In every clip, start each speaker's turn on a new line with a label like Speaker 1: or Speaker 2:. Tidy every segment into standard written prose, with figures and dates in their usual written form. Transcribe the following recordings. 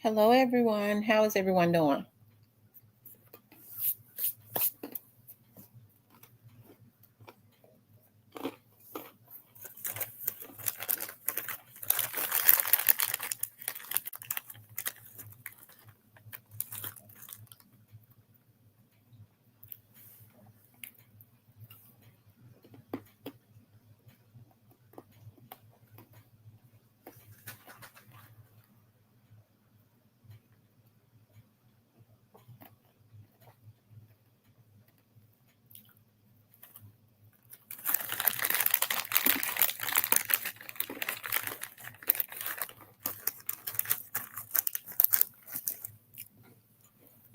Speaker 1: Hello, everyone. How is everyone doing?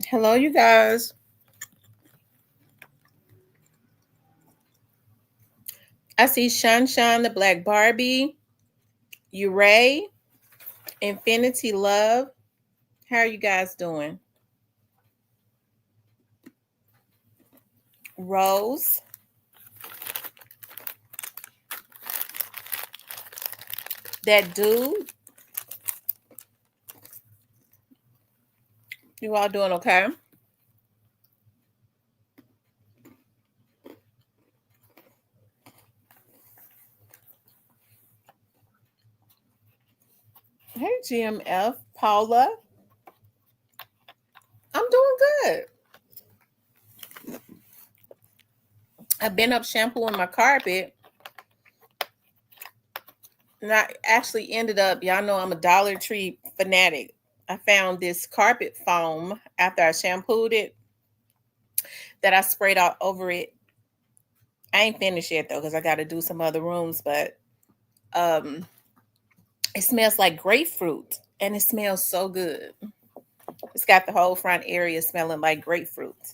Speaker 1: Hello, you guys. I see Shanshan, the Black Barbie, Uray, Infinity Love. How are you guys doing? Rose, that dude. You all doing okay? Hey, GMF, Paula. I'm doing good. I've been up shampooing my carpet. And I actually ended up, y'all know I'm a Dollar Tree fanatic. I found this carpet foam after I shampooed it that I sprayed all over it. I ain't finished yet though, because I got to do some other rooms, but it smells like grapefruit and it smells so good. It's got the whole front area smelling like grapefruit.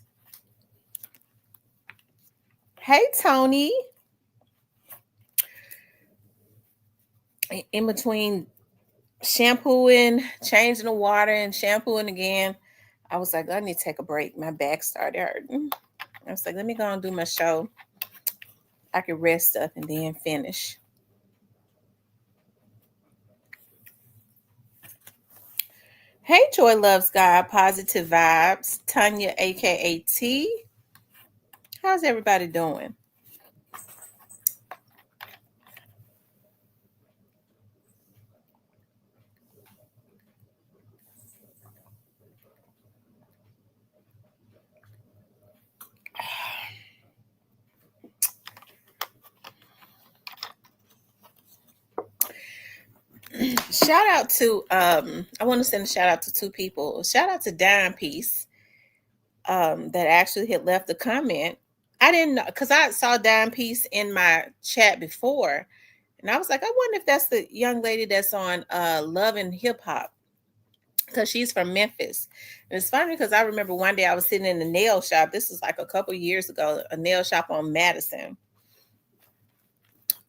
Speaker 1: Hey, Tony. In between shampooing, changing the water, and shampooing again, I was like, I need to take a break. My back started hurting. I was like, let me go and do my show. I can rest up and then finish. Hey, Joy Loves God, Positive Vibes, Tanya, aka T. How's everybody doing? Shout out to I want to send a shout out to two people. Shout out to Dime Piece that actually had left a comment. I didn't know because I saw Dime Piece in my chat before, and I was like, I wonder if that's the young lady that's on Love and Hip Hop because she's from Memphis. And it's funny because I remember one day I was sitting in the nail shop. This was like a couple years ago, a nail shop on Madison.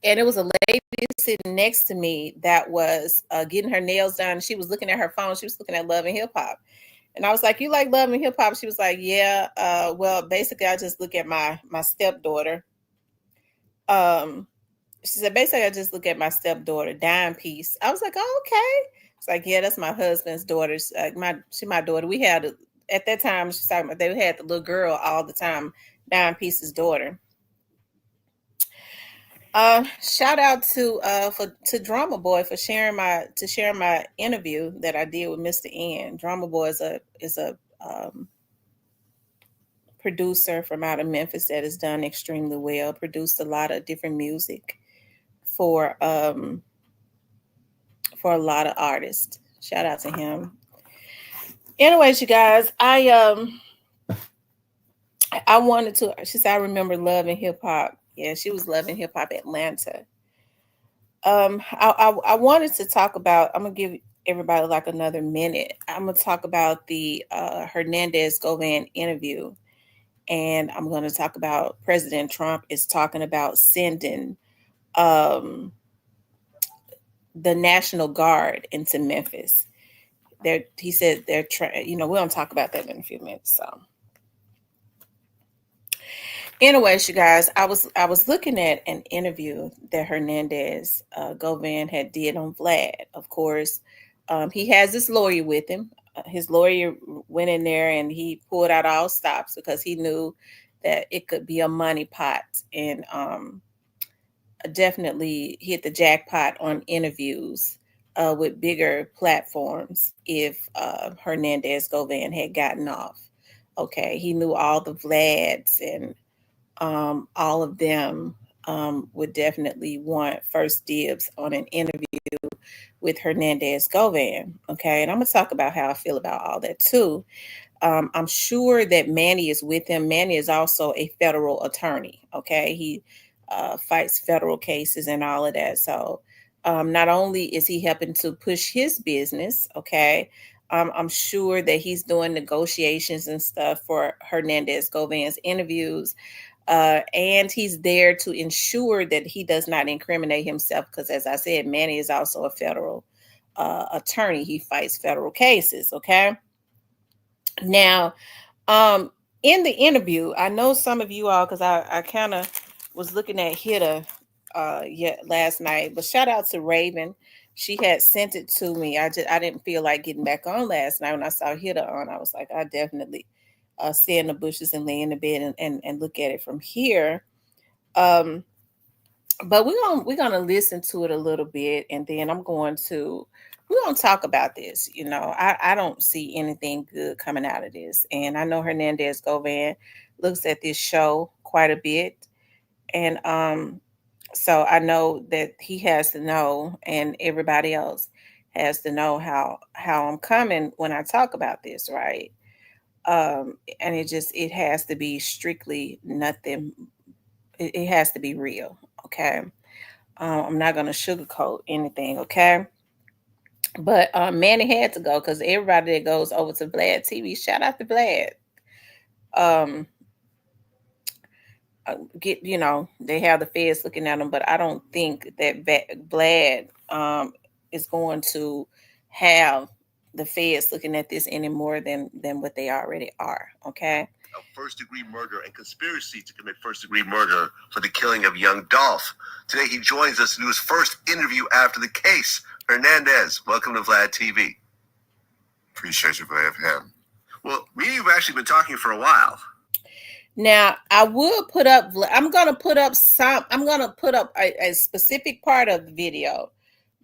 Speaker 1: And it was a lady sitting next to me that was getting her nails done. She was looking at her phone. She was looking at Love and Hip Hop. And I was like, you like Love and Hip Hop? She was like, yeah. Well, basically, I just look at my stepdaughter. She said, basically, I just look at my stepdaughter, Dime Piece. I was like, oh, okay. It's like, yeah, that's my husband's daughter. My daughter. We had, at that time, she's talking about, they had the little girl all the time, Dime Piece's daughter. Shout out to Drama Boy for sharing my interview that I did with Mr. N. Drama Boy is a producer from out of Memphis that has done extremely well. Produced a lot of different music for a lot of artists. Shout out to him. Anyways, you guys, I wanted to. She said I remember Love and Hip Hop. Yeah, she was Love and Hip Hop Atlanta. I wanted to talk about. I'm gonna give everybody like another minute. I'm gonna talk about the Hernandez Govan interview, and I'm gonna talk about President Trump is talking about sending um, the National Guard into Memphis. He said they're trying. We're gonna talk about that in a few minutes. So. Anyways, you guys, I was looking at an interview that Hernandez Govan had did on Vlad. Of course, He has this lawyer with him. His lawyer went in there and he pulled out all stops because he knew that it could be a money pot, and definitely hit the jackpot on interviews with bigger platforms if Hernandez Govan had gotten off. Okay, he knew all the Vlads and all of them would definitely want first dibs on an interview with Hernandez Govan. Okay, and I'm gonna talk about how I feel about all that too. I'm sure that Manny is with him. Manny is also a federal attorney. Okay, he fights federal cases and all of that. So not only is he helping to push his business, okay, I'm sure that he's doing negotiations and stuff for Hernandez Govan's interviews. And he's there to ensure that he does not incriminate himself because, as I said, Manny is also a federal attorney. He fights federal cases. Okay. Now, in the interview, I know some of you all, because I kind of was looking at Hitta last night, but shout out to Raven. She had sent it to me. I didn't feel like getting back on last night. When I saw Hitta on, I was like, I definitely stay in the bushes and lay in the bed and look at it from here. But we're gonna listen to it a little bit, and then we're gonna talk about this. You know, I don't see anything good coming out of this, and I know Hernandez Govan looks at this show quite a bit, and so I know that he has to know, and everybody else has to know how I'm coming when I talk about this, right? And it has to be strictly nothing. It has to be real, okay? I'm not going to sugarcoat anything, okay? But Manny had to go because everybody that goes over to Vlad TV, shout out to Vlad. They have the feds looking at them, but I don't think that Vlad is going to have the feds looking at this any more than what they already are, okay?
Speaker 2: First-degree murder and conspiracy to commit first-degree murder for the killing of young Dolph. Today he joins us to do his first interview after the case. Hernandez, welcome to Vlad TV.
Speaker 3: Appreciate you, Vlad, for having me.
Speaker 2: Well, me and you have actually been talking for a while.
Speaker 1: Now, I will put up, I'm going to put up a specific part of the video,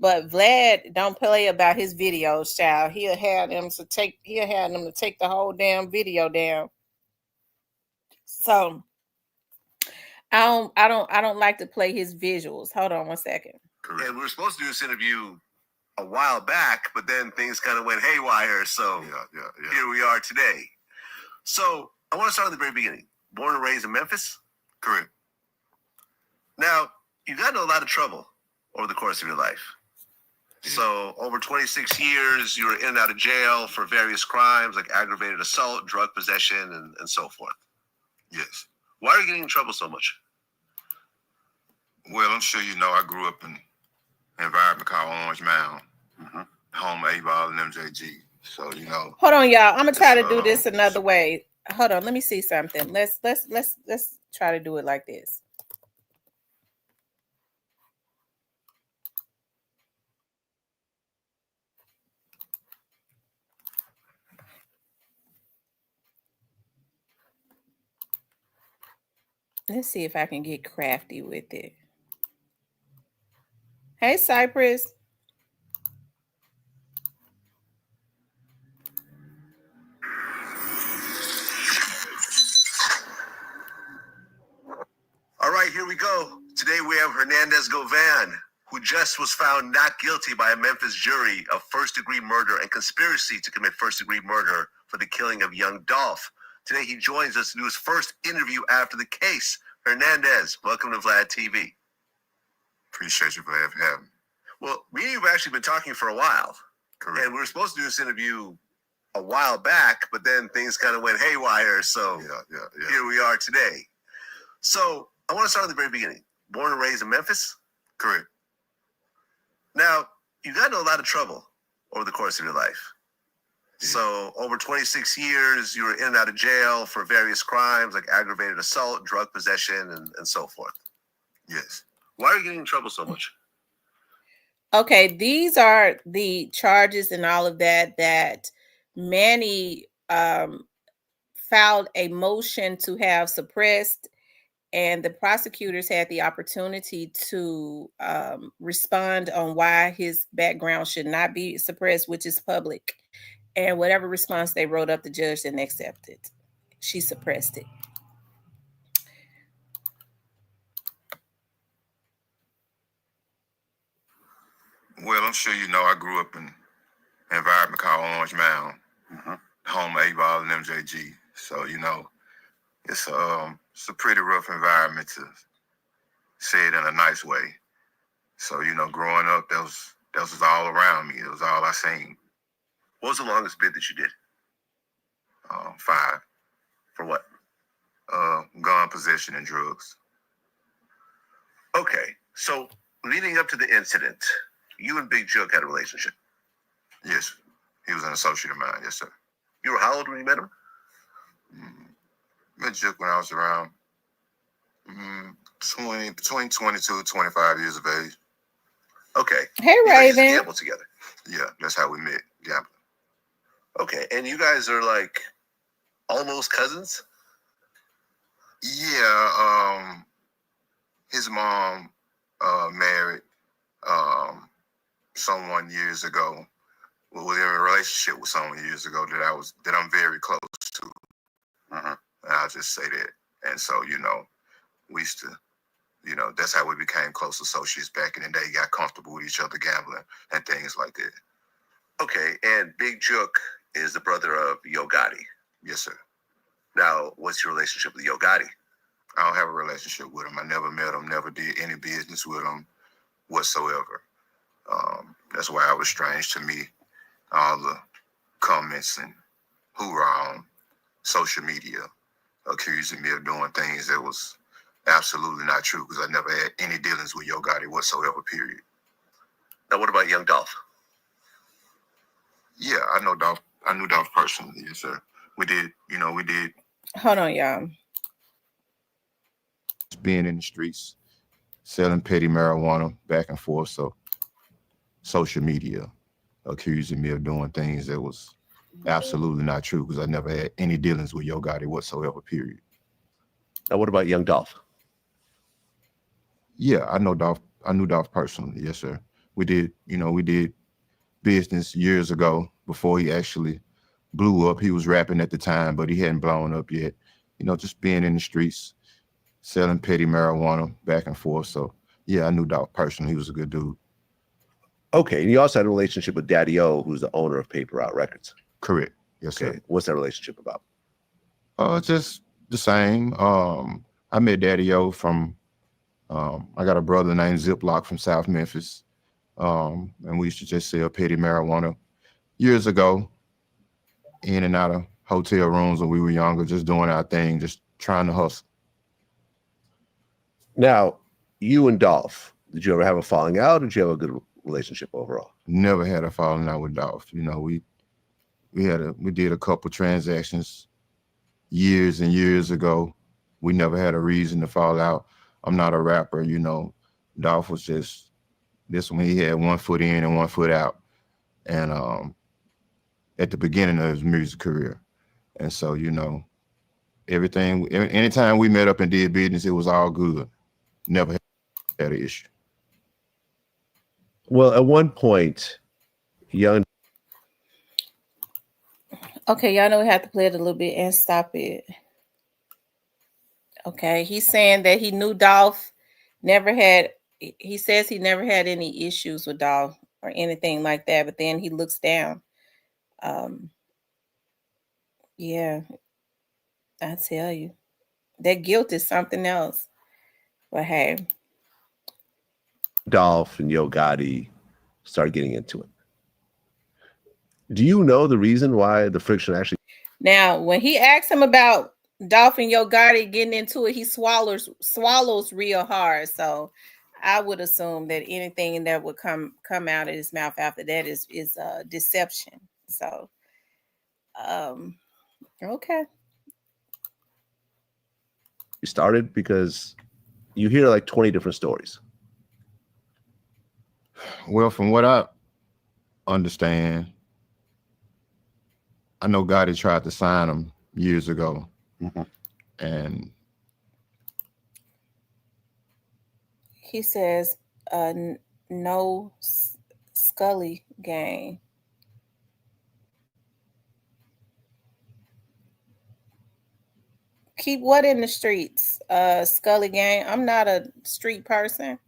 Speaker 1: but Vlad don't play about his videos, child. He'll have them to take the whole damn video down. So I don't like to play his visuals. Hold on one second.
Speaker 2: Correct. And we were supposed to do this interview a while back, but then things kind of went haywire. So Here we are today. So I want to start at the very beginning. Born and raised in Memphis?
Speaker 3: Correct.
Speaker 2: Now, you got into a lot of trouble over the course of your life.
Speaker 3: Yeah.
Speaker 2: So over 26 years, you were in and out of jail for various crimes like aggravated assault, drug possession, and so forth.
Speaker 3: Yes.
Speaker 2: Why are you getting in trouble so much?
Speaker 3: Well, I'm sure you know I grew up in an environment called Orange Mound, home of A-Ball and MJG. So, you know.
Speaker 1: Hold on, y'all. I'm gonna try to do this another way. Hold on, let me see something. Let's try to do it like this. Let's see if I can get crafty with it. Hey, Cypress.
Speaker 2: All right, here we go. Today we have Hernandez Govan, who just was found not guilty by a Memphis jury of first-degree murder and conspiracy to commit first-degree murder for the killing of young Dolph. Today he joins us to do his first interview after the case. Hernandez, welcome to Vlad TV.
Speaker 3: Appreciate you, Vlad, for having me.
Speaker 2: Well, me and you have actually been talking for a while.
Speaker 3: Correct.
Speaker 2: And we were supposed to do this interview a while back, but then things kind of went haywire. So Here we are today. So I want to start at the very beginning. Born and raised in Memphis?
Speaker 3: Correct.
Speaker 2: Now, you got into a lot of trouble over the course of your life. Yeah. So over 26 years, you were in and out of jail for various crimes like aggravated assault, drug possession, and so forth.
Speaker 3: Yes.
Speaker 2: Why are you getting in trouble so much?
Speaker 1: Okay, these are the charges and all of that Manny filed a motion to have suppressed, and the prosecutors had the opportunity to respond on why his background should not be suppressed, which is public. And whatever response they wrote up, the judge didn't accept it. She suppressed it.
Speaker 3: Well, I'm sure you know I grew up in an environment called Orange Mound, home of 8-Ball and MJG. So, you know, it's a pretty rough environment, to say it in a nice way. So, you know, growing up, that was all around me. It was all I seen.
Speaker 2: What was the longest bid that you did?
Speaker 3: 5.
Speaker 2: For what?
Speaker 3: Gun possession and drugs.
Speaker 2: Okay, so leading up to the incident, you and Big Jook had a relationship.
Speaker 3: Yes, he was an associate of mine. Yes, sir.
Speaker 2: You were how old when you met him?
Speaker 3: Met Jook when I was around between 22 and 25 years of age.
Speaker 2: Okay.
Speaker 1: Hey,
Speaker 2: You guys used to
Speaker 1: Raven.
Speaker 2: gamble together.
Speaker 3: Yeah, that's how we met, gambling.
Speaker 2: Okay, and you guys are like almost cousins?
Speaker 3: Yeah, his mom married someone years ago. Well, was in a relationship with someone years ago that I'm very close to. And I'll just say that. And so, you know, we used to, you know, that's how we became close associates back in the day. Got comfortable with each other gambling and things like that.
Speaker 2: Okay, and Big Jook is the brother of Yo Gotti.
Speaker 3: Yes, sir.
Speaker 2: Now, what's your relationship with Yo Gotti?
Speaker 3: I don't have a relationship with him. I never met him, never did any business with him whatsoever. That's why it was strange to me, all the comments and hoorah on social media accusing me of doing things that was absolutely not true, because I never had any dealings with Yo Gotti whatsoever, period.
Speaker 2: Now, what about young Dolph?
Speaker 3: Yeah, I know Dolph. I knew Dolph personally, yes, sir. We did.
Speaker 1: Hold on, y'all.
Speaker 3: Being in the streets, selling petty marijuana back and forth. So social media accusing me of doing things that was absolutely not true, because I never had any dealings with Yo Gotti whatsoever, period.
Speaker 4: Now, what about young Dolph?
Speaker 3: Yeah, I know Dolph. I knew Dolph personally, yes, sir. We did business years ago before he actually blew up. He was rapping at the time, but he hadn't blown up yet. You know, just being in the streets, selling petty marijuana back and forth. So yeah, I knew Dolph personally. He was a good dude.
Speaker 4: Okay, and you also had a relationship with Daddy O, who's the owner of Paper Route Records.
Speaker 3: Correct. Yes,
Speaker 4: Okay,
Speaker 3: sir.
Speaker 4: what's that relationship about?
Speaker 3: Just the same. I met Daddy O from, I got a brother named Ziploc from South Memphis. And we used to just sell petty marijuana years ago, in and out of hotel rooms when we were younger, just doing our thing, just trying to hustle.
Speaker 4: Now, you and Dolph, did you ever have a falling out? Or did you have a good relationship overall?
Speaker 3: Never had a falling out with Dolph. You know, we did a couple transactions years and years ago. We never had a reason to fall out. I'm not a rapper, you know. Dolph was just this one. He had 1 foot in and 1 foot out, and at the beginning of his music career. And so, you know, anytime we met up and did business, it was all good. Never had an issue.
Speaker 4: Well, at one point, young.
Speaker 1: Okay, y'all know we have to play it a little bit and stop it. Okay, he's saying that he knew Dolph, he says he never had any issues with Dolph or anything like that, but then he looks down. Yeah, I tell you, that guilt is something else. But hey,
Speaker 4: Dolph and Yo Gotti started getting into it. Do you know the reason why the friction actually?
Speaker 1: Now, when he asks him about Dolph and Yo Gotti getting into it, he swallows real hard. So I would assume that anything that would come out of his mouth after that is deception. So, okay.
Speaker 4: Started because you hear like 20 different stories.
Speaker 3: Well, from what I understand, I know Gotti tried to sign him years ago, and
Speaker 1: He says, no Scully gang. Keep what in the streets? Scully gang. I'm not a street person.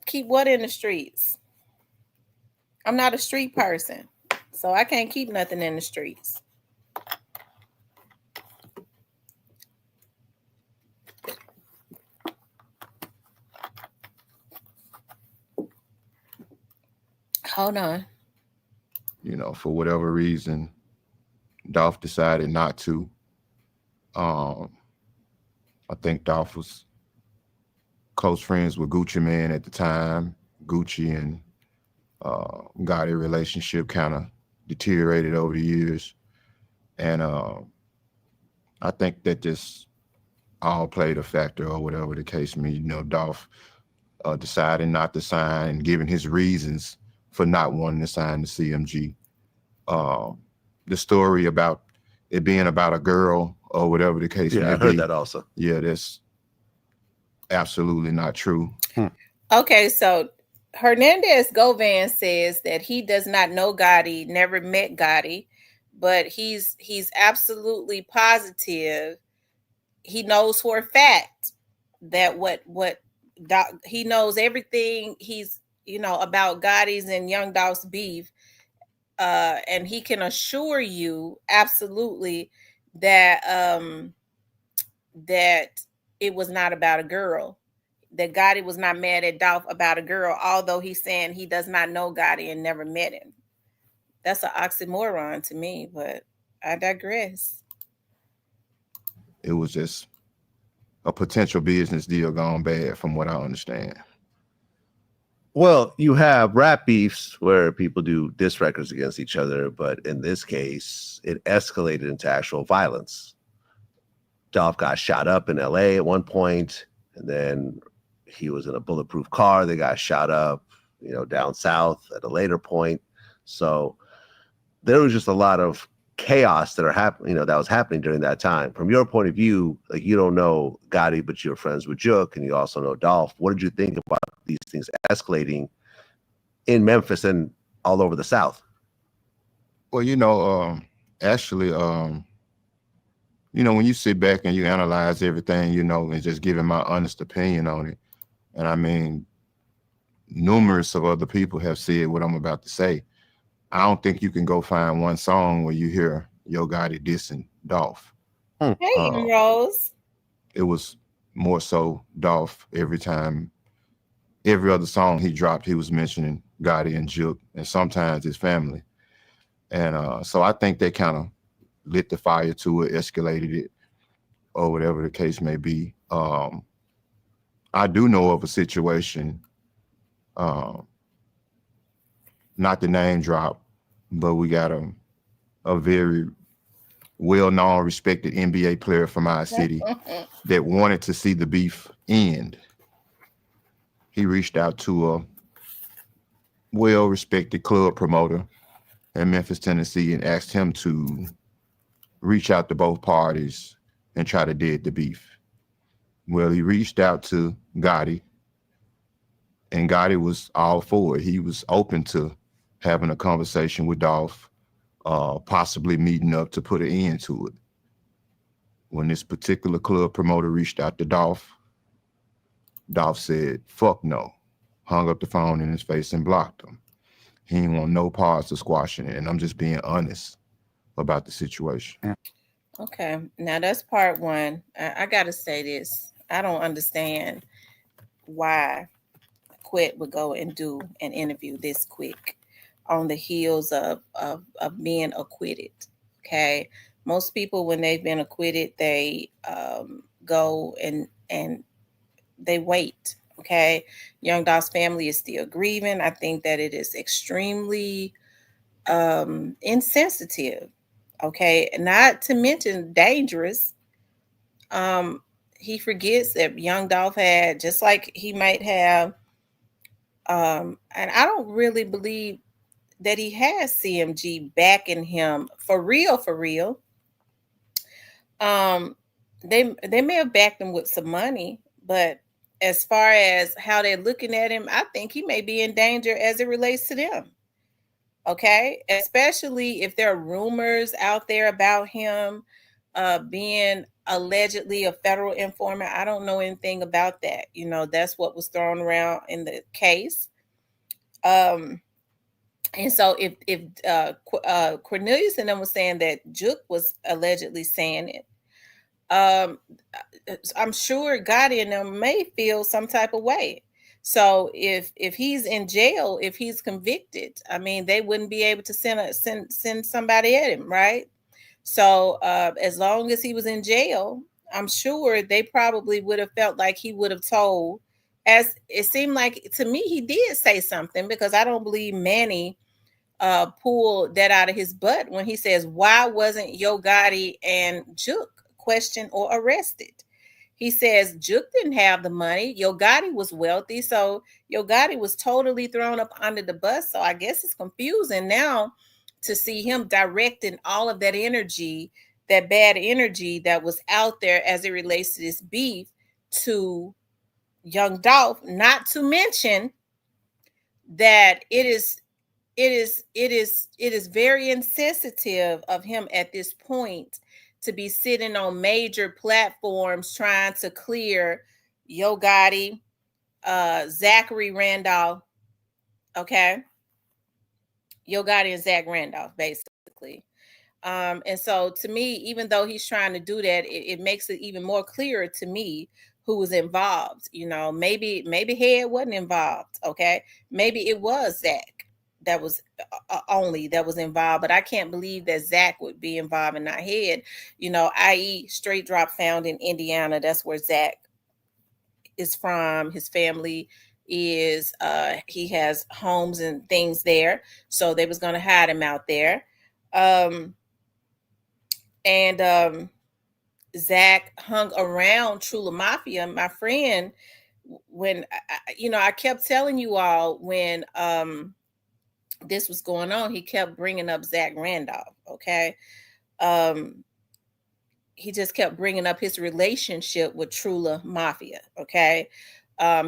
Speaker 1: Keep what in the streets? I'm not a street person, so I can't keep nothing in the streets. Hold on.
Speaker 3: you know, for whatever reason, Dolph decided not to. I think Dolph was close friends with Gucci Mane at the time. Gucci and Gotti relationship kind of deteriorated over the years. And I think that just all played a factor, or whatever the case may be. You know, Dolph deciding not to sign and giving his reasons for not wanting to sign the CMG. The story about it being about a girl or whatever the case may be.
Speaker 4: Yeah, I heard that also.
Speaker 3: Yeah, that's absolutely not true.
Speaker 1: Okay, so Hernandez Govan says that he does not know Gotti, never met Gotti, but he's absolutely positive. He knows for a fact that he knows everything he's about Gotti's and Young Dolph's beef, and he can assure you absolutely that that it was not about a girl. That Gotti was not mad at Dolph about a girl, although he's saying he does not know Gotti and never met him. That's an oxymoron to me, but I digress.
Speaker 3: It was just a potential business deal gone bad, from what I understand.
Speaker 4: Well, you have rap beefs where people do diss records against each other, but in this case, it escalated into actual violence. Dolph got shot up in LA at one point, and then he was in a bulletproof car. They got shot up, down south at a later point. So there was just a lot of chaos that was happening during that time. From your point of view, like, you don't know Gotti, but you're friends with Jook, and you also know Dolph. What did you think about these things escalating in Memphis and all over the South?
Speaker 3: Well, actually, when you sit back and you analyze everything, and just giving my honest opinion on it, and I mean, numerous of other people have said what I'm about to say. I don't think you can go find one song where you hear Yo Gotti dissing Dolph.
Speaker 1: Hey, Rose.
Speaker 3: It was more so Dolph. Every other song he dropped, he was mentioning Gotti and Jook, and sometimes his family. And so I think they kind of lit the fire to it, escalated it, or whatever the case may be. I do know of a situation, not the name drop, but we got a very well-known, respected NBA player from our city that wanted to see the beef end. He reached out to a well-respected club promoter in Memphis, Tennessee, and asked him to reach out to both parties and try to dead the beef. Well, he reached out to Gotti, and Gotti was all for it. He was open to having a conversation with Dolph, possibly meeting up to put an end to it. When this particular club promoter reached out to Dolph said, "Fuck no," hung up the phone in his face and blocked him. He didn't want no parts of squashing it, and I'm just being honest about the situation.
Speaker 1: Okay, now that's part one. I gotta say this. I don't understand why Quit would go and do an interview this quick on the heels of being acquitted. Okay, most people, when they've been acquitted, they go and they wait. Okay, Young Dolph's family is still grieving. I think that it is extremely insensitive. Okay, not to mention dangerous. He forgets that Young Dolph had, just like he might have And I don't really believe that he has CMG backing him for real, for real. They may have backed him with some money, but as far as how they're looking at him, I think he may be in danger as it relates to them. Okay, especially if there are rumors out there about him being allegedly a federal informant. I don't know anything about that. You know, that's what was thrown around in the case. And so if Cornelius and them was saying that Jook was allegedly saying it, I'm sure Gotti and them may feel some type of way. So if he's in jail, if he's convicted, I mean, they wouldn't be able to send somebody at him, right? So as long as he was in jail, I'm sure they probably would have felt like he would have told. As it seemed like to me, he did say something, because I don't believe Manny pull that out of his butt when he says, why wasn't Yo Gotti and Jook questioned or arrested? He says Jook didn't have the money. Yo Gotti was wealthy. So Yo Gotti was totally thrown up under the bus. So I guess it's confusing now to see him directing all of that energy, that bad energy that was out there as it relates to this beef, to young Dolph, not to mention that it is very insensitive of him at this point to be sitting on major platforms trying to clear Yo Gotti, Zachary Randolph, okay? Yo Gotti and Zach Randolph, basically. And so to me, even though he's trying to do that, it makes it even more clearer to me who was involved. You know, maybe Head wasn't involved, okay? Maybe it was Zach that was only that was involved, but I can't believe that Zach would be involved and not Head. You know, i.e. Straight Drop found in Indiana. That's where Zach is from. His family is he has homes and things there, so they was going to hide him out there. And Zach hung around Trula Mafia, my friend, when I kept telling you all when this was going on. He kept bringing up Zach Randolph, okay? He just kept bringing up his relationship with Trula Mafia, okay?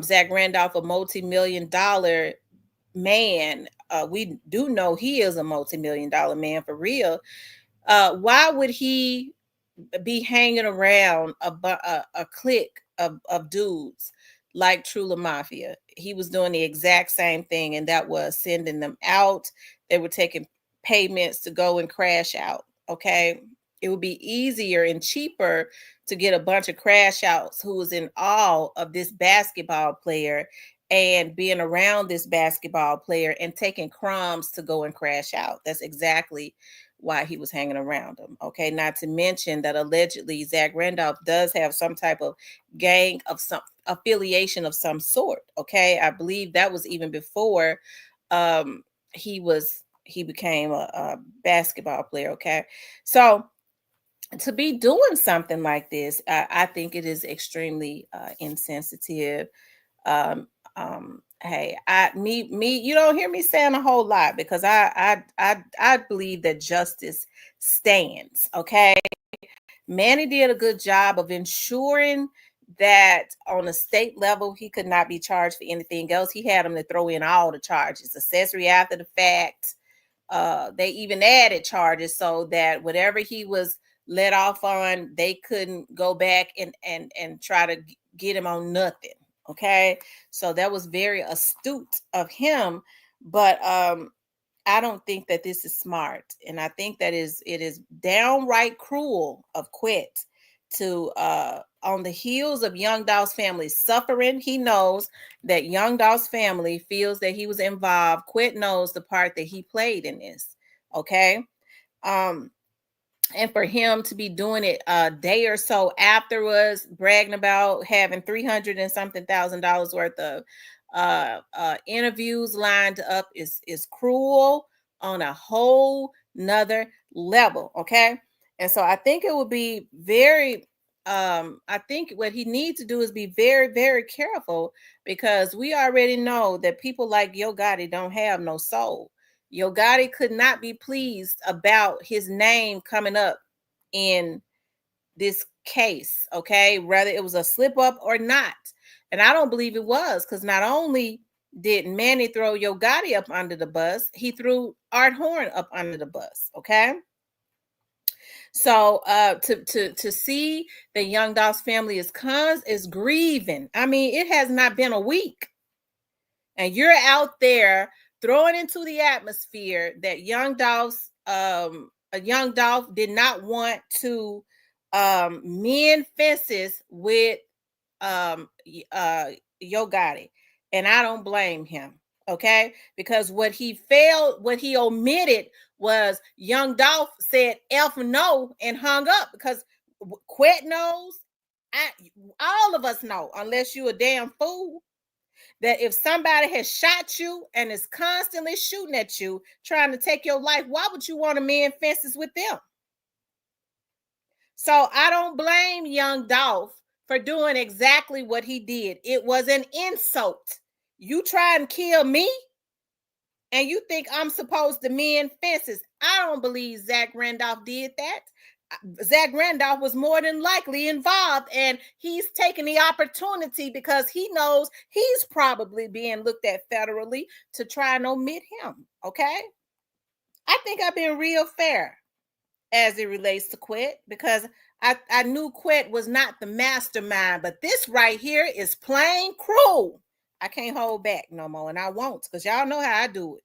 Speaker 1: Zach Randolph, a multi-million-dollar man. We do know he is a multi-million-dollar man for real. Why would he be hanging around a clique of dudes like Trula Mafia? He was doing the exact same thing, and that was sending them out. They were taking payments to go and crash out, okay? It would be easier and cheaper to get a bunch of crash outs who was in awe of this basketball player and being around this basketball player and taking crumbs to go and crash out. That's exactly why he was hanging around him. Okay, not to mention that allegedly Zach Randolph does have some type of gang of some affiliation of some sort. Okay, I believe that was even before he became a basketball player. Okay, so to be doing something like this, I think it is extremely insensitive. Hey, you don't hear me saying a whole lot, because I believe that justice stands. Okay, Manny did a good job of ensuring that on a state level he could not be charged for anything else. He had him to throw in all the charges, accessory after the fact. They even added charges so that whatever he was let off on, they couldn't go back and try to get him on nothing. Okay, so that was very astute of him, but I don't think that this is smart, and I think that it is downright cruel of Quit to on the heels of Young Dolph's family suffering. He knows that Young Dolph's family feels that he was involved. Quit knows the part that he played in this. Okay, and for him to be doing it a day or so afterwards, bragging about having $300 and something thousand worth of interviews lined up is cruel on a whole nother level. Okay, and so I think it would be very I think what he needs to do is be very, very careful, because we already know that people like Yo Gotti don't have no soul. Yo Gotti could not be pleased about his name coming up in this case, okay, whether it was a slip up or not. And I don't believe it was, because not only did Manny throw Yo Gotti up under the bus, he threw Art Horn up under the bus, okay? So to see the Young Dolph's family is grieving. I mean, it has not been a week, and you're out there throwing into the atmosphere that Young Dolph did not want to mend fences with Yo Gotti, and I don't blame him. Okay, because what he omitted was Young Dolph said F no and hung up, because Quet knows, all of us know, unless you a damn fool, that if somebody has shot you and is constantly shooting at you, trying to take your life, why would you want to mend fences with them? So I don't blame Young Dolph for doing exactly what he did. It was an insult. You try and kill me, and you think I'm supposed to mend fences. I don't believe Zach Randolph did that. Zach Randolph was more than likely involved, and he's taking the opportunity because he knows he's probably being looked at federally to try and omit him, okay? I think I've been real fair as it relates to Quet, because I knew Quet was not the mastermind, but this right here is plain cruel. I can't hold back no more, and I won't, because y'all know how I do it.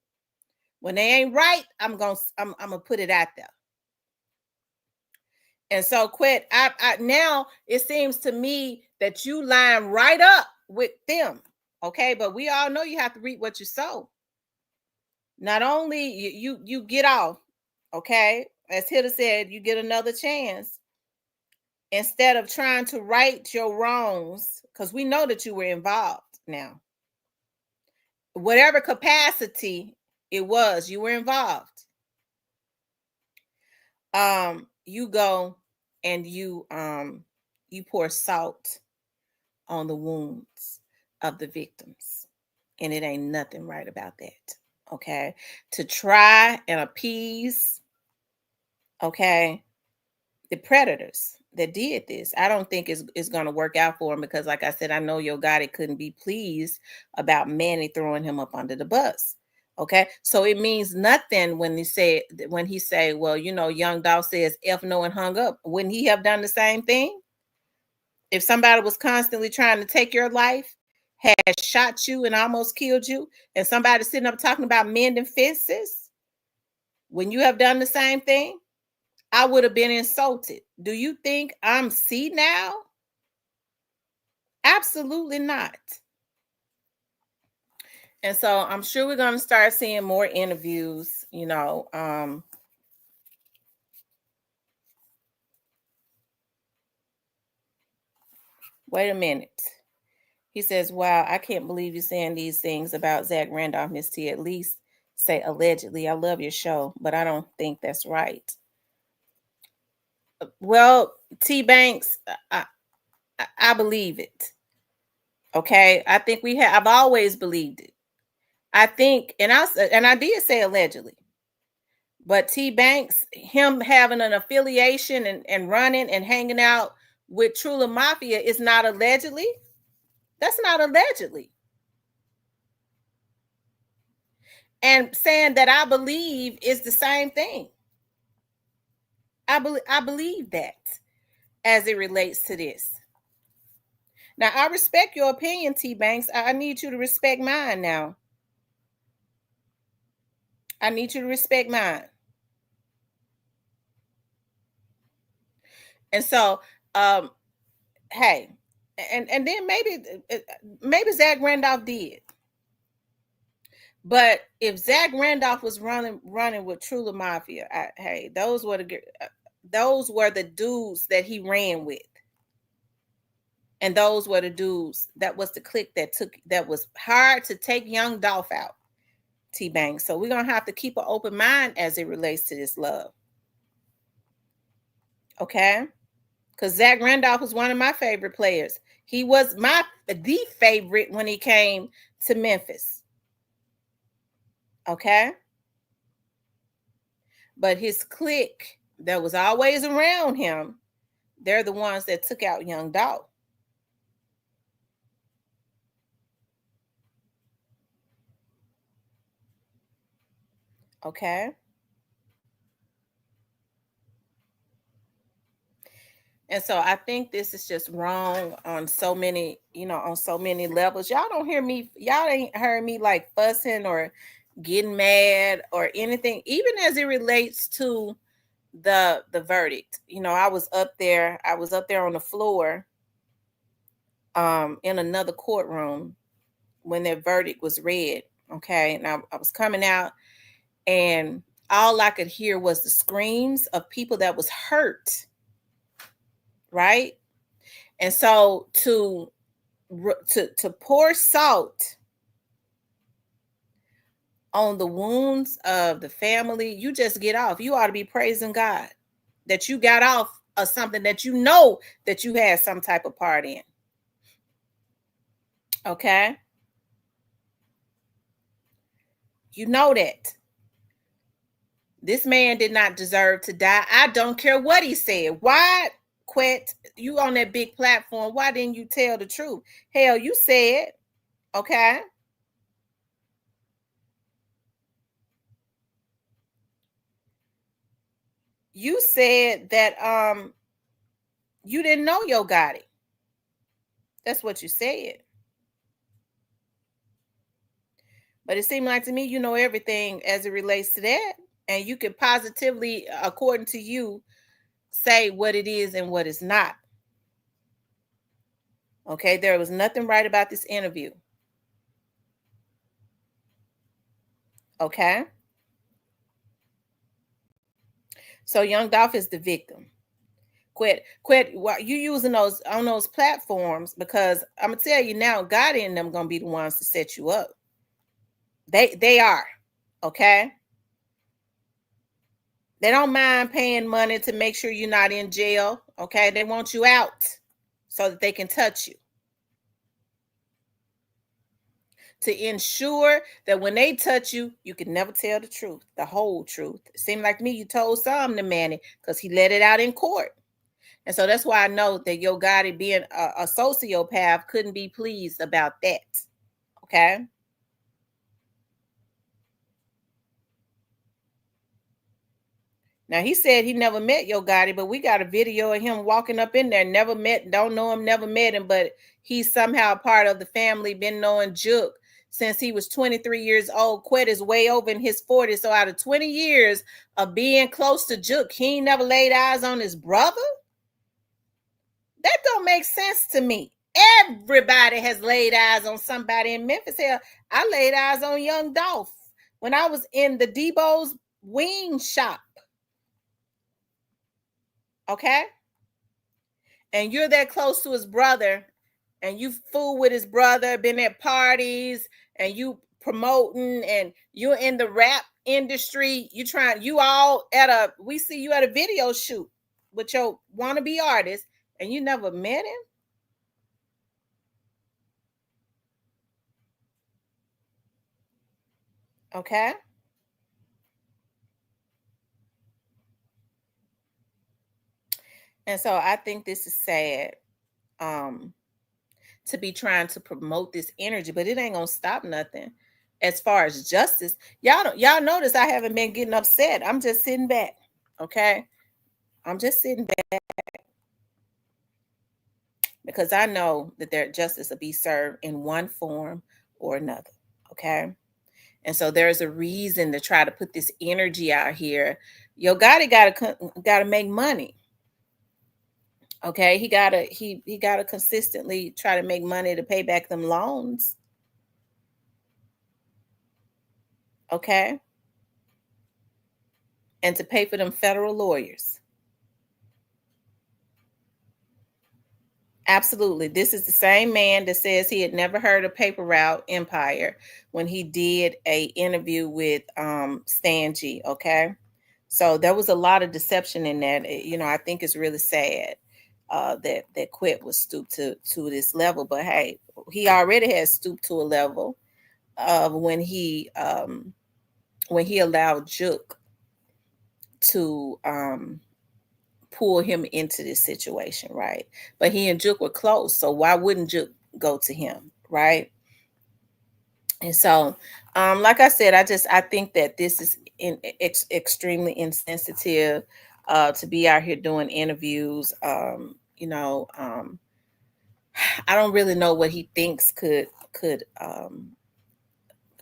Speaker 1: When they ain't right, I'm gonna put it out there. And so, Quet, I now it seems to me that you line right up with them, okay? But we all know you have to reap what you sow. Not only you get off, okay? As Hilda said, you get another chance. Instead of trying to right your wrongs, because we know that you were involved now. Whatever capacity it was, you were involved. You go and you pour salt on the wounds of the victims, and it ain't nothing right about that, okay? To try and appease, okay, the predators that did this, I don't think is going to work out for him, because like I said, I know Yo Gotti couldn't be pleased about Manny throwing him up under the bus. Okay, so it means nothing when he say, well, you know, Young Dolph says F no and hung up. Wouldn't he have done the same thing? If somebody was constantly trying to take your life, had shot you and almost killed you, and somebody sitting up talking about mending fences, when you have done the same thing, I would have been insulted. Do you think I'm senile? Absolutely not. And so I'm sure we're going to start seeing more interviews, you know. Wait a minute. He says, wow, I can't believe you're saying these things about Zach Randolph, Miss T. At least say allegedly. I love your show, but I don't think that's right. Well, T. Banks, I believe it. Okay, I think I've always believed it. I think, and I did say allegedly, but T. Banks, him having an affiliation and running and hanging out with Trula Mafia is not allegedly. That's not allegedly. And saying that I believe is the same thing. I believe that as it relates to this. Now, I respect your opinion, T. Banks. I need you to respect mine now. I need you to respect mine. And so, hey, and then maybe Zach Randolph did. But if Zach Randolph was running with Trula Mafia, hey, those were the dudes that he ran with. And those were the dudes, that was the clique that was hard to take Young Dolph out, T. Banks. So we're going to have to keep an open mind as it relates to this love. Okay? because Zach Randolph was one of my favorite players. He was the favorite when he came to Memphis. Okay. But his clique that was always around him, they're the ones that took out young Dolph. Okay. And so I think this is just wrong on so many, on so many levels. Y'all don't hear me. Y'all ain't heard me like fussing or getting mad or anything, even as it relates to the verdict. I was up there on the floor in another courtroom when their verdict was read. Okay. And I was coming out, and all I could hear was the screams of people that was hurt. Right. And so to pour salt on the wounds of the family, you just get off. You ought to be praising God that you got off of something that you know that you had some type of part in. Okay. You know that. This man did not deserve to die. I don't care what he said. Why, Quet, you on that big platform, why didn't you tell the truth? Hell, you said, okay. You said that you didn't know Yo Gotti. That's what you said. But it seemed like to me you know everything as it relates to that. And you can positively, according to you, say what it is and what it's not. Okay, there was nothing right about this interview. Okay. So young Dolph is the victim. Quit. Why you using those on those platforms? Because I'm gonna tell you now, Gotti and them gonna be the ones to set you up. They are. Okay. They don't mind paying money to make sure you're not in jail. Okay. They want you out so that they can touch you. To ensure that when they touch you, you can never tell the truth, the whole truth. It seemed like to me you told some to Manny because he let it out in court. And so that's why I know that Yo Gotti, being a sociopath, couldn't be pleased about that. Okay. Now, he said he never met Yo Gotti, but we got a video of him walking up in there, never met, don't know him, never met him, but he's somehow part of the family, been knowing Jook since he was 23 years old. Quet is way over in his 40s. So out of 20 years of being close to Jook, he ain't never laid eyes on his brother? That don't make sense to me. Everybody has laid eyes on somebody in Memphis. Hell, I laid eyes on young Dolph when I was in the Debo's wing shop. Okay? And you're that close to his brother, and you fool with his brother, been at parties, and you promoting, and you're in the rap industry. We see you at a video shoot with your wannabe artist, and you never met him? Okay? And so I think this is sad to be trying to promote this energy, but it ain't gonna stop nothing. As far as justice, y'all notice I haven't been getting upset. I'm just sitting back. Okay? I'm just sitting back because I know that their justice will be served in one form or another. Okay? And so there's a reason to try to put this energy out here. Yo Gotti gotta make money. Okay, he gotta consistently try to make money to pay back them loans. Okay, and to pay for them federal lawyers. Absolutely. This is the same man that says he had never heard of Paper Route Empire when he did a interview with Stan G. Okay, so there was a lot of deception in that. I think it's really sad. that Quet was stooped to this level. But hey, he already has stooped to a level of when he allowed Jook to pull him into this situation, right? But he and Jook were close, so why wouldn't Jook go to him, right? And so, like I said, I think that this is extremely insensitive to be out here doing interviews. I don't really know what he thinks could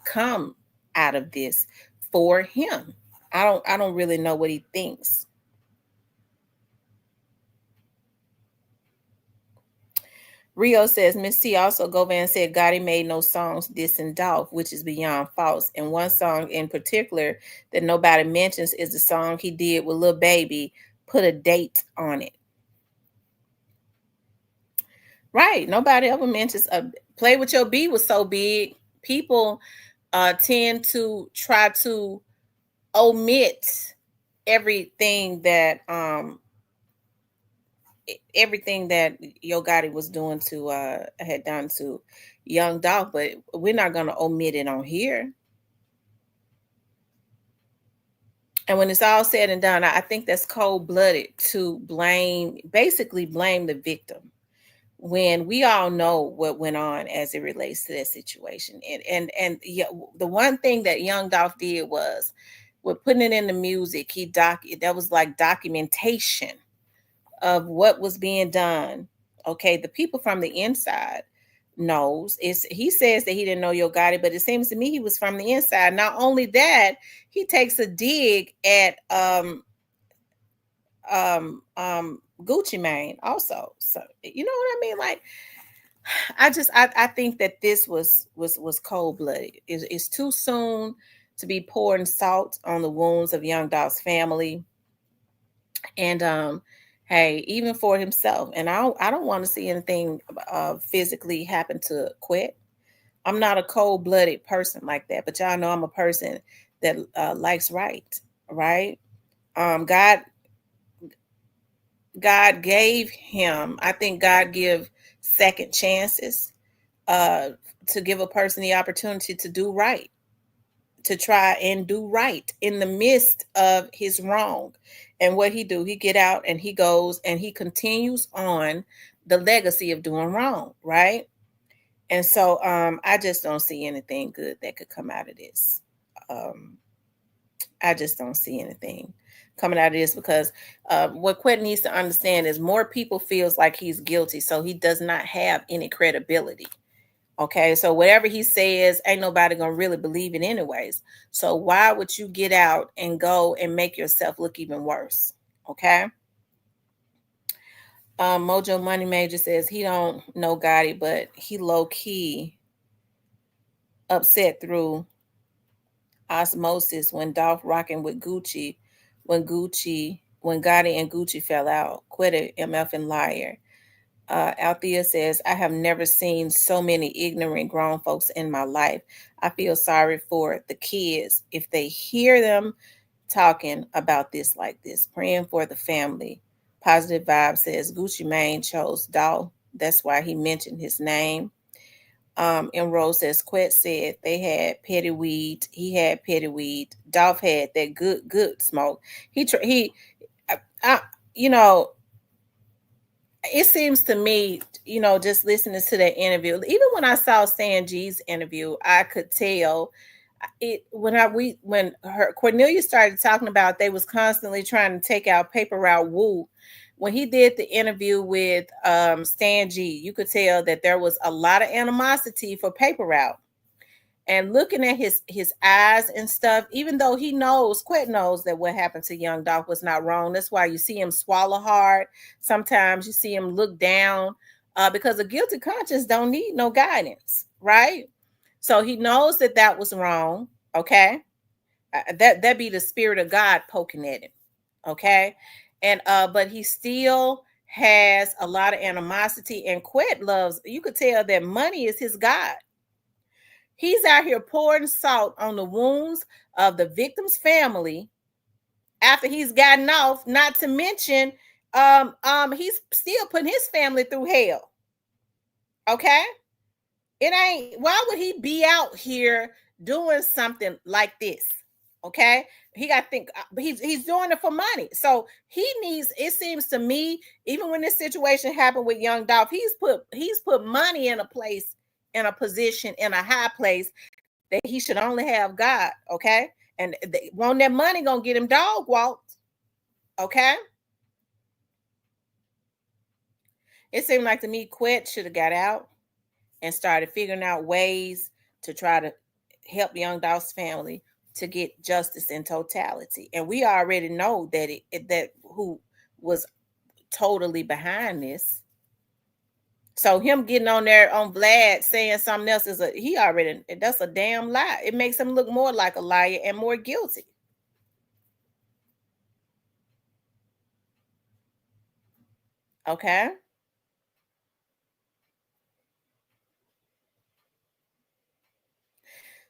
Speaker 1: come out of this for him. I don't really know what he thinks. Rio says, Miss T also Govan said Gotti made no songs dissing Dolph, which is beyond false. And one song in particular that nobody mentions is the song he did with Lil Baby, Put a Date on It. Right. Nobody ever mentions Play With Your B was so big. People tend to try to omit everything that Yo Gotti was doing had done to young Dolph, but we're not going to omit it on here. And when it's all said and done, I think that's cold-blooded to basically blame the victim, when we all know what went on as it relates to that situation. And yeah, the one thing that young Dolph did was, with putting it in the music, that was like documentation of what was being done. Okay, the people from the inside knows. He says that he didn't know Yo Gotti, but it seems to me he was from the inside. Not only that, he takes a dig at Gucci Mane also. So you know what I mean? Like, I think that this was cold-blooded. It's too soon to be pouring salt on the wounds of young Dolph's family. And hey, even for himself. And I don't want to see anything physically happen to Quet. I'm not a cold-blooded person like that, but y'all know I'm a person that likes right. God gave him, I think God give second chances to give a person the opportunity to do right, to try and do right in the midst of his wrong. And what he do, he get out and he goes and he continues on the legacy of doing wrong, right? And so I just don't see anything good that could come out of this. I just don't see anything coming out of this, because what Quet needs to understand is more people feels like he's guilty, so he does not have any credibility. Okay, so whatever he says, ain't nobody gonna really believe it anyways. So why would you get out and go and make yourself look even worse? Okay. Mojo Money Major says he don't know Gotti, but he low key upset through osmosis when Dolph rocking with Gucci, when Gotti and Gucci fell out. Quit MF and liar. Althea says, I have never seen so many ignorant grown folks in my life. I feel sorry for the kids if they hear them talking about this like this. Praying for the family. Positive Vibe says, Gucci Mane chose Dolph. That's why he mentioned his name. And Rose says, Quet said they had petty weed. He had petty weed. Dolph had that good smoke. It seems to me, just listening to that interview, even when I saw Stan G's interview, I could tell it when Cornelius started talking about they was constantly trying to take out Paper Route Wu. When he did the interview with Stan G, you could tell that there was a lot of animosity for Paper Route. And looking at his eyes and stuff, even though Quet knows that what happened to young Dolph was not wrong. That's why you see him swallow hard. Sometimes you see him look down because a guilty conscience don't need no guidance, right? So he knows that was wrong, okay? That be the spirit of God poking at him, okay? And but he still has a lot of animosity, and Quet loves, you could tell that money is his God. He's out here pouring salt on the wounds of the victim's family after he's gotten off, not to mention he's still putting his family through hell. Okay? It ain't, why would he be out here doing something like this? Okay, he got to think he's doing it for money. So he needs, it seems to me, even when this situation happened with young Dolph, he's put money in a place, in a position, in a high place that he should only have God. Okay, and won't that money gonna get him dog walked? Okay, it seemed like to me Quet should have got out and started figuring out ways to try to help young Dolph's family to get justice in totality. And we already know that that who was totally behind this. So him getting on there on Vlad saying something else that's a damn lie. It makes him look more like a liar and more guilty. Okay.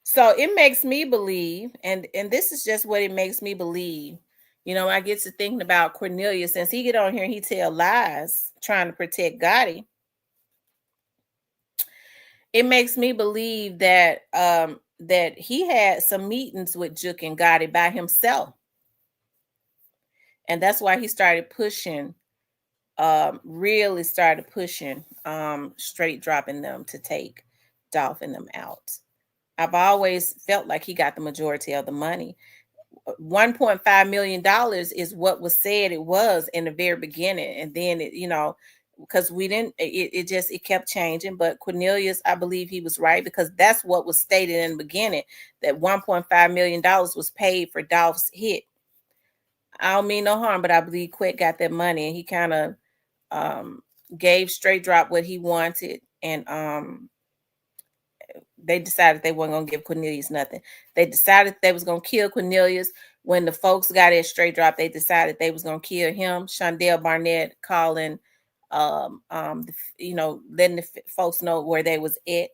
Speaker 1: So it makes me believe, and this is just what it makes me believe. You know, I get to thinking about Cornelius, since he get on here and he tell lies trying to protect Gotti. It makes me believe that that he had some meetings with Jook and Gotti by himself, and that's why he started pushing, really started pushing, straight dropping them to take Dolph and them out. I've always felt like he got the majority of the money. $1.5 million is what was said it was in the very beginning, and then it, you know, because we didn't, it kept changing. But Cornelius, I believe he was right, because that's what was stated in the beginning, that $1.5 million was paid for Dolph's hit. I don't mean no harm, but I believe Quick got that money, and he kind of gave Straight Drop what he wanted, and they decided they weren't going to give Cornelius nothing. They decided they was going to kill Cornelius. When the folks got at Straight Drop, they decided they was going to kill him. Shondell Barnett calling, you know, letting the folks know where they was at,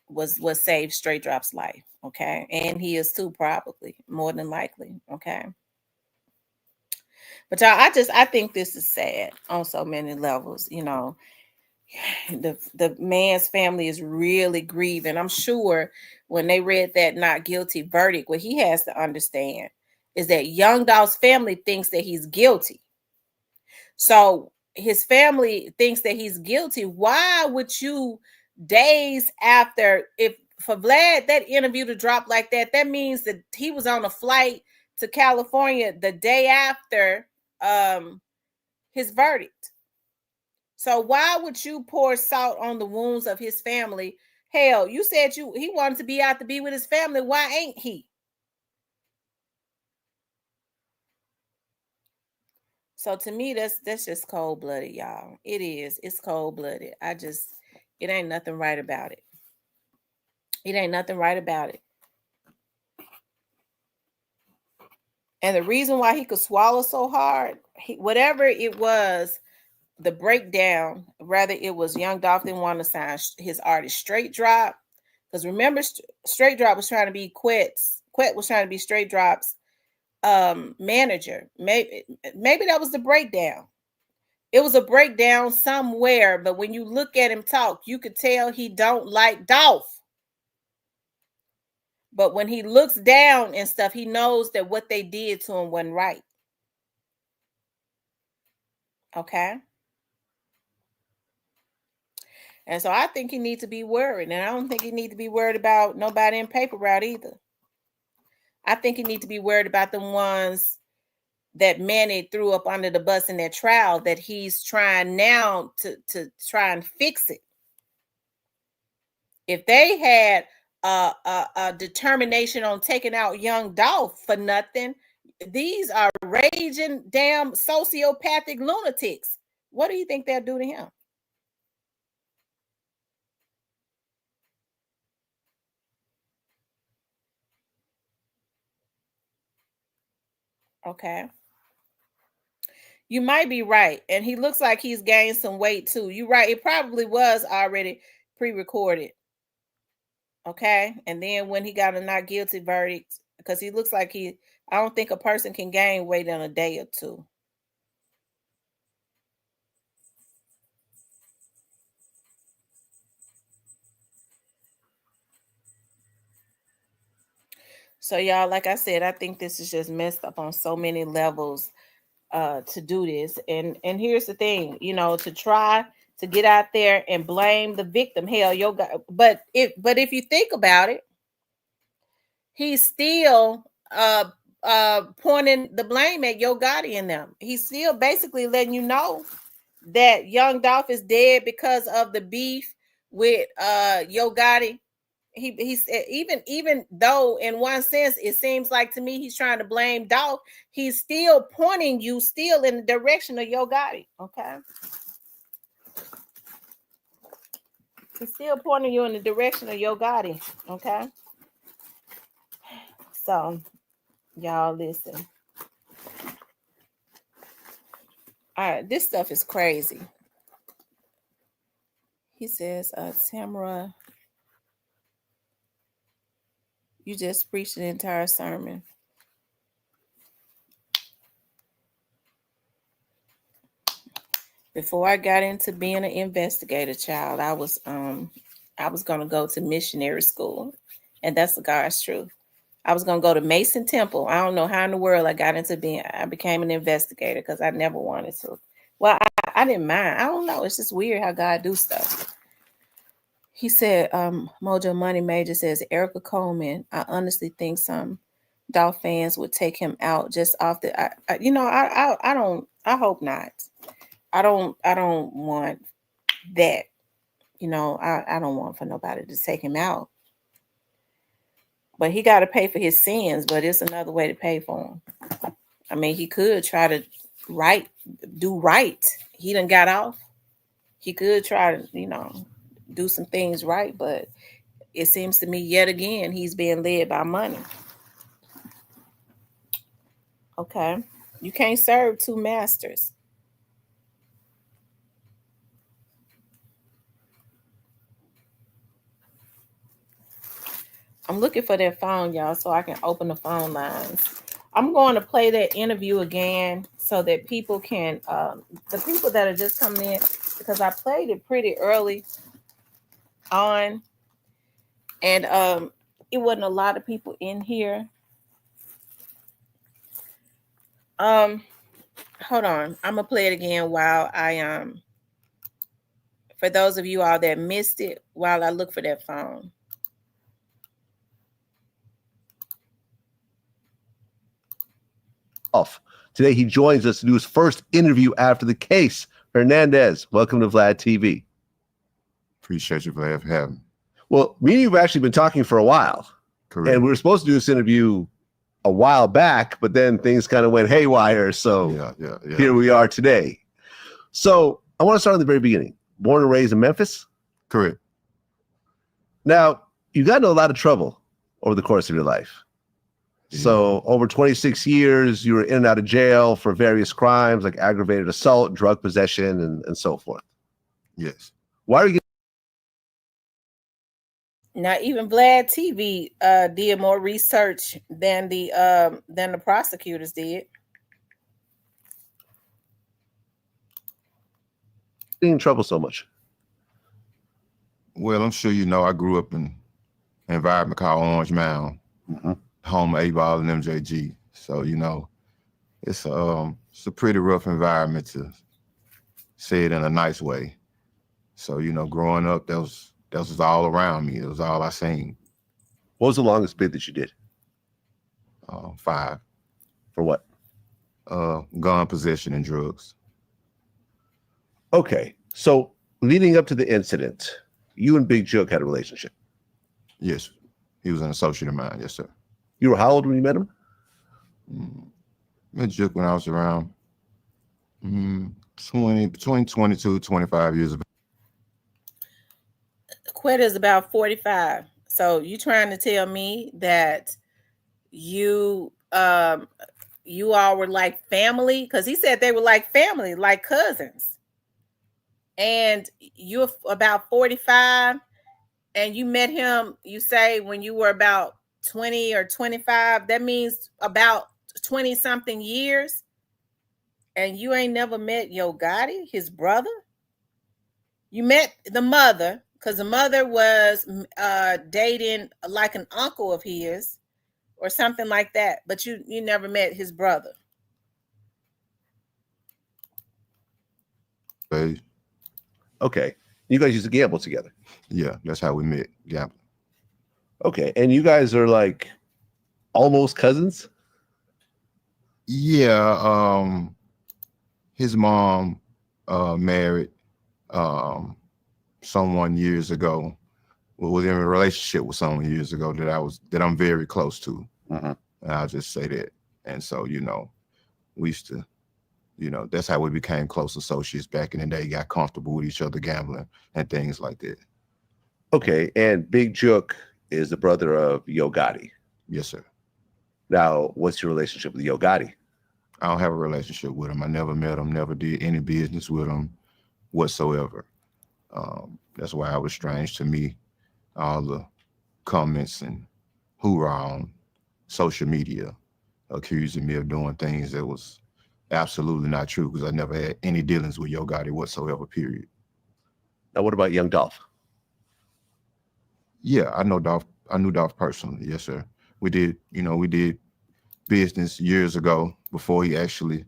Speaker 1: was saved Straight Drop's life. Okay. And he is too, probably, more than likely. Okay. But y'all, I think this is sad on so many levels, you know. The man's family is really grieving. I'm sure when they read that not guilty verdict, what he has to understand is that young Dolph's family thinks that he's guilty. So his family thinks that he's guilty. Why would you, days after, if for Vlad that interview to drop like that, that means that he was on a flight to California the day after his verdict. So why would you pour salt on the wounds of his family? Hell, you said he wanted to be out to be with his family. Why ain't he? So to me, that's just cold-blooded, y'all. It is. It's cold-blooded. It ain't nothing right about it. It ain't nothing right about it. And the reason why he could swallow so hard, whatever it was, the breakdown, rather it was young Dolph didn't want to sign his artist Straight Drop, because remember, Straight Drop was trying to be Quet was trying to be Straight Drop's manager. Maybe that was the breakdown. It was a breakdown somewhere, but when you look at him talk, you could tell he don't like Dolph. But when he looks down and stuff, he knows that what they did to him wasn't right. Okay. And so I think he needs to be worried. And I don't think he needs to be worried about nobody in paper route either. I think he needs to be worried about the ones that Manny threw up under the bus in that trial, that he's trying now to try and fix it. If they had a determination on taking out young Dolph for nothing, these are raging damn sociopathic lunatics. What do you think they'll do to him? Okay. You might be right. And he looks like he's gained some weight too. You're right. It probably was already pre-recorded. Okay. And then when he got a not guilty verdict, because he looks like I don't think a person can gain weight in a day or two. So y'all, like I said, I think this is just messed up on so many levels to do this. And here's the thing, you know, to try to get out there and blame the victim. Hell, yo, but if you think about it, he's still pointing the blame at Yo Gotti and them. He's still basically letting you know that young Dolph is dead because of the beef with Yo Gotti. He's even though in one sense it seems like to me he's trying to blame Dolph, he's still pointing you still in the direction of Yo Gotti. Okay, he's still pointing you in the direction of Yo Gotti. Okay, so y'all listen. All right, this stuff is crazy. He says, Tamara, you just preached an entire sermon. Before I got into being an investigator, child, I was gonna go to missionary school, and that's the God's truth. I was gonna go to Mason Temple. I don't know how in the world I became an investigator because I never wanted to. Well, I didn't mind. I don't know. It's just weird how God do stuff. He said, Mojo Money Major says, Erica Coleman, I honestly think some Dolph fans would take him out just off the, I hope not. I don't want that. You know, I don't want for nobody to take him out. But he got to pay for his sins, but it's another way to pay for him. I mean, he could try to do right. He done got off. He could try to, you know, do some things right, but it seems to me yet again he's being led by money. Okay, you can't serve two masters. I'm looking for that phone, y'all, so I can open the phone lines. I'm going to play that interview again so that people can, the people that are just coming in, because I played it pretty early on, and it wasn't a lot of people in here. Hold on, I'm gonna play it again while I for those of you all that missed it, while I look for that phone.
Speaker 4: Today he joins us to do his first interview after the case. Hernandez, welcome to Vlad TV.
Speaker 3: Appreciate you, Vlad, for having me.
Speaker 4: Well, me and you have actually been talking for a while.
Speaker 3: Correct.
Speaker 4: And we were supposed to do this interview a while back, but then things kind of went haywire. So here we are today. So I want to start at the very beginning. Born and raised in Memphis?
Speaker 3: Correct.
Speaker 4: Now, you got into a lot of trouble over the course of your life. Yeah. So over 26 years, you were in and out of jail for various crimes like aggravated assault, drug possession, and so forth.
Speaker 3: Yes.
Speaker 4: Why are you
Speaker 1: Now, even Vlad TV did more research than the prosecutors did.
Speaker 4: in trouble so much?
Speaker 3: Well, I'm sure you know I grew up in an environment called Orange Mound, home of A-Ball and MJG. So, you know, it's a pretty rough environment, to say it in a nice way. So, you know, growing up, that was all around me. It was all I seen.
Speaker 4: What was the longest bid that you did?
Speaker 3: 5.
Speaker 4: For what?
Speaker 3: Gun possession and drugs.
Speaker 4: Okay, so leading up to the incident, you and Big Jook had a relationship.
Speaker 3: Yes, he was an associate of mine. Yes, sir.
Speaker 4: You were how old when you met him?
Speaker 3: Met Jook when I was around between 22, 25 years old.
Speaker 1: Quetta's about 45. So you trying to tell me that you all were like family? Because he said they were like family, like cousins. And you're about 45, and you met him, you say, when you were about 20 or 25. That means about 20 something years. And you ain't never met Yo Gotti, his brother? You met the mother, because the mother was dating like an uncle of his, or something like that. But you never met his brother.
Speaker 4: Okay. You guys used to gamble together.
Speaker 3: Yeah, that's how we met, gambling.
Speaker 4: Okay. And you guys are like almost cousins?
Speaker 3: Yeah, his mom married someone years ago. Was in a relationship with someone years ago that I'm very close to. And I'll just say that. And so, we used to, that's how we became close associates back in the day, got comfortable with each other gambling and things like that.
Speaker 4: Okay. And Big Jook is the brother of Yo Gotti.
Speaker 3: Yes, sir.
Speaker 4: Now, what's your relationship with Yo Gotti?
Speaker 3: I don't have a relationship with him. I never met him, never did any business with him whatsoever. That's why it was strange to me, all the comments and hoorah on social media accusing me of doing things that was absolutely not true, because I never had any dealings with Yo Gotti whatsoever, period.
Speaker 4: Now, what about young Dolph?
Speaker 3: Yeah, I know Dolph. I knew Dolph personally. Yes, sir. We did business years ago before he actually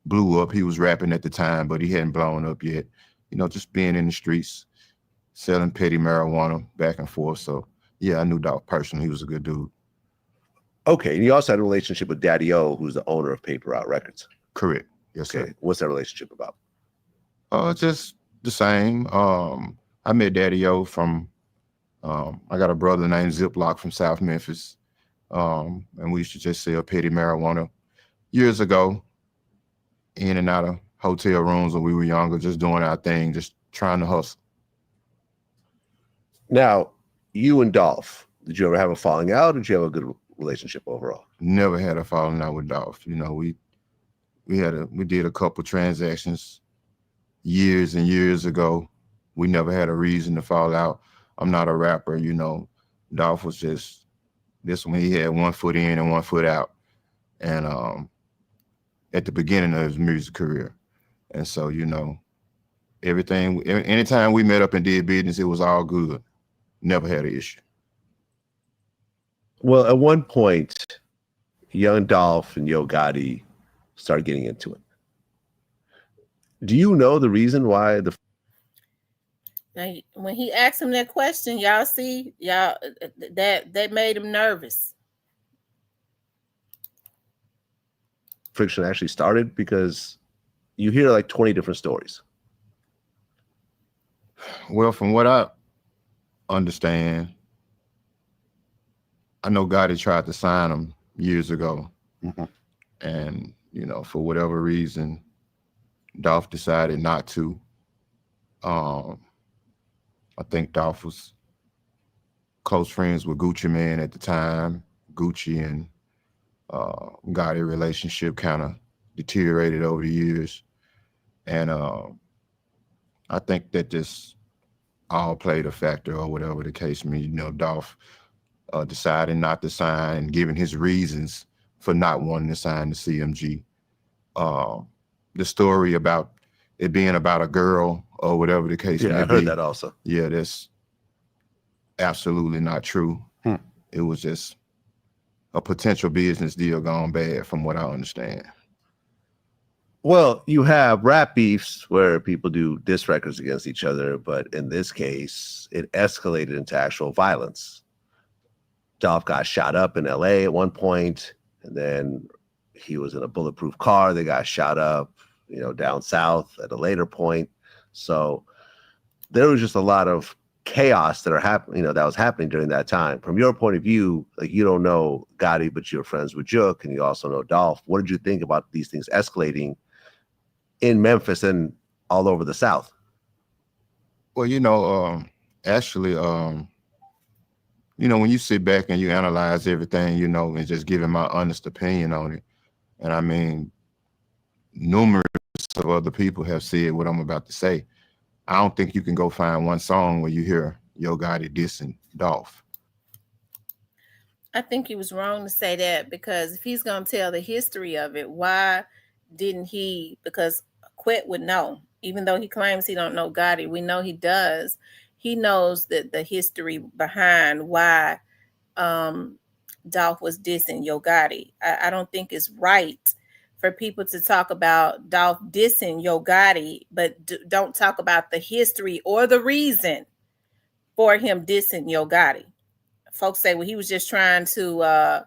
Speaker 3: blew up. He was rapping at the time, but he hadn't blown up yet. Just being in the streets, selling petty marijuana back and forth. So yeah, I knew Dolph personally. He was a good dude.
Speaker 4: Okay. And you also had a relationship with Daddy O, who's the owner of Paper Out Records.
Speaker 3: Correct. Yes,
Speaker 4: Okay.
Speaker 3: sir.
Speaker 4: What's that relationship about?
Speaker 3: Just the same. I met Daddy O from, I got a brother named Ziploc from South Memphis. And we used to just sell petty marijuana years ago, in and out of hotel rooms when we were younger, just doing our thing, just trying to hustle.
Speaker 4: Now, you and Dolph, did you ever have a falling out, or did you have a good relationship overall?
Speaker 3: Never had a falling out with Dolph. We did a couple transactions years and years ago. We never had a reason to fall out. I'm not a rapper, Dolph was just this one. He had one foot in and one foot out, and at the beginning of his music career. And so, anytime we met up and did business, it was all good. Never had an issue.
Speaker 4: Well, at one point, young Dolph and Yo Gotti started getting into it. Do you know the reason why
Speaker 1: Now, when he asked him that question, y'all see, that made him nervous.
Speaker 4: friction actually started? Because you hear like 20 different stories.
Speaker 3: Well, from what I understand, I know Gotti tried to sign him years ago. And, for whatever reason, Dolph decided not to. I think Dolph was close friends with Gucci Mane at the time. Gucci and Gotti relationship kind of deteriorated over the years. And I think that this all played a factor, or whatever the case may be. Dolph deciding not to sign and giving his reasons for not wanting to sign the CMG. The story about it being about a girl or whatever the case may be.
Speaker 4: Yeah, I heard that also.
Speaker 3: Yeah, that's absolutely not true. It was just a potential business deal gone bad, from what I understand.
Speaker 4: Well, you have rap beefs where people do diss records against each other, but in this case, it escalated into actual violence. Dolph got shot up in LA at one point, and then he was in a bulletproof car. They got shot up, down south at a later point. So there was just a lot of chaos that was happening during that time. From your point of view, like, you don't know Gotti, but you're friends with Jook, and you also know Dolph. What did you think about these things escalating in Memphis and all over the South?
Speaker 3: Well, actually, when you sit back and you analyze everything, and just giving my honest opinion on it, and I mean, numerous of other people have said what I'm about to say. I don't think you can go find one song where you hear Yo Gotti dissing Dolph.
Speaker 1: I think he was wrong to say that, because if he's going to tell the history of it, why didn't he? Because Quet would know, even though he claims he don't know Gotti. We know he does. He knows that the history behind why Dolph was dissing Yo Gotti. I don't think it's right for people to talk about Dolph dissing Yo Gotti, but don't talk about the history or the reason for him dissing Yo Gotti. Folks say, well, he was just trying to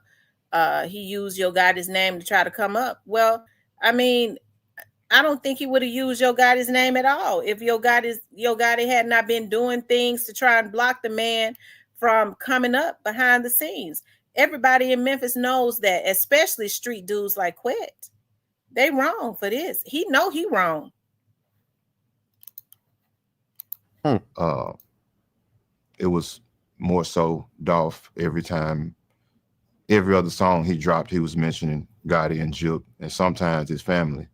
Speaker 1: he used Yo Gotti's name to try to come up. Well, I mean, I don't think he would have used Yo Gotti's name at all if Yo Gotti had not been doing things to try and block the man from coming up behind the scenes. Everybody in Memphis knows that, especially street dudes like Quet. They wrong for this. He know he wrong.
Speaker 3: It was more so Dolph. Every other song he dropped, he was mentioning Gotti and Jook, and sometimes his family.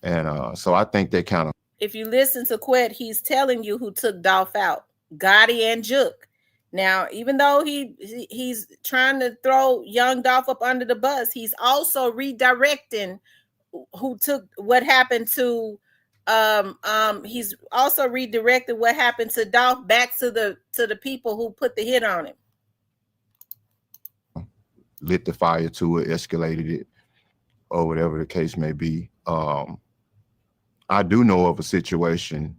Speaker 3: And so I think they kind of.
Speaker 1: If you listen to Quet, he's telling you who took Dolph out, Gotti and Jook. Now, even though he's trying to throw young Dolph up under the bus, he's also redirecting who took what happened to. He's also redirected what happened to Dolph back to the people who put the hit on him.
Speaker 3: Lit the fire to it, escalated it, or whatever the case may be. I do know of a situation,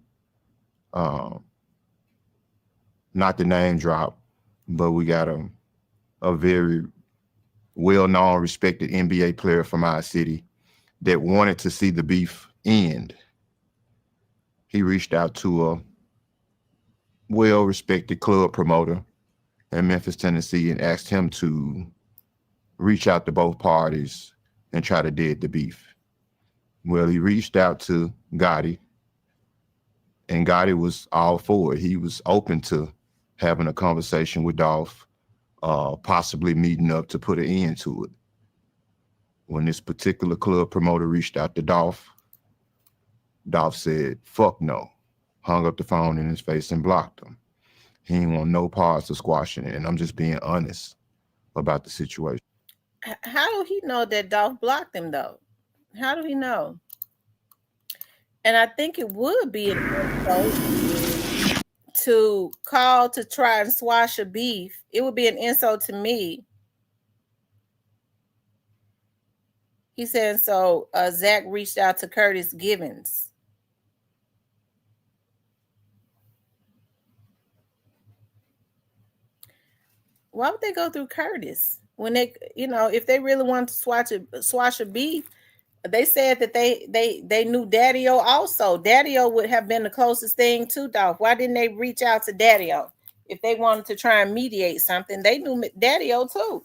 Speaker 3: not the name drop, but we got a very well-known, respected NBA player from our city that wanted to see the beef end. He reached out to a well-respected club promoter in Memphis, Tennessee, and asked him to reach out to both parties and try to dead the beef. Well, he reached out to Gotti, and Gotti was all for it. He was open to having a conversation with Dolph, possibly meeting up to put an end to it. When this particular club promoter reached out to Dolph said, fuck no, hung up the phone in his face and blocked him. He didn't want no parts of squashing it, and I'm just being honest about the situation.
Speaker 1: How do he know that Dolph blocked him, though? How do he know? And I think it would be an insult to call to try and squash a beef. It would be an insult to me. He said, so Zach reached out to Curtis Givens. Why would they go through Curtis? When they, if they really wanted to squash a beef, they said that they knew Daddy-O also. Daddy-O would have been the closest thing to Dolph. Why didn't they reach out to Daddy-O? If they wanted to try and mediate something, they knew Daddy-O too.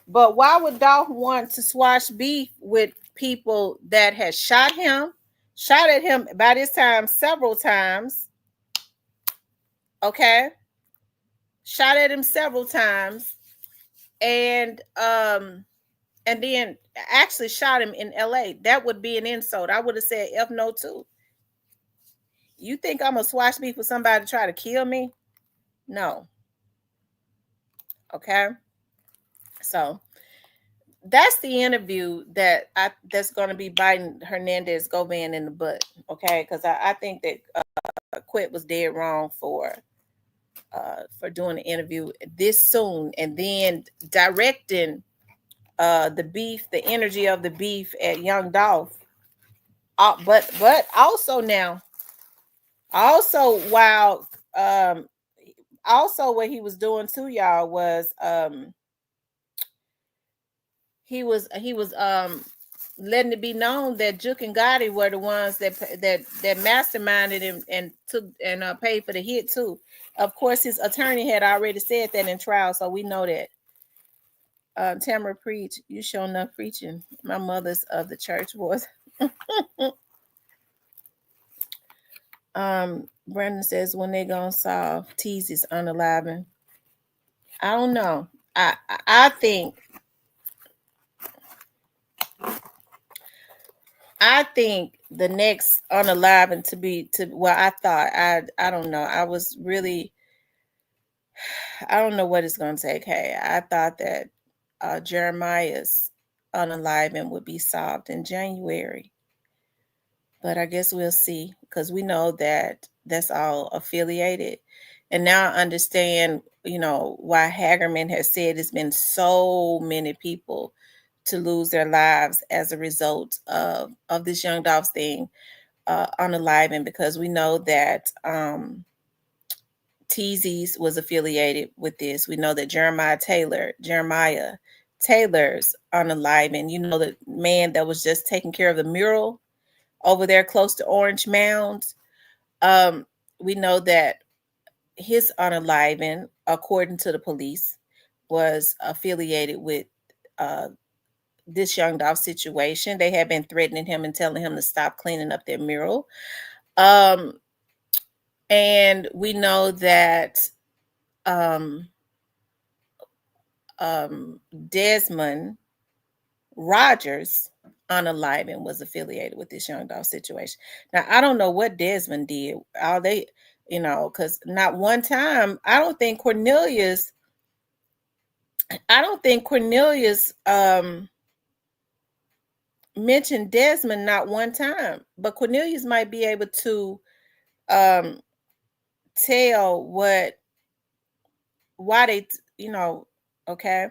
Speaker 1: But why would Dolph want to squash beef with people that had shot at him by this time several times? Okay. Shot at him several times, and then actually shot him in LA. That would be an insult. I would have said F no too. You think I'm gonna squash beef with somebody to try to kill me? No. Okay. So that's the interview that's going to be biting Hernandez Govan in the butt. Okay, because I think that Quet was dead wrong for doing the interview this soon and then directing the beef, the energy of the beef at young Dolph. But also now, also while also what he was doing to y'all was he was letting it be known that Jook and Gotti were the ones that masterminded him and took and paid for the hit too. Of course, his attorney had already said that in trial, so we know that. Tamara preach, you sure enough preaching. My mother's of the church was. Brandon says when they gonna solve Tease's unaliving. I don't know. I think the next unaliving I don't know. I don't know what it's gonna take. Hey, I thought that Jeremiah's unaliving would be solved in January. But I guess we'll see, because we know that that's all affiliated. And now I understand, why Hagerman has said it's been so many people to lose their lives as a result of this Young Dolph thing unaliving, because we know that Teezy's was affiliated with this. We know that Jeremiah Taylor's unaliving. The man that was just taking care of the mural over there close to Orange Mound. We know that his unaliving, according to the police, was affiliated with this Young Dolph situation. They had been threatening him and telling him to stop cleaning up their mural. And we know that Desmond Rogers unaliving was affiliated with this Young Dolph situation. Now, I don't know what Desmond did. Because not one time, I don't think Cornelius mentioned Desmond not one time, but Cornelius might be able to tell why they, okay.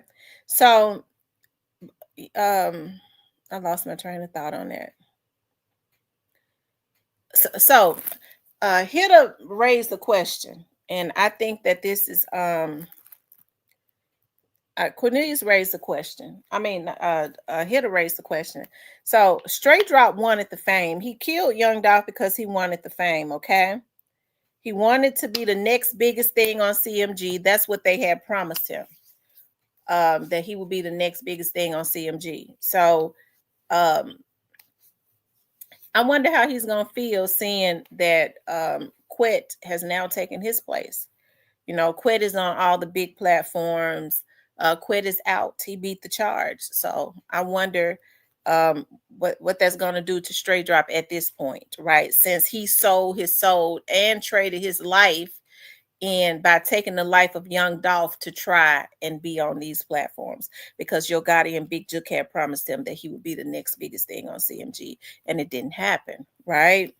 Speaker 1: So I lost my train of thought on that. So here to raise the question, and I think that this is Cornelius raised the question. Here to raise the question. So Straight Drop wanted the fame. He killed Young Dolph because he wanted the fame, okay? He wanted to be the next biggest thing on CMG. That's what they had promised him, that he would be the next biggest thing on CMG. So I wonder how he's going to feel seeing that Quet has now taken his place. Quet is on all the big platforms. Quet is out. He beat the charge. So I wonder what that's going to do to Straight Drop at this point, right? Since he sold his soul and traded his life in by taking the life of Young Dolph to try and be on these platforms, because Yo Gotti and Big Jook had promised him that he would be the next biggest thing on CMG, and it didn't happen, right?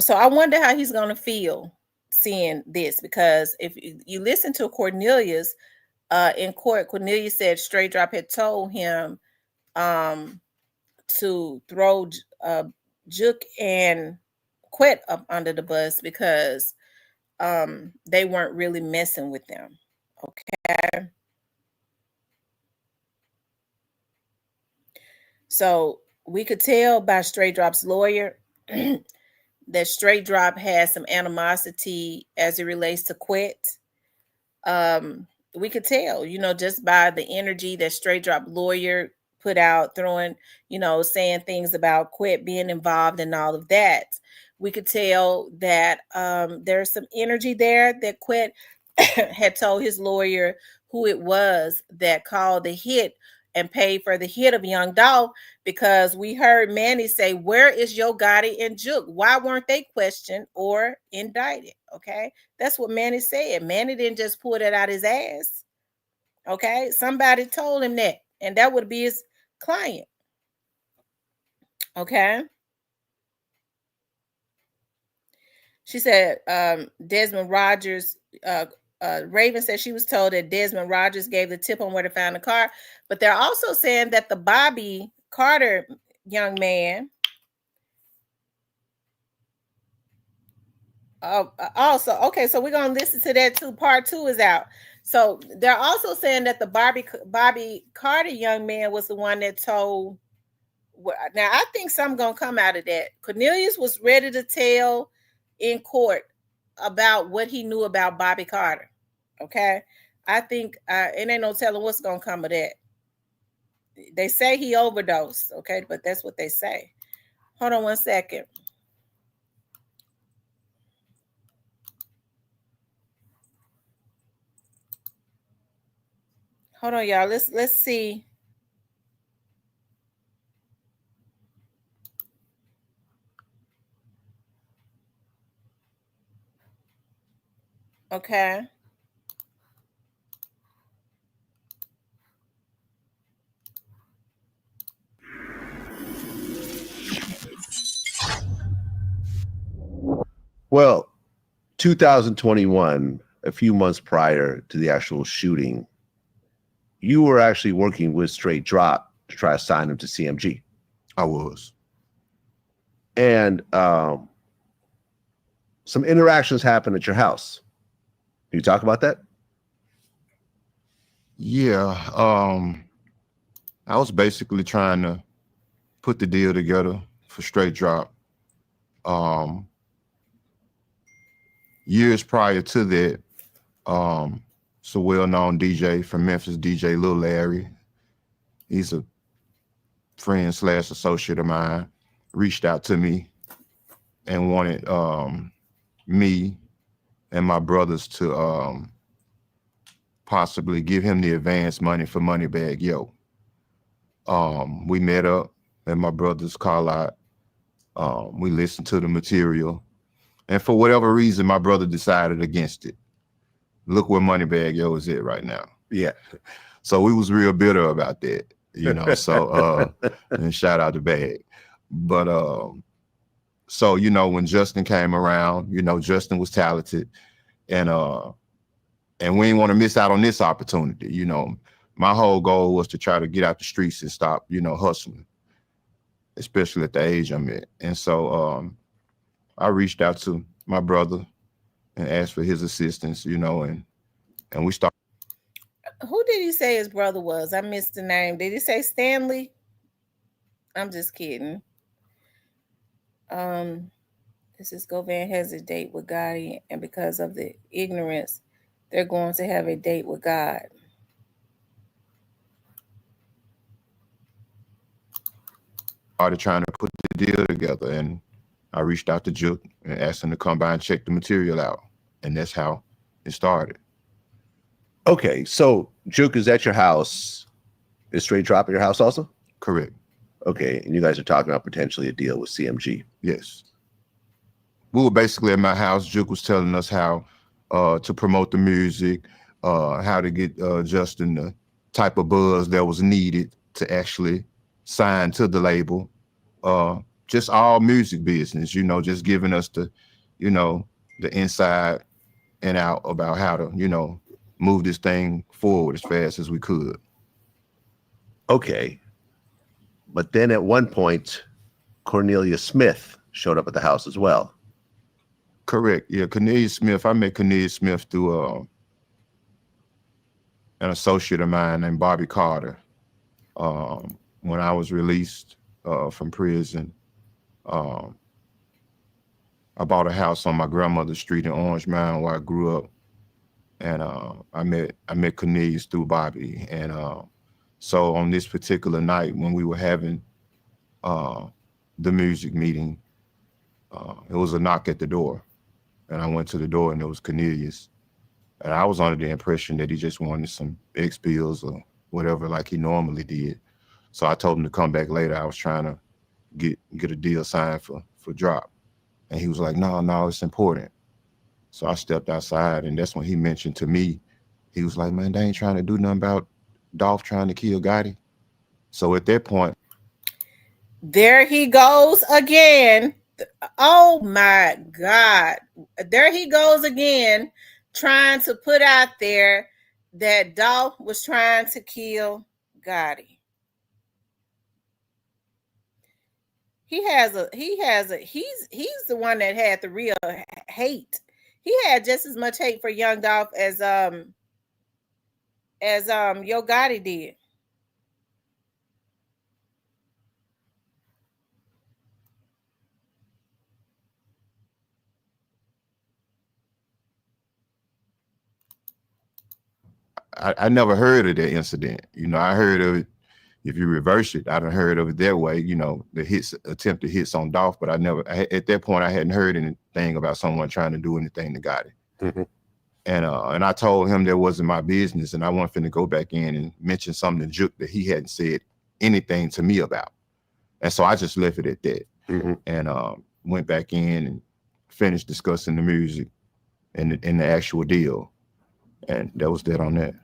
Speaker 1: So I wonder how he's going to feel seeing this, because if you listen to Cornelius in court, Cornelius said Straight Drop had told him to throw Jook and Quet up under the bus because they weren't really messing with them. Okay. So we could tell by Straight Drop's lawyer that Straight Drop has some animosity as it relates to Quet. We could tell, just by the energy that Straight Drop lawyer put out, throwing, saying things about Quet being involved in all of that. We could tell that there's some energy there that Quet had told his lawyer who it was that called the hit and paid for the hit of Young Dolph, because we heard Manny say, where is Yo Gotti and Jook? Why weren't they questioned or indicted? Okay. That's what Manny said. Manny didn't just pull that out his ass. Okay. Somebody told him that, and that would be his client. Okay. She said Desmond Rogers, Raven said she was told that Desmond Rogers gave the tip on where to find the car, but they're also saying that the Bobby Carter young man also, okay, so we're going to listen to that too. Part 2 is out. So they're also saying that the Bobby Carter young man was the one that told. Now, I think something going to come out of that. Cornelius was ready to tell in court about what he knew about Bobby Carter. Okay. I think it ain't no telling what's going to come of that. They say he overdosed. Okay. But that's what they say. Hold on one second. Hold on, y'all. Let's see. Okay.
Speaker 4: Well, 2021, a few months prior to the actual shooting, you were actually working with Straight Drop to try to sign him to CMG.
Speaker 3: I was.
Speaker 4: And some interactions happened at your house. Can you talk about that?
Speaker 3: Yeah. I was basically trying to put the deal together for Straight Drop. Years prior to that, it's a well-known DJ from Memphis, DJ Lil Larry. He's a friend / associate of mine, reached out to me and wanted me and my brothers to possibly give him the advance money for Moneybag Yo. We met up at my brother's car lot. We listened to the material. And for whatever reason, my brother decided against it. Look where Moneybag Yo is at right now.
Speaker 4: Yeah.
Speaker 3: So we was real bitter about that, you know, so, and shout out to Bag. But, so, you know, when Justin came around, you know, Justin was talented, and we didn't want to miss out on this opportunity. You know, my whole goal was to try to get out the streets and stop, you know, hustling, especially at the age I'm at. And so I reached out to my brother and asked for his assistance, you know, and we started.
Speaker 1: Who did he say his brother was? I missed the name. Did he say Stanley? I'm just kidding. This is Govan has a date with God, and because of the ignorance, they're going to have a date with God.
Speaker 3: Started trying to put the deal together, and I reached out to Jook and asked him to come by and check the material out, and that's how it started.
Speaker 4: Okay, so Jook is at your house. Is Straight Drop at your house also?
Speaker 3: Correct.
Speaker 4: Okay, and you guys are talking about potentially a deal with CMG.
Speaker 3: Yes. We were basically at my house. Jook was telling us how to promote the music, how to get Justin the type of buzz that was needed to actually sign to the label. Just all music business, you know, just giving us the, you know, the inside and out about how to, you know, move this thing forward as fast as we could.
Speaker 4: Okay. But then at one point, Cornelius Smith showed up at the house as well.
Speaker 3: Correct. Yeah, Cornelius Smith. I met Cornelius Smith through an associate of mine named Bobby Carter. When I was released from prison, I bought a house on my grandmother's street in Orange Mound where I grew up, and I met Cornelius through Bobby. And so on this particular night when we were having the music meeting, it was a knock at the door, and I went to the door and it was Cornelius. And I was under the impression that he just wanted some X bills or whatever like he normally did. So I told him to come back later. I was trying to get a deal signed for Drop. And he was like, no, it's important. So I stepped outside, and that's when he mentioned to me, he was like, man, they ain't trying to do nothing about Dolph trying to kill Gotti. So at that point,
Speaker 1: there he goes again. Oh my God. There he goes again, trying to put out there that Dolph was trying to kill Gotti. He's the one that had the real hate. He had just as much hate for Young Dolph as Yo Gotti did.
Speaker 3: I never heard of that incident. You know, I heard of it. If you reverse it, I done heard of it that way, you know, the attempted hits on Dolph, but at that point, I hadn't heard anything about someone trying to do anything to Gotti. Mm-hmm. And I told him that wasn't my business, and I wasn't finna go back in and mention something to Jook that he hadn't said anything to me about. And so I just left it at that. Mm-hmm. And went back in and finished discussing the music and the actual deal. And that was that on that.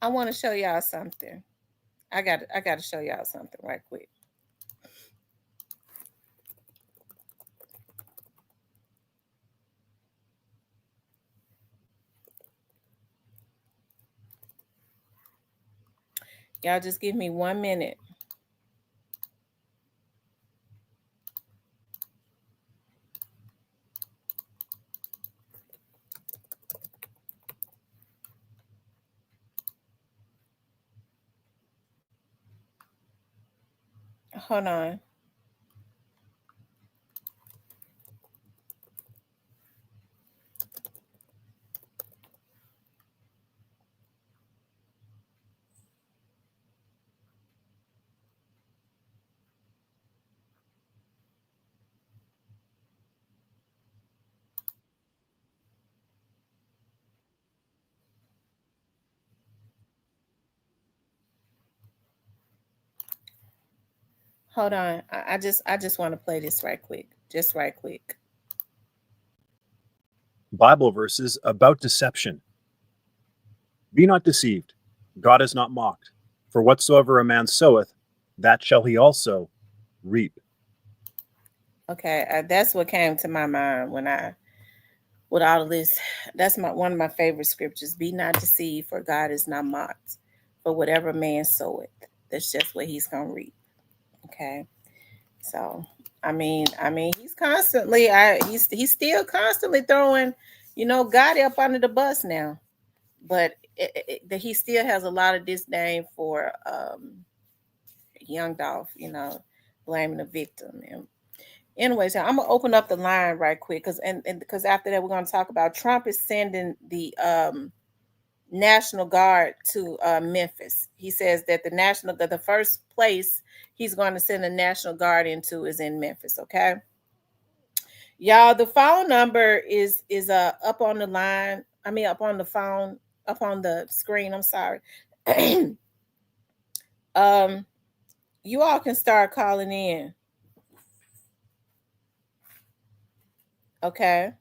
Speaker 1: I want to show y'all something. I got to show y'all something right quick. Y'all just give me 1 minute. Hold on. Hold on. I just want to play this right quick. Just right quick.
Speaker 5: Bible verses about deception. Be not deceived. God is not mocked. For whatsoever a man soweth, that shall he also reap.
Speaker 1: Okay, that's what came to my mind when with all of this. That's one of my favorite scriptures. Be not deceived, for God is not mocked. For whatever man soweth, that's just what he's gonna reap. Okay, so I mean, he's constantly, he's still constantly throwing, God up under the bus now, but he still has a lot of disdain for young Dolph, blaming the victim. And anyway, so I'm gonna open up the line right quick because after that we're gonna talk about Trump is sending the National Guard to Memphis. He says that the first place he's going to send the National Guard into is in Memphis. Okay, y'all, the phone number is up on the line. I mean, up on the phone, up on the screen. I'm sorry. You all can start calling in. Okay.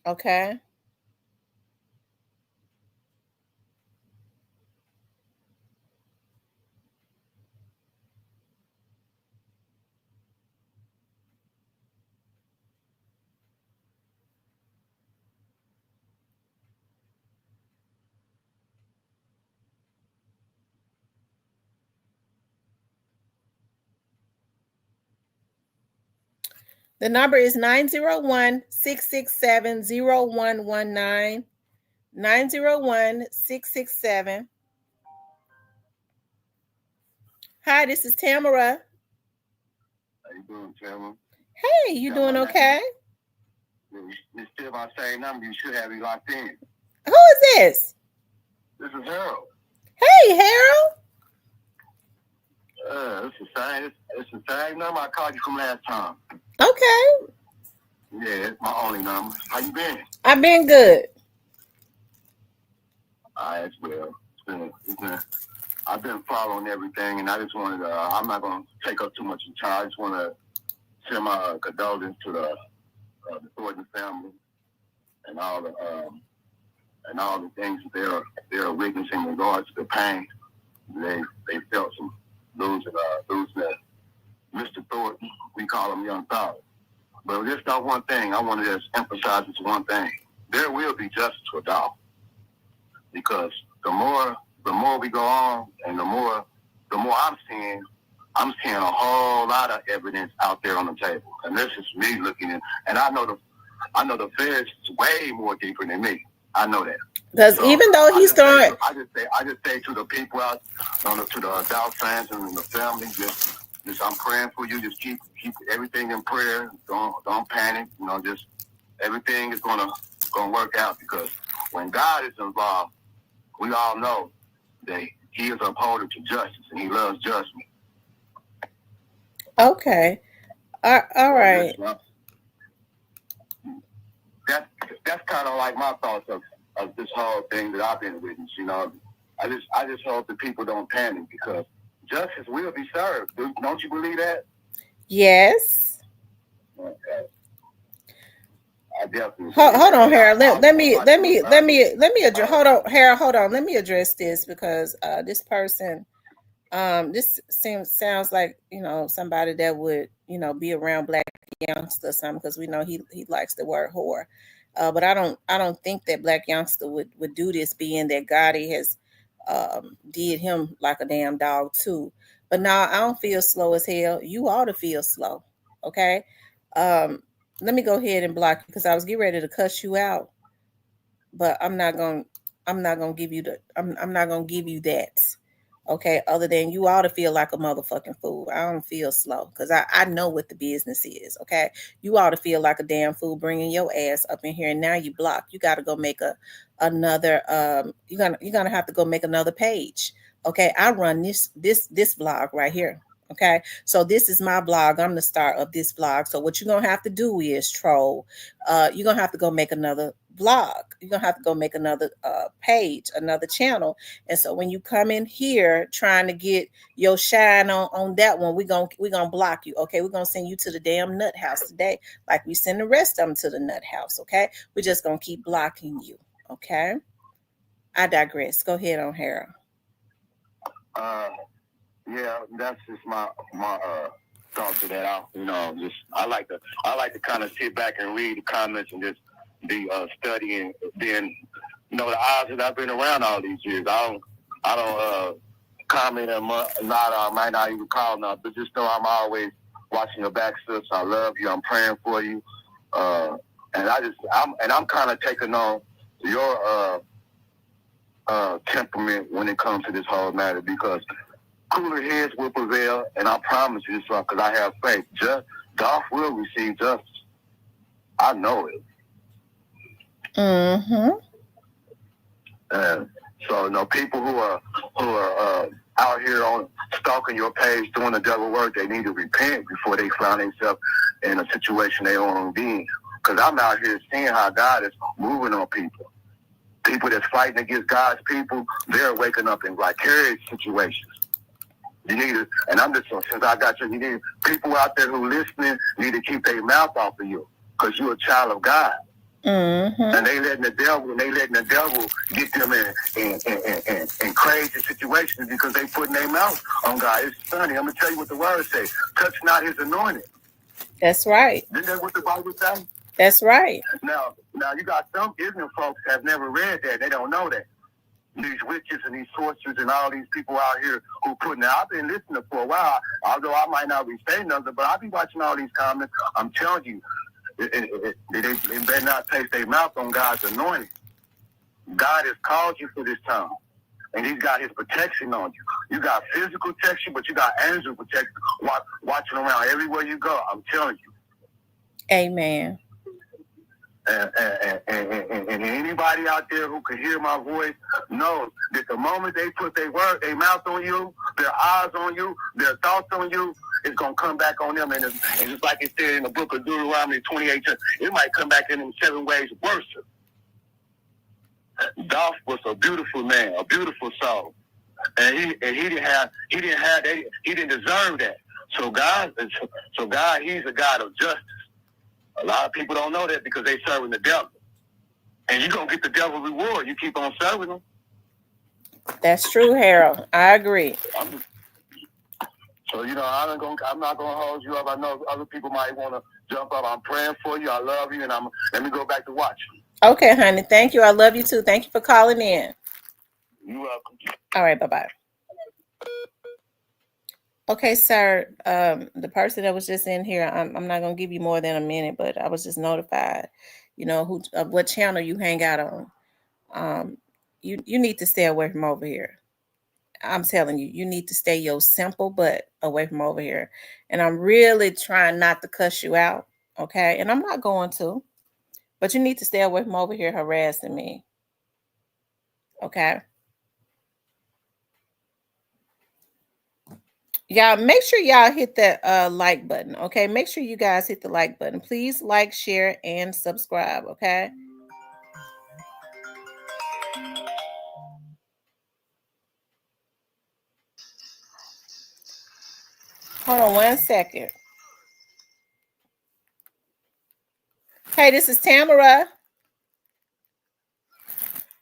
Speaker 1: Okay. The number is 901-667-0119. 901-667. Hi, this is Tamara.
Speaker 6: How you doing, Tamara?
Speaker 1: Hey, you doing okay?
Speaker 6: It's still my same number. You should have me locked in.
Speaker 1: Who is this?
Speaker 6: This is Harold.
Speaker 1: Hey, Harold.
Speaker 6: It's the same number I called you from last time.
Speaker 1: Okay.
Speaker 6: Yeah, it's my only number. How you been?
Speaker 1: I've been good.
Speaker 6: As well. I've been following everything, and I just wanted to, I'm not going to take up too much of time. I just want to send my condolences to the Thornton family and all the things that they're witnessing in regards to the pain. They felt some losing Mr. Thornton. We call him Young Dolph. But just that one thing, I want to just emphasize this one thing. There will be justice for Dolph. Because the more we go on, and the more I'm seeing a whole lot of evidence out there on the table. And this is me looking in, and I know the feds is way more deeper than me. I know that.
Speaker 1: Because so even though he's throwing,
Speaker 6: I just say to the people out, to the Dolph fans and the family, just I'm praying for you. Just keep everything in prayer. Don't panic. Just everything is gonna work out, because when God is involved, we all know that he is upholder to justice, and he loves judgment.
Speaker 1: Okay. All right.
Speaker 6: That's kind of like my thoughts of this whole thing that I've been witnessing. I just hope that people don't panic, because justice will be served. Don't you believe that?
Speaker 1: Yes.
Speaker 6: Okay. I definitely.
Speaker 1: Hold on, Harold. Let me address. Hold on, Harold. Hold on. Let me address this, because this person, this sounds like somebody that would be around black Youngster or something, because we know he likes the word whore. But I don't think that Black Youngster would do this, being that Gotti has did him like a damn dog too. But now I don't feel slow as hell. You ought to feel slow. Okay. Let me go ahead and block you, because I was getting ready to cuss you out, but I'm not gonna give you I'm not gonna give you that. Okay, other than you ought to feel like a motherfucking fool. I don't feel slow, because I know what the business is. Okay, you ought to feel like a damn fool bringing your ass up in here, and now you block. You got to go make another. You're gonna have to go make another page. Okay, I run this vlog right here. Okay, so this is my blog. I'm the star of this vlog. So what you're gonna have to do is, troll. You're gonna have to go make another vlog. You're gonna have to go make another page, another channel. And so when you come in here trying to get your shine on that one, we're gonna block you. Okay, we're gonna send you to the damn nut house today, like we send the rest of them to the nut house. Okay, we're just gonna keep blocking you. Okay, I digress. Go ahead on, Harold.
Speaker 6: Yeah, that's just my thoughts of that. I like to kind of sit back and read the comments and just be studying. Then, the odds that I've been around all these years, I don't comment might not even call now, but just know I'm always watching your back, sis. I love you. I'm praying for you. And I'm kind of taking on your temperament when it comes to this whole matter, because cooler heads will prevail, and I promise you this, because I have faith. Dolph will receive justice. I know it.
Speaker 1: Mm-hmm.
Speaker 6: And so, people who are out here on stalking your page, doing the devil work, they need to repent before they find themselves in a situation they don't want to be in. Because I'm out here seeing how God is moving on people. People that's fighting against God's people, they're waking up in vicarious situations. You need to, and I'm just, since I got you need people out there who listening need to keep their mouth off of you, because you're a child of God.
Speaker 1: Mm-hmm.
Speaker 6: And they letting the devil get them in crazy situations because they putting their mouth on God. It's funny. I'm gonna tell you what the word says: touch not his anointed.
Speaker 1: That's right.
Speaker 6: Isn't that what the Bible says?
Speaker 1: That's right.
Speaker 6: Now you got some ignorant folks that have never read that. They don't know that. These witches and these sorcerers and all these people out here who putting out. I've been listening for a while, although I might not be saying nothing, but I'll be watching all these comments. I'm telling you, they better not taste their mouth on God's anointing. God has called you for this time, and he's got his protection on you. You got physical protection, but you got angel protection watching around everywhere you go. I'm telling you.
Speaker 1: Amen.
Speaker 6: And anybody out there who can hear my voice knows that the moment they put their mouth on you, their eyes on you, their thoughts on you, it's going to come back on them. And it's just like it said in the book of Deuteronomy 28, it might come back in 7 ways worse. Dolph was a beautiful man, a beautiful soul. And he didn't deserve that. So God, he's a God of justice. A lot of people don't know that because they serving the devil. And you're going to get the devil reward. You keep on serving them.
Speaker 1: That's true, Harold. I agree.
Speaker 6: So, I'm not going to hold you up. I know other people might want to jump up. I'm praying for you. I love you. And let me go back to watching.
Speaker 1: Okay, honey. Thank you. I love you too. Thank you for calling in.
Speaker 6: You're welcome.
Speaker 1: All right. Bye-bye. Okay, sir. The person that was just in here, I'm not gonna give you more than a minute, but I was just notified, what channel you hang out on. You need to stay away from over here. I'm telling you, you need to stay your simple butt away from over here. And I'm really trying not to cuss you out, okay? And I'm not going to, but you need to stay away from over here harassing me, okay? Y'all, make sure y'all hit that like button, okay? Make sure you guys hit the like button. Please like, share, and subscribe, okay? Hold on 1 second. Hey, this is Tamara.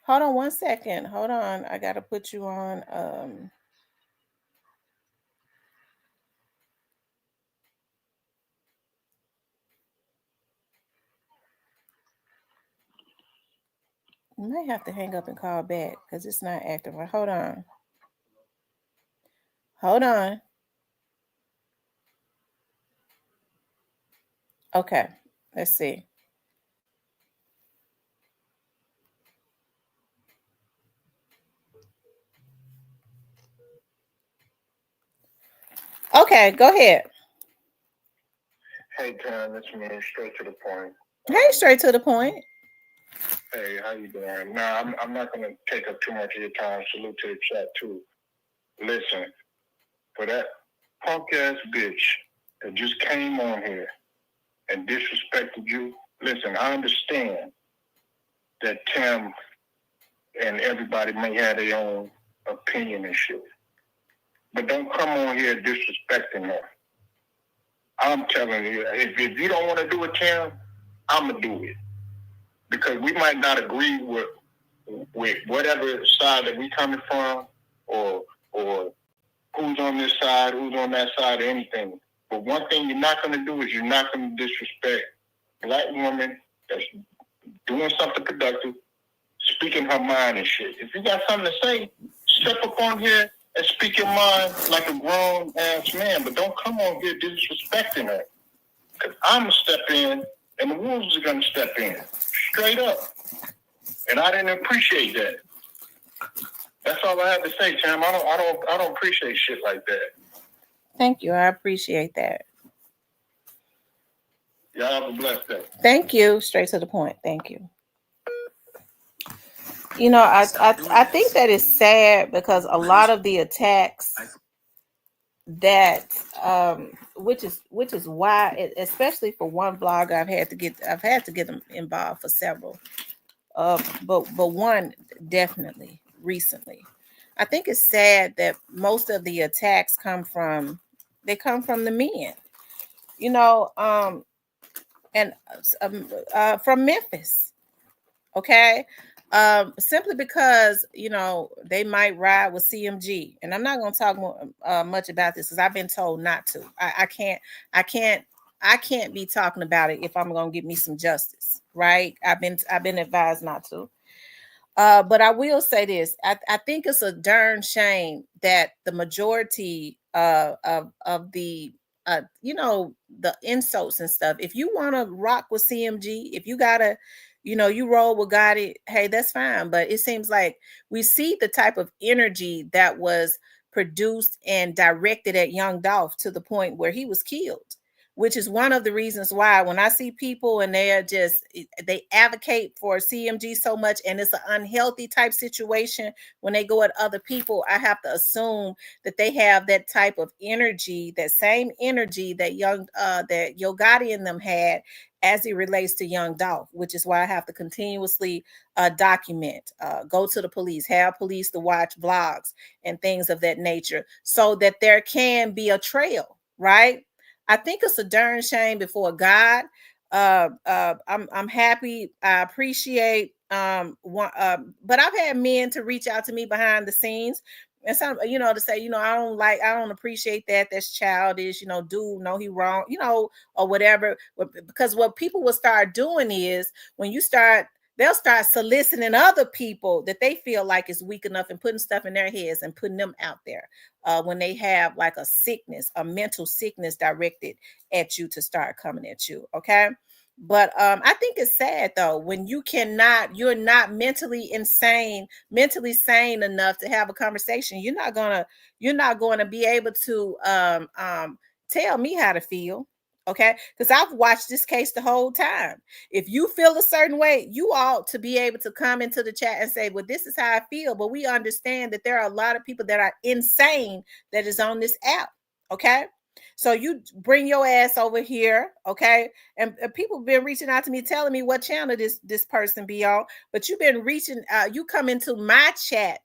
Speaker 1: Hold on 1 second. Hold on. I got to put you on. You might have to hang up and call back because it's not active. Hold on. Hold on. Okay, let's see. Okay, go ahead.
Speaker 6: Hey, Karen, it's me, straight to the point.
Speaker 1: Hey, straight to the point.
Speaker 6: Hey, how you doing? Nah, I'm not going to take up too much of your time. Salute to the chat, too. Listen, for that punk-ass bitch that just came on here and disrespected you, listen, I understand that Tim and everybody may have their own opinion and shit. But don't come on here disrespecting her. I'm telling you, if you don't want to do it, Tim, I'm going to do it. Because we might not agree with whatever side that we coming from or who's on this side, who's on that side, or anything. But one thing you're not going to do is you're not going to disrespect a black woman that's doing something productive, speaking her mind and shit. If you got something to say, step up on here and speak your mind like a grown-ass man. But don't come on here disrespecting her. Because I'm going to step in and the wolves are going to step in. Straight up. And I didn't appreciate that. That's all I have to say, Tim. I don't appreciate shit like that.
Speaker 1: Thank you. I appreciate that.
Speaker 6: Y'all have a blessed day.
Speaker 1: Thank you. Straight to the point. Thank you. You know, I think that is sad because a lot of the attacks that which is why, especially for one blogger, I've had to get them involved for several. But one definitely recently. I think it's sad that most of the attacks come from the men, you know, and from Memphis. Okay. Simply because, you know, they might ride with CMG, and I'm not going to talk much about this because I've been told not to. I can't be talking about it if I'm going to get me some justice, right? I've been advised not to. But I will say this: I think it's a darn shame that the majority of the you know, the insults and stuff. If you want to rock with CMG, if you gotta, you know, you roll with Gotti, hey, that's fine. But it seems like we see the type of energy that was produced and directed at young Dolph to the point where he was killed, which is one of the reasons why when I see people and they advocate for CMG so much and it's an unhealthy type situation when they go at other people, I have to assume that they have that type of energy, that same energy that that Yo Gotti and them had as it relates to young Dolph, which is why I have to continuously document, go to the police, have police to watch vlogs and things of that nature so that there can be a trail, right? I think it's a darn shame before God. I'm happy. I appreciate but I've had men to reach out to me behind the scenes and some, you know, to say, you know, I don't appreciate that. That's childish. You know, dude, no, he wrong. You know, or whatever. Because what people will start doing is they'll start soliciting other people that they feel like is weak enough and putting stuff in their heads and putting them out there when they have like a sickness, a mental sickness directed at you to start coming at you. Okay. But I think it's sad though when you're not mentally sane enough to have a conversation. You're not gonna be able to tell me how to feel. Okay, because I've watched this case the whole time. If you feel a certain way, you ought to be able to come into the chat and say, well, this is how I feel. But we understand that there are a lot of people that are insane that is on this app. Okay. So you bring your ass over here, okay? And people have been reaching out to me, telling me what channel this person be on. But you've been reaching out. You come into my chat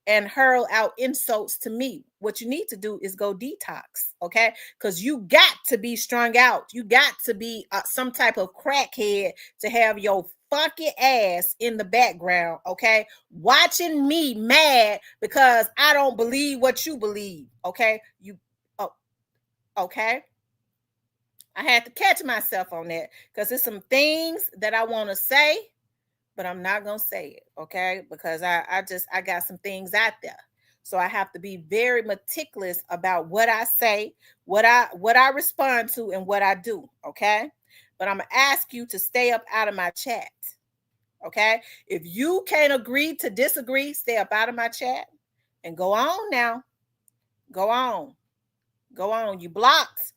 Speaker 1: and hurl out insults to me. What you need to do is go detox, okay? Because you got to be strung out. You got to be some type of crackhead to have your funky ass in the background, okay? Watching me mad because I don't believe what you believe, okay? Okay. I had to catch myself on that because there's some things that I want to say, but I'm not gonna say it, okay? Because I got some things out there. So I have to be very meticulous about what I say, what I respond to, and what I do, okay? But I'm gonna ask you to stay up out of my chat. Okay? If you can't agree to disagree, stay up out of my chat and go on now. Go on. Go on. You blocked.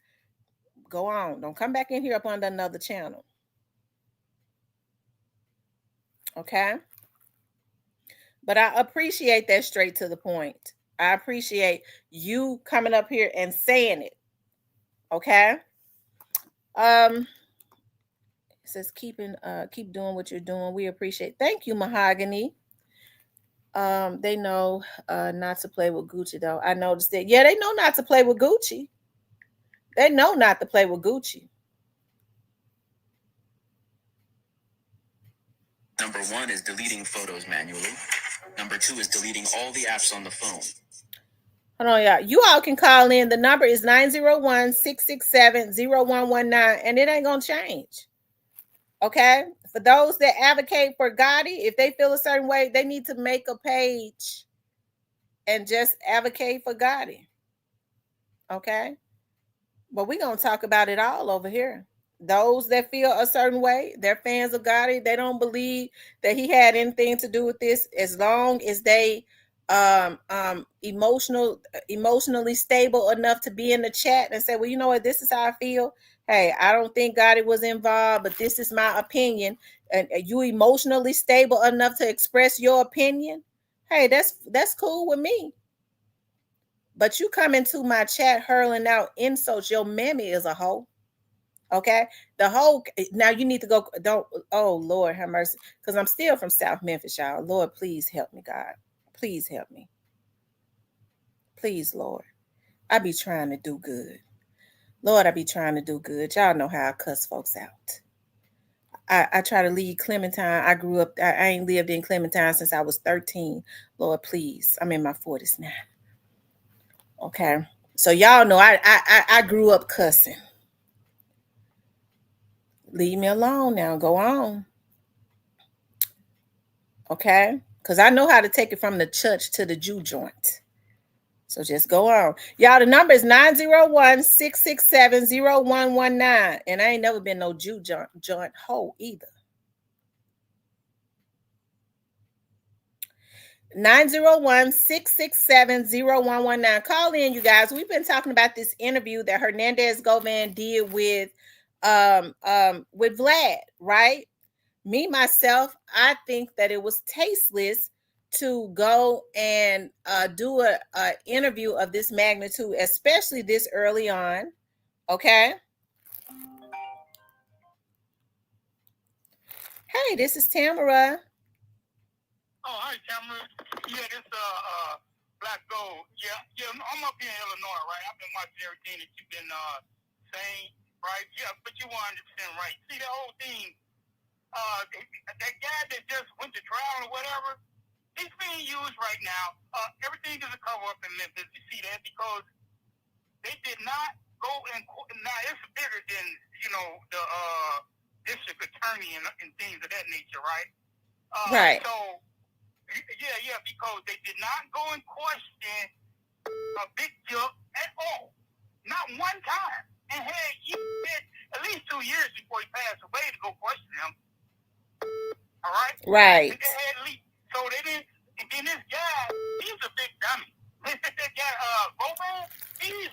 Speaker 1: Go on. Don't come back in here up under another channel. Okay? But I appreciate that straight to the point. I appreciate you coming up here and saying it. Okay? It says keep doing what you're doing. We appreciate. Thank you, Mahogany. They know not to play with Gucci though. I noticed that. Yeah, they know not to play with Gucci. They know not to play with Gucci.
Speaker 7: Number 1 is deleting photos manually. Number 2 is deleting all the apps on the phone.
Speaker 1: Hold on, y'all. You all can call in. The number is 901-667-0119, and it ain't gonna change. Okay? For those that advocate for Gotti, if they feel a certain way, they need to make a page and just advocate for Gotti. Okay? But we're going to talk about it all over here. Those that feel a certain way, they're fans of Gotti. They don't believe that he had anything to do with this. As long as they emotionally stable enough to be in the chat and say, well, you know what, this is how I feel. Hey, I don't think Gotti was involved, but this is my opinion. And you emotionally stable enough to express your opinion. Hey, that's cool with me. But you come into my chat hurling out insults. Your mammy is a hoe. Okay? The whole, now you need to go, oh, Lord have mercy. Because I'm still from South Memphis, y'all. Lord, please help me, God. Please help me. Please, Lord. I be trying to do good. Lord, I be trying to do good. Y'all know how I cuss folks out. I try to leave Clementine. I grew up, I ain't lived in Clementine since I was 13. Lord, please. I'm in my 40s now. Okay, so y'all know I grew up cussing. Leave me alone now. Go on. Okay, because I know how to take it from the church to the Jew joint. So just go on. Y'all, the number is 901-667-0119. And I ain't never been no Jew joint hoe either. 901-667-0119. Call in, you guys. We've been talking about this interview that Hernandez Govan did with Vlad, right? Me, myself, I think that it was tasteless to go and do a interview of this magnitude, especially this early on. Okay. Hey, this is Tamara.
Speaker 6: Oh, hi, Tamara. Yeah, this Black Gold. Yeah, I'm up here in Illinois, right? I've been watching everything that you've been saying, right? Yeah, but you 100% right. See, the whole thing, that guy that just went to trial or whatever, he's being used right now. Everything is a cover up in Memphis. You see that? Because they did not go in court. Now, it's bigger than, the district attorney and things of that nature, right?
Speaker 1: Right.
Speaker 6: So, yeah, because they did not go and question a big Jook at all. Not one time. And had at least 2 years before he passed away to go question him. All right?
Speaker 1: Right.
Speaker 6: They had at least, so they didn't, and then this guy, he's a big dummy. That guy, Govan, this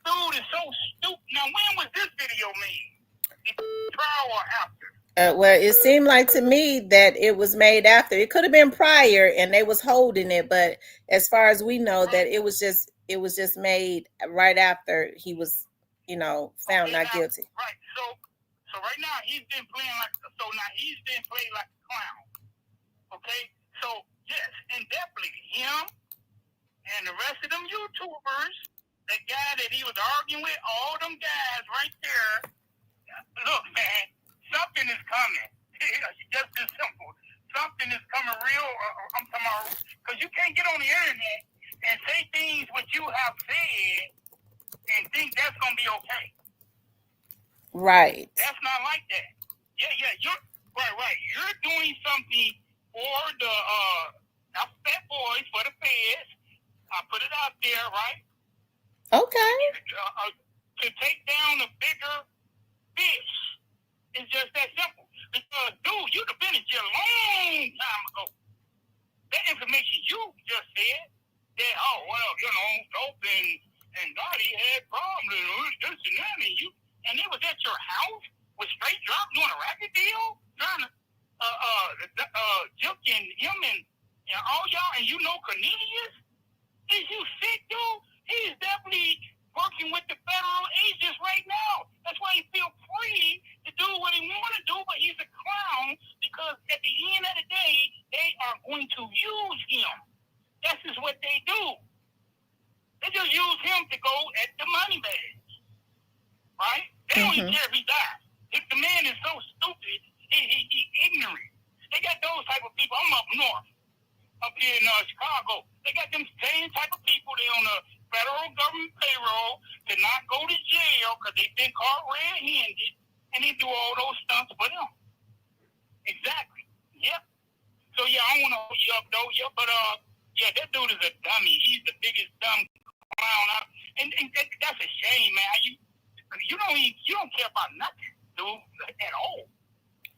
Speaker 6: dude is so stupid. Now, when was this video made? Trial or after?
Speaker 1: Well, it seemed like to me that it was made after. It could have been prior, and they was holding it. But as far as we know, that it was just made right after he was, found not guilty.
Speaker 6: Right. So right now he's been playing like a clown. Okay. So yes, and definitely him and the rest of them YouTubers, that guy that he was arguing with, all them guys right there. Look, man. Something is coming. Just as simple. Something is coming real. I'm talking about, because you can't get on the internet and say things what you have said and think that's going to be okay.
Speaker 1: Right.
Speaker 6: That's not like that. Yeah. You're right. You're doing doing something for the alphabet boys, for the feds. I put it out there, right?
Speaker 1: Okay.
Speaker 6: To take down a bigger fish. It's just that simple. Because, dude, you'd have been in jail a long time ago. That information you just said, that, oh, well, you know, Dolph and Dottie had problems, and this and that, and they was at your house with straight drop doing a racket deal, trying to, Jook and him and all y'all, and you know Cornelius? Is you sick, dude? He's definitely working with the federal agents right now. That's why he feels free to do what he want to do, but he's a clown because at the end of the day, they are going to use him. That's just what they do. They just use him to go at the money bags, right? They don't even care if he dies. If the man is so stupid, he ignorant. They got those type of people. I'm up north, up here in Chicago. They got them same type of people. They on the federal government payroll to not go to jail because they've been caught red-handed, and they do all those stunts for them. Exactly. Yep. So yeah, I don't want to hold you up though. Yeah, but yeah, that dude is a dummy. He's the biggest dumb clown out. And that's a shame, man. You don't care about nothing, dude, at all.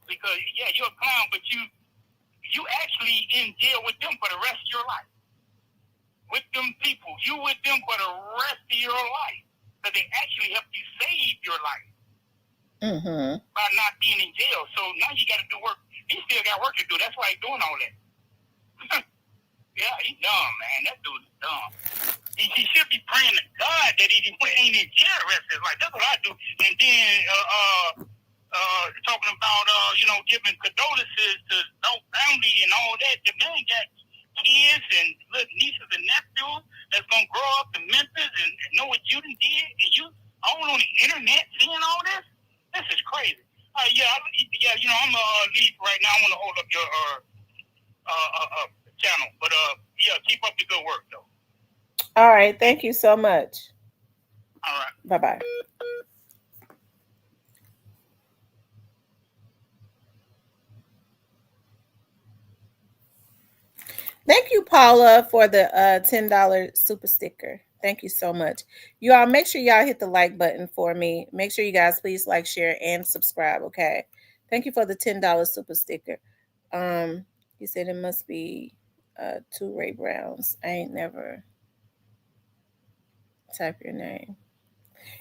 Speaker 6: Because yeah, you're a clown, but you actually in jail with them for the rest of your life. With them people, you with them for the rest of your life. Because they actually helped you save your life.
Speaker 1: Mm-hmm.
Speaker 6: By not being in jail. So now you got to do work. He still got work to do. That's why he's doing all that. Yeah, he's dumb, man. That dude is dumb. He should be praying to God that he ain't in jail rest his life. That's what I do. And then talking about giving condolences to no family and all that. The man got kids and little nieces and nephews that's gonna grow up in Memphis and know what you done did, and you all on the internet seeing all this. This is crazy. I'm leave right now. I want to hold up your channel, but yeah, keep up the good work though.
Speaker 1: All right, thank you so much.
Speaker 6: All right.
Speaker 1: Bye-bye. Thank you, Paula, for the $10 super sticker. Thank you so much. You all make sure y'all hit the like button for me. Make sure you guys please like, share, and subscribe, okay? Thank you for the $10 super sticker. You said it must be 2 Ray Browns. I ain't never type your name.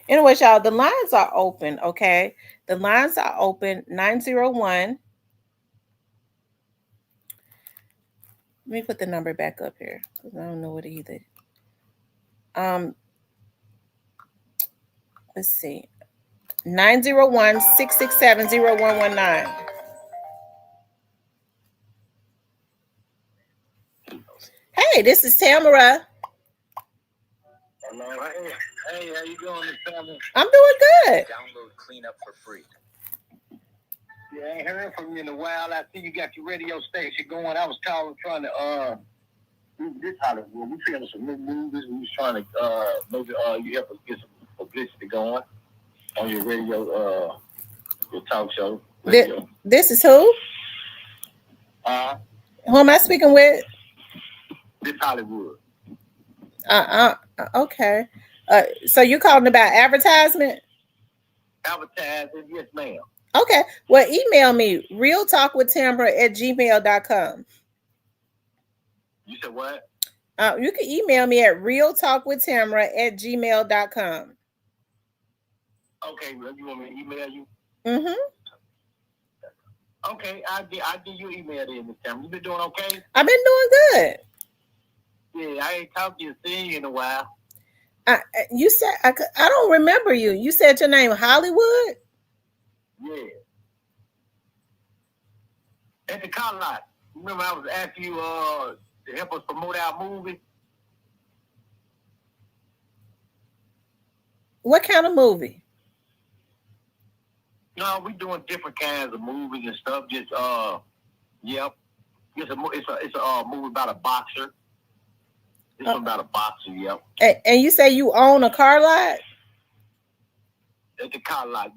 Speaker 1: Anyways, y'all, the lines are open, okay? The lines are open, 901. Let me put the number back up here because I don't know what either. Let's see. 901-667-0119. Hey, this is Tamara.
Speaker 6: Hello. Hey, how you doing, Miss Tamara?
Speaker 1: I'm doing good.
Speaker 7: Download Cleanup for free.
Speaker 6: Yeah, I ain't heard from you in a while. I see you got your radio station going. I was trying to this Hollywood. We filming some new movies. We was trying to maybe you help us get some publicity going on your radio, your talk show.
Speaker 1: This is who? Who am I speaking with?
Speaker 6: This Hollywood.
Speaker 1: Okay. So you calling about advertisement?
Speaker 6: Advertising, yes, ma'am.
Speaker 1: Okay. Well, email me realtalkwithtamara@gmail.com.
Speaker 6: You said what?
Speaker 1: You can email me at realtalkwithtamara@gmail.com.
Speaker 6: Okay, well, you want me to email you?
Speaker 1: Mm-hmm.
Speaker 6: Okay, I'll give you an email then, Miss Tamara. You been doing okay?
Speaker 1: I've been doing good.
Speaker 6: Yeah, I ain't talked to you, seen you in a while.
Speaker 1: You said I don't remember you. You said your name Hollywood?
Speaker 6: Yeah. At the car lot. Remember I was asking you to help us promote our movie?
Speaker 1: What kind of movie?
Speaker 6: No, we doing different kinds of movies and stuff. Just yep. It's a movie about a boxer. It's about a boxer, yep.
Speaker 1: And you say you own a car lot?
Speaker 6: At the car lot,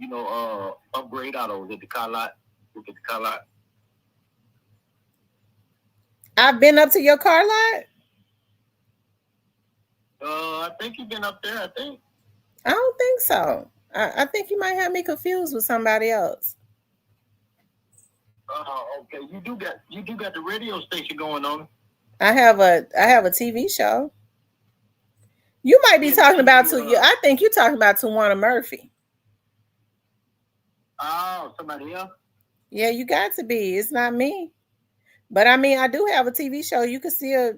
Speaker 6: Upgrade Autos at the car lot. Look at the car lot.
Speaker 1: I've been up to your car lot?
Speaker 6: I think you've been up there, I think.
Speaker 1: I don't think so. I think you might have me confused with somebody else.
Speaker 6: Okay. You do got the radio station going on.
Speaker 1: I have a TV show. You might be talking about I think you're talking about Tawana Murphy.
Speaker 6: Oh, somebody else?
Speaker 1: Yeah, you got to be. It's not me. But I mean, I do have a TV show. You can still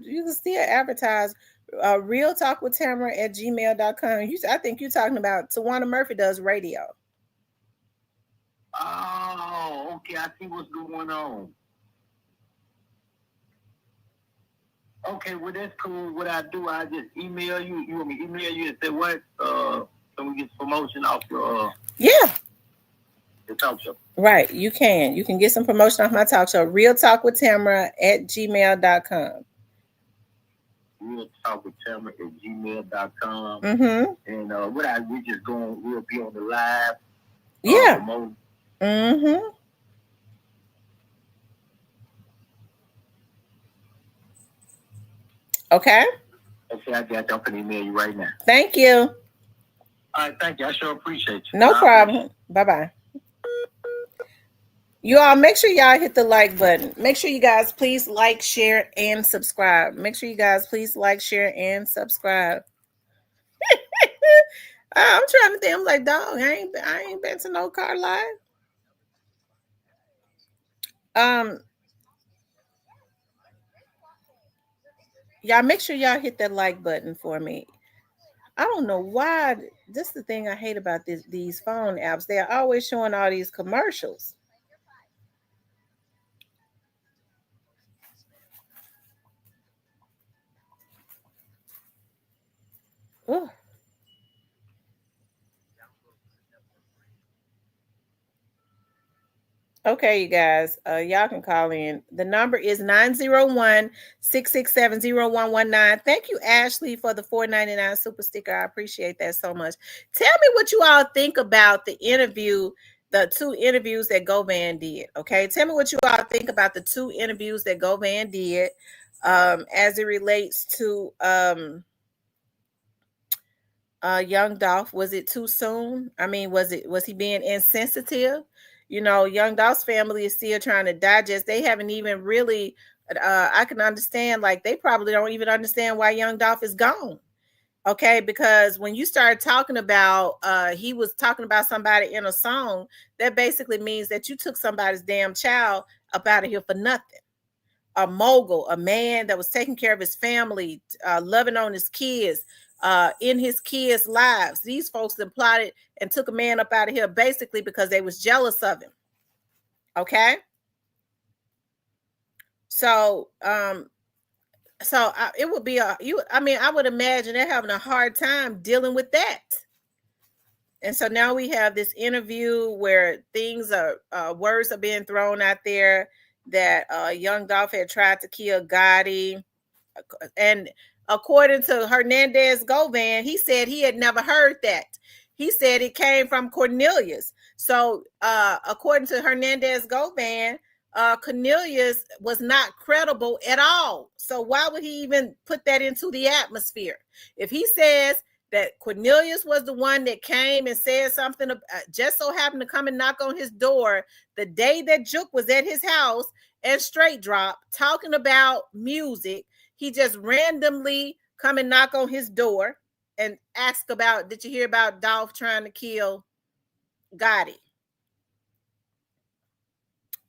Speaker 1: advertise. Real Talk with Tamara at gmail.com. I think you're talking about Tawana Murphy does radio.
Speaker 6: Oh, okay. I see what's going on. Okay, well, that's cool. What I do, I just email you. You want me to email you and say what? Can we get some promotion off your the talk show?
Speaker 1: Right, you can. You can get some promotion off my talk show. Real Talk with Tamara at gmail.com.
Speaker 6: Real Talk with Tamara at gmail.com.
Speaker 1: Mm-hmm.
Speaker 6: And we'll be on the live.
Speaker 1: Yeah. Mm-hmm. Okay.
Speaker 6: Okay, I got you. I'm going to email you right now.
Speaker 1: Thank you.
Speaker 6: All right, thank you. I sure appreciate you.
Speaker 1: No problem. Bye-bye. You all, make sure y'all hit the like button. Make sure you guys please like, share, and subscribe. Make sure you guys please like, share, and subscribe. I'm trying to think. I'm like, dog, I ain't been to no car live. Y'all make sure y'all hit that like button for me. I don't know why. This is the thing I hate about these phone apps. They are always showing all these commercials. Ooh. Okay, you guys, y'all can call in. The number is 901-667-0119. Thank you, Ashley, for the $4.99 super sticker. I appreciate that so much. Tell me what you all think about the interview, the 2 interviews that Govan did. Okay, tell me what you all think about the 2 interviews that Govan did as it relates to young Dolph. Was it too soon? I mean, was he being insensitive? You know, young Dolph's family is still trying to digest. They haven't even really, I can understand, like, they probably don't even understand why young Dolph is gone. Okay, because when you start talking about, he was talking about somebody in a song, that basically means that you took somebody's damn child up out of here for nothing. A mogul, a man that was taking care of his family, loving on his kids, in his kids' lives. These folks that plotted and took a man up out of here basically because they was jealous of him. Okay. So, it would be I would imagine they're having a hard time dealing with that. And so now we have this interview where things are, words are being thrown out there that young Dolph had tried to kill Gotti. And according to Hernandez Govan, he said he had never heard that. He said it came from Cornelius. So according to Hernandez Govan, Cornelius was not credible at all. So why would he even put that into the atmosphere? If he says that Cornelius was the one that came and said something, just so happened to come and knock on his door the day that Jook was at his house and straight drop talking about music, he just randomly come and knock on his door and ask about, did you hear about Dolph trying to kill Gotti?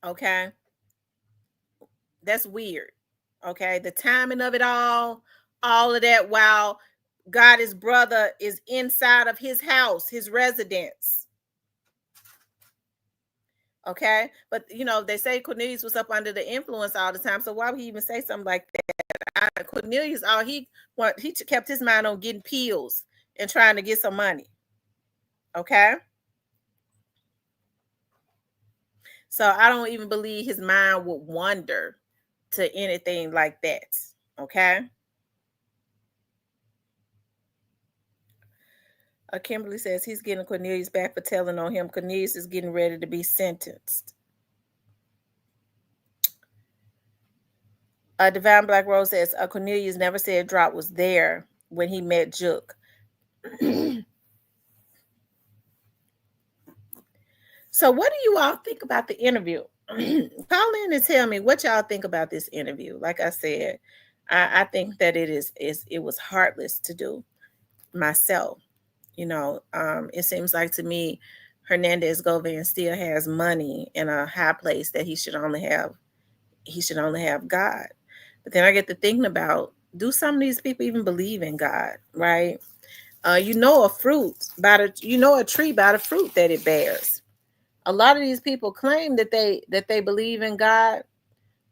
Speaker 1: Okay. That's weird. Okay. The timing of it all of that, while Gotti's brother is inside of his house, his residence. Okay. But, you know, they say Cornelius was up under the influence all the time. So why would he even say something like that? Cornelius, he kept his mind on getting pills and trying to get some money. Okay. So I don't even believe his mind would wander to anything like that. Okay. Kimberly says he's getting Cornelius back for telling on him. Cornelius is getting ready to be sentenced. Divine Black Rose says Cornelius never said Drop was there when he met Jook. So what do you all think about the interview? Call in and tell me what y'all think about this interview. Like I said, I think that it was heartless to do myself. You know, it seems like to me Hernandez Govan still has money in a high place that he should only have God. But then I get to thinking about, do some of these people even believe in God, right? You know a tree by the fruit that it bears. A lot of these people claim that they believe in God,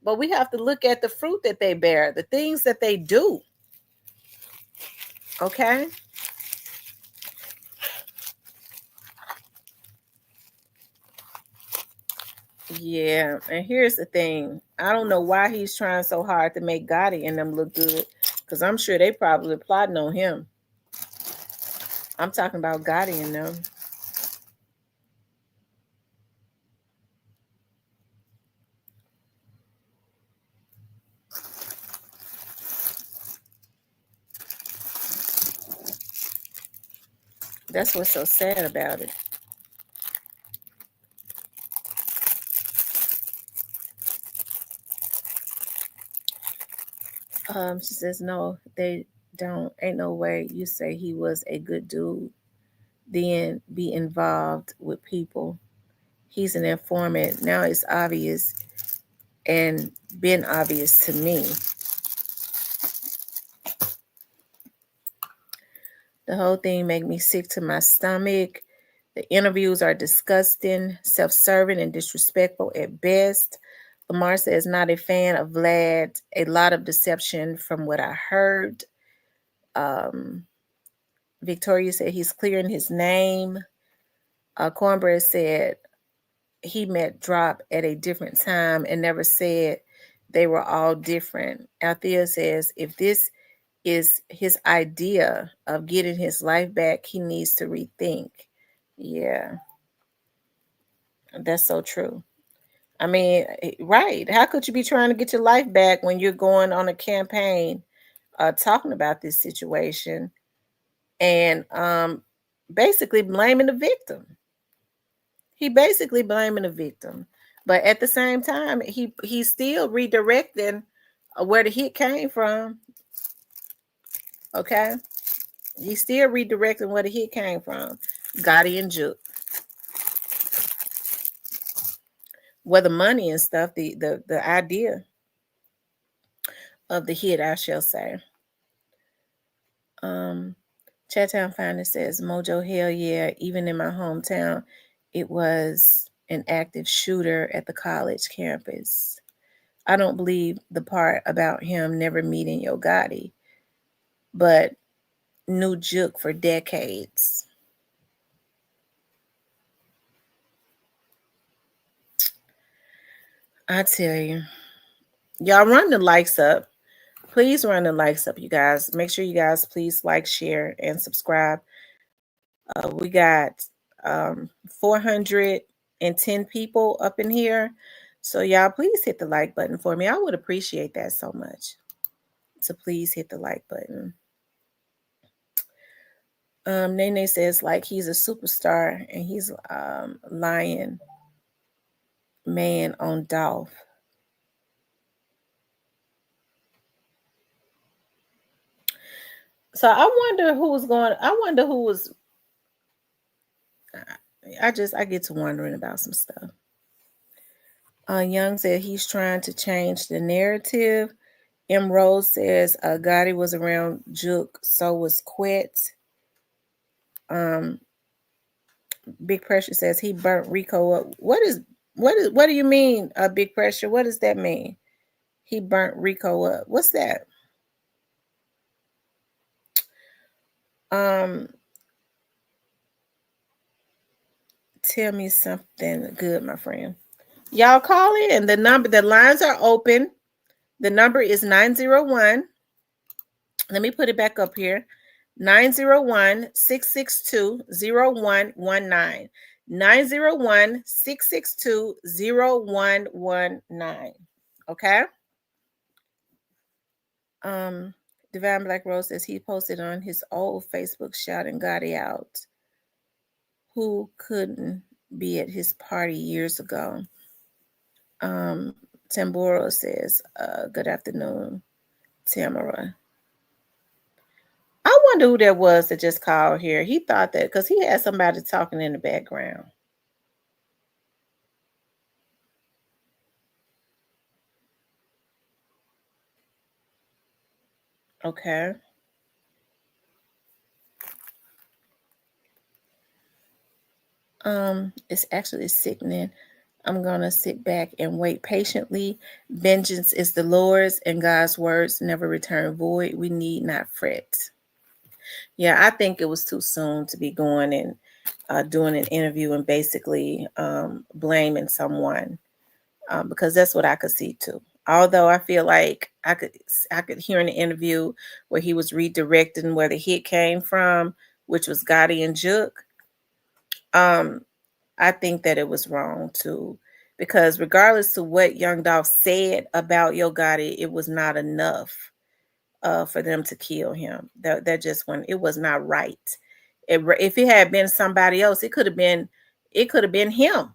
Speaker 1: but we have to look at the fruit that they bear, the things that they do. Okay? Yeah, and here's the thing. I don't know why he's trying so hard to make Gotti and them look good, because I'm sure they probably plotting on him. I'm talking about Gotti and them. That's what's so sad about it. She says, no, they don't. Ain't no way you say he was a good dude, then be involved with people. He's an informant. Now it's obvious and been obvious to me. The whole thing make me sick to my stomach. The interviews are disgusting, self-serving, and disrespectful at best. Lamar says, not a fan of Vlad. A lot of deception from what I heard. Victoria said he's clearing his name. Cornbread said he met Drop at a different time and never said they were all different. Althea says if this is his idea of getting his life back, he needs to rethink. Yeah, that's so true. I mean, right. How could you be trying to get your life back when you're going on a campaign talking about this situation and basically blaming the victim? He basically blaming the victim. But at the same time, he's still redirecting where the hit came from. Okay? He's still redirecting where the hit came from. Gotti and Jook. Where the money and stuff, the idea of the hit, I shall say. Chattown Finder says, Mojo, hell yeah. Even in my hometown, it was an active shooter at the college campus. I don't believe the part about him never meeting Yo Gotti, but knew Jook for decades. I tell you, y'all run the likes up. Please run the likes up, you guys. Make sure you guys please like, share, and subscribe. We got 410 people up in here. So y'all please hit the like button for me. I would appreciate that so much. So please hit the like button. Nene says like he's a superstar and he's lying man on Dolph. So I wonder who was I get to wondering about some stuff. Young said he's trying to change the narrative. M. Rose says Gotti was around Jook, so was Quet. Big Pressure says he burnt Rico up. What do you mean, Big Pressure? What does that mean? He burnt Rico up. What's that? Tell me something good, my friend. Y'all call in. The lines are open. The number is 901. Let me put it back up here. 901-662-0119. 901-662-0119. Okay? Divine Black Rose says he posted on his old Facebook shouting Gotti out. Who couldn't be at his party years ago? Tamboro says, good afternoon, Tamara. I wonder who that was that just called here. He thought that because he had somebody talking in the background. Okay. It's actually sickening. I'm gonna sit back and wait patiently. Vengeance is the Lord's, and God's words never return void. We need not fret. Yeah, I think it was too soon to be going and doing an interview and basically blaming someone, because that's what I could see too. Although I feel like I could hear in the interview where he was redirecting where the hit came from, which was Gotti and Jook. I think that it was wrong too, because regardless of what Young Dolph said about Yo Gotti, it was not enough for them to kill him. That just when it was not right. If it had been somebody else, it could have been him.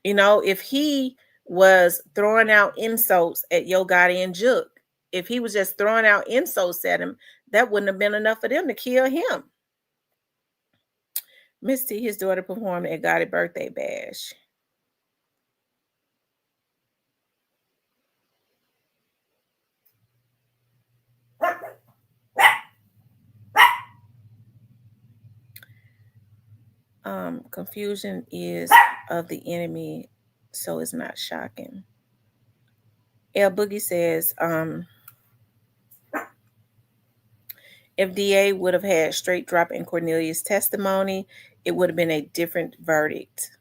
Speaker 1: You know, if he was throwing out insults at Yo Gotti and Jook, if he was just throwing out insults at him, that wouldn't have been enough for them to kill him. Miss T, his daughter performed at Gotti birthday bash. Confusion is of the enemy, so it's not shocking. El Boogie says, if DA would have had straight drop in Cornelius' testimony, it would have been a different verdict.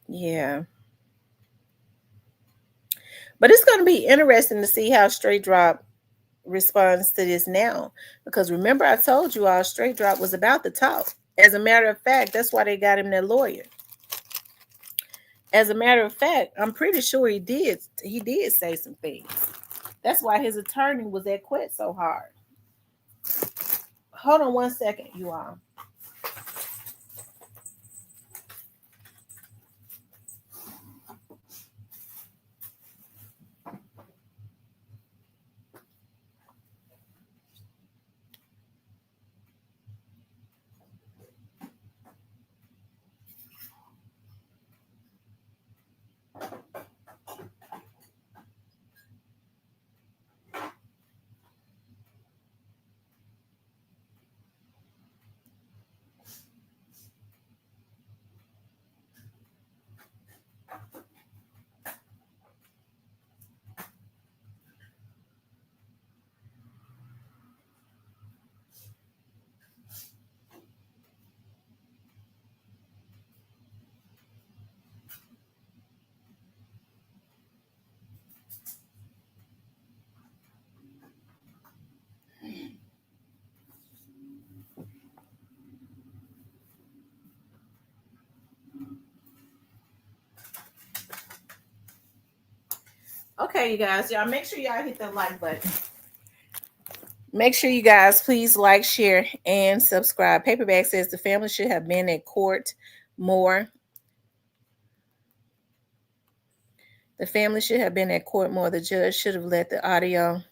Speaker 1: Yeah. But it's going to be interesting to see how straight drop responds to this now. Because remember, I told you all straight drop was about to talk. As a matter of fact, that's why they got him their lawyer. As a matter of fact, I'm pretty sure he did say some things. That's why his attorney was at quit so hard. Hold on one second, you all. Okay, you guys, y'all make sure y'all hit that like button. Make sure you guys please like, share, and subscribe. Paperback says the family should have been at court more. The family should have been at court more. The judge should have let the audio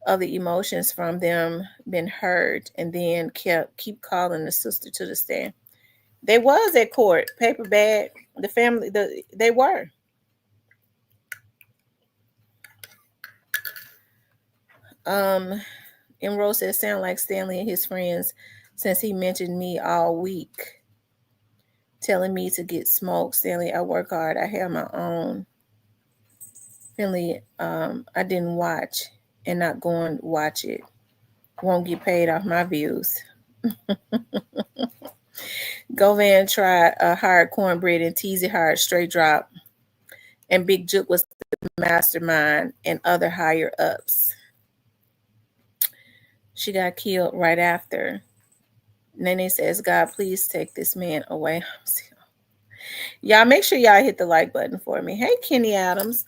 Speaker 1: of the emotions from them been heard and then keep calling the sister to the stand. They was at court. Paperback, the family, they were. Emerald says, sound like Stanley and his friends since he mentioned me all week, telling me to get smoked. Stanley, I work hard. I have my own. Finley, I didn't watch and not going to watch it. Won't get paid off my views. Govan tried a hard cornbread and Teasy hard straight drop. And Big Jook was the mastermind and other higher ups. She got killed right after. Nene says, God, please take this man away. Y'all make sure y'all hit the like button for me. Hey, Kenny Adams.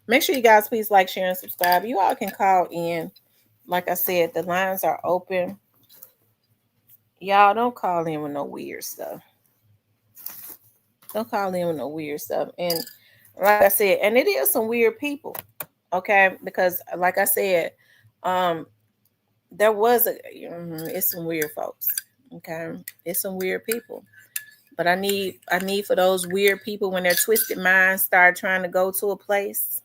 Speaker 1: Make sure you guys please like, share, and subscribe. You all can call in. Like I said, the lines are open. Y'all don't call in with no weird stuff. Don't call in with no weird stuff. And like I said, and it is some weird people. Okay, because like I said, there was it's some weird folks. Okay, it's some weird people. But I need for those weird people, when their twisted minds start trying to go to a place,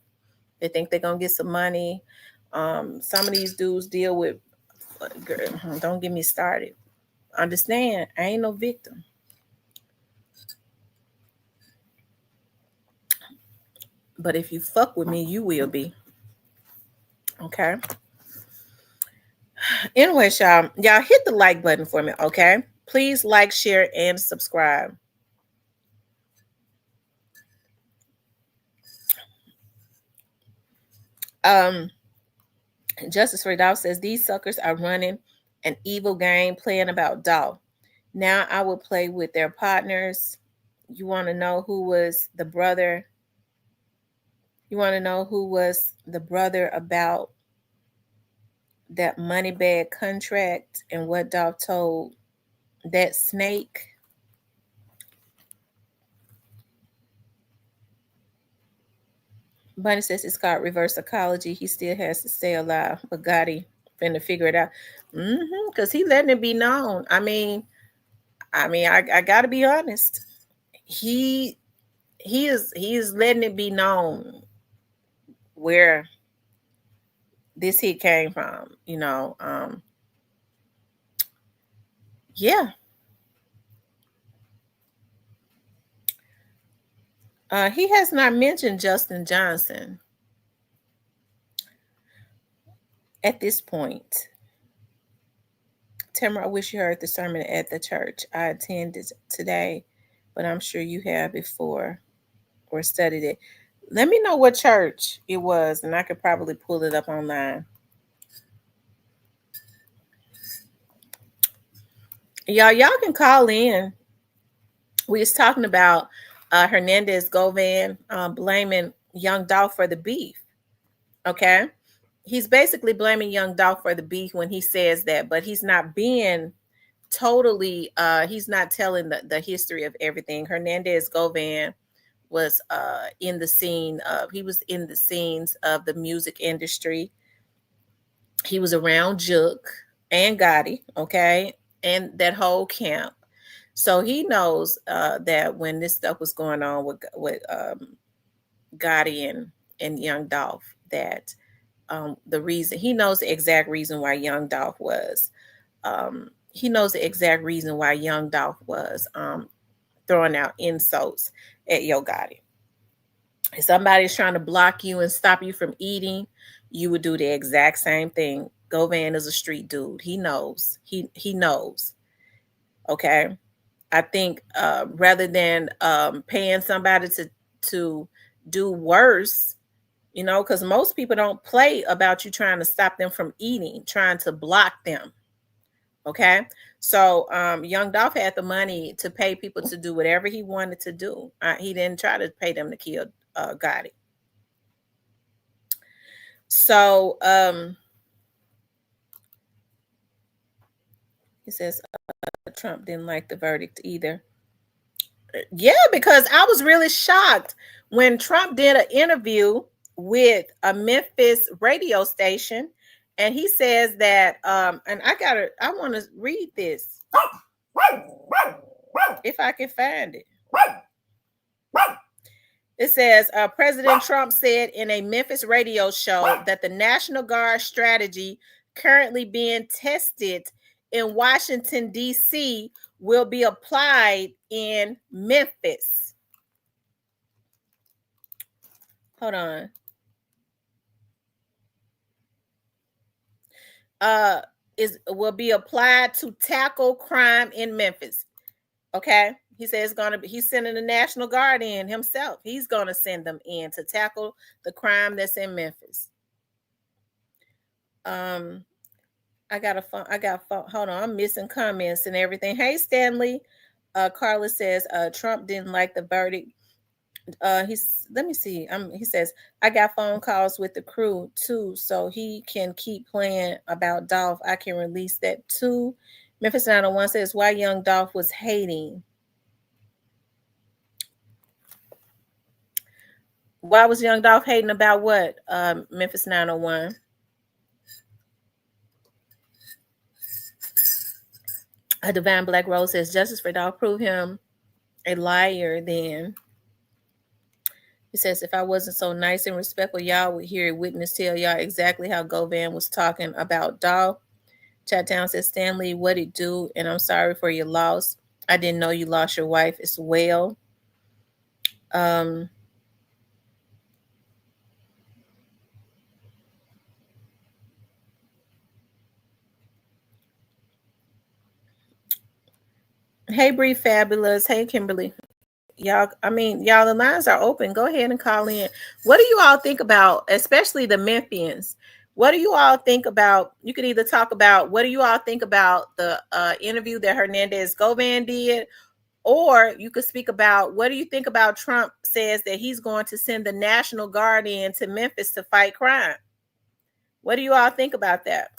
Speaker 1: they think they're gonna get some money. Some of these dudes deal with. Don't get me started. Understand? I ain't no victim. But if you fuck with me, you will be. Okay. Anyway, y'all hit the like button for me. Okay. Please like, share, and subscribe. Justice for Dolph says these suckers are running an evil game, playing about Dolph. Now I will play with their partners. You want to know who was the brother? You want to know who was the brother about that money bag contract and what Dolph told that snake? Bunny says it's called reverse psychology. He still has to stay alive, but Gotti finna figure it out. Because he letting it be known. I mean, I gotta be honest. He is letting it be known where this hit came from. Yeah. He has not mentioned Justin Johnson at this point. Tamara, I wish you heard the sermon at the church. I attended today, but I'm sure you have before or studied it. Let me know what church it was, and I could probably pull it up online. Y'all can call in. We was talking about Hernandez Govan blaming young Dolph for the beef. Okay. He's basically blaming young Dolph for the beef when he says that, but he's not being totally, he's not telling the history of everything. Hernandez Govan was in the scene of, he was in the scenes of the music industry. He was around Jook and Gotti, okay, and that whole camp. So he knows that when this stuff was going on with Gotti and young Dolph, that the reason, he knows the exact reason why young Dolph was throwing out insults at Yo Gotti. If somebody's trying to block you and stop you from eating, you would do the exact same thing. Govan is a street dude. He knows. He knows. Okay. I think rather than paying somebody to do worse, because most people don't play about you trying to stop them from eating, trying to block them. Okay. So young Dolph had the money to pay people to do whatever he wanted to do. He didn't try to pay them to kill Gotti. So he says Trump didn't like the verdict either. Yeah, because I was really shocked when Trump did an interview with a Memphis radio station, and he says that and I want to read this if I can find it. It says President Trump said in a Memphis radio show that the National Guard strategy currently being tested in Washington, D.C. will be applied in Memphis. Hold on. Will be applied to tackle crime in Memphis. Okay. He says he's sending the National Guard in himself. He's gonna send them in to tackle the crime that's in Memphis. I got phone. Hold on, I'm missing comments and everything. Hey, Stanley. Carla says Trump didn't like the verdict let me see. He says, I got phone calls with the crew too, so he can keep playing about Dolph. I can release that too. Memphis 901 says, why young Dolph was hating. Why was young Dolph hating about what? Memphis 901. A Divine Black Rose says, justice for Dolph, prove him a liar then. He says, if I wasn't so nice and respectful, y'all would hear a witness tell y'all exactly how Govan was talking about Dolph. Chattown says, Stanley, what it do? And I'm sorry for your loss. I didn't know you lost your wife as well. Hey, Bree Fabulous. Hey, Kimberly. Y'all, the lines are open. Go ahead and call in. What do you all think about, especially the Memphians? What do you all think about? You can either talk about what do you all think about the interview that Hernandez Govan did, or you could speak about what do you think about Trump says that he's going to send the National Guard in to Memphis to fight crime. What do you all think about that?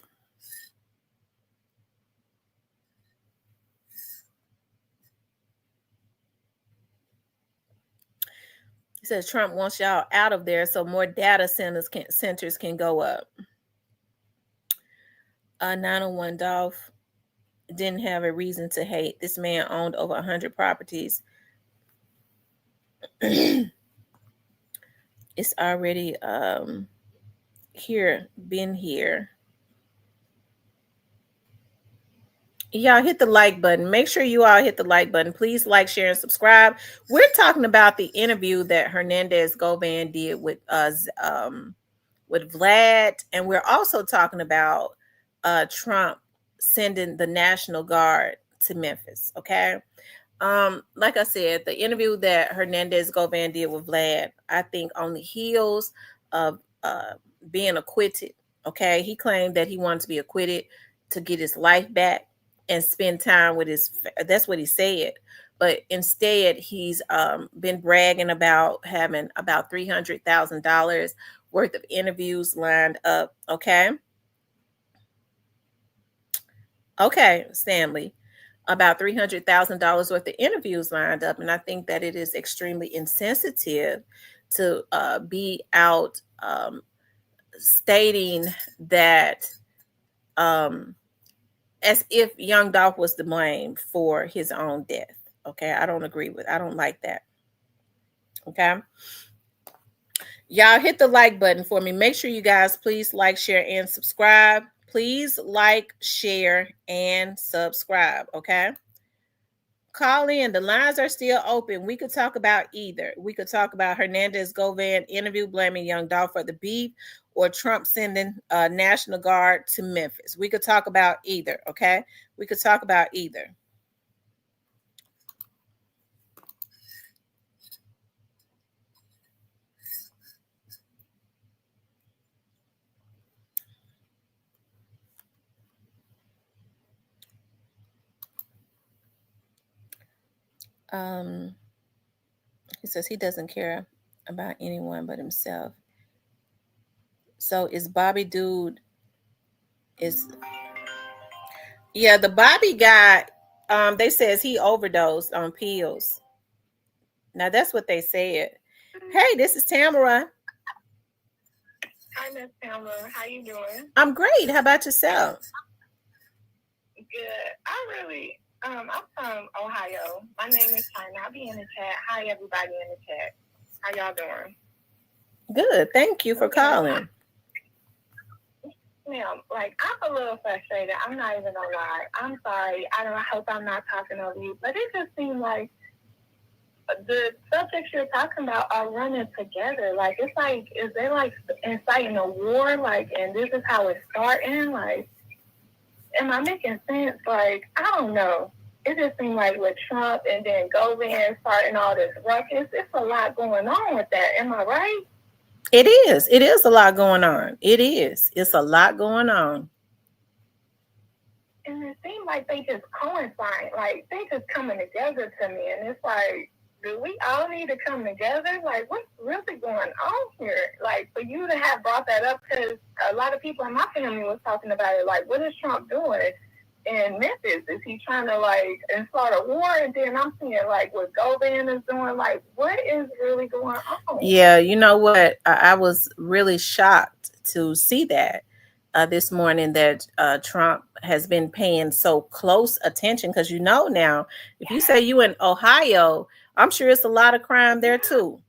Speaker 1: He says Trump wants y'all out of there so more data centers can go up. 901 Dolph didn't have a reason to hate. This man owned over 100 properties. It's already been here. Y'all hit the like button. Make sure you all hit the like button. Please like, share, and subscribe. We're talking about the interview that Hernandez Govan did with Vlad, and we're also talking about Trump sending the National Guard to Memphis. Okay. Like I said, the interview that Hernandez Govan did with Vlad, I think on the heels of being acquitted. Okay. He claimed that he wanted to be acquitted to get his life back and spend time with that's what he said. But instead, he's been bragging about having about $300,000 worth of interviews lined up. Okay. Okay, Stanley. About $300,000 worth of interviews lined up. And I think that it is extremely insensitive to be out stating that as if young Dolph was to blame for his own death. Okay, I don't like that. Okay. Y'all hit the like button for me. Make sure you guys please like, share, and subscribe. Please like, share, and subscribe. Okay. Call in. The lines are still open. We could talk about either. We could talk about Hernandez Govan interview blaming young Dolph for the beef, or Trump sending National Guard to Memphis. We could talk about either. Okay. We could talk about either. He says he doesn't care about anyone but himself. So is Bobby dude the Bobby guy, they says he overdosed on pills. Now that's what they said. Hey, this is Tamara.
Speaker 8: Hi, Miss Tamara. How you doing?
Speaker 1: I'm great. How about yourself?
Speaker 8: Good. I'm from Ohio. My name is China. I'll be in the chat. Hi, everybody in the chat. How y'all doing?
Speaker 1: Good. Thank you for calling.
Speaker 8: Ma'am, I'm a little frustrated. I'm not even gonna lie. I'm sorry. I hope I'm not talking over you, but it just seems like the subjects you're talking about are running together. It's like, is they inciting a war? And this is how it's starting? Am I making sense? I don't know. It just seems like with Trump and then Govan starting all this ruckus, it's a lot going on with that. Am I right?
Speaker 1: It is. It is a lot going on. It is. It's a lot going on.
Speaker 8: And it seems like they just coincide. They just coming together to me. And it's like, do we all need to come together? Like, what's really going on here? Like, for you to have brought that up, because a lot of people in my family was talking about it. Like, what is Trump doing in Memphis? Is he trying to, like, start a war? And then I'm seeing, like, what Govan is doing. Like, what is really going on?
Speaker 1: Yeah, you know what? I was really shocked to see that this morning that Trump has been paying so close attention, because now, if you say you in Ohio, I'm sure it's a lot of crime there too.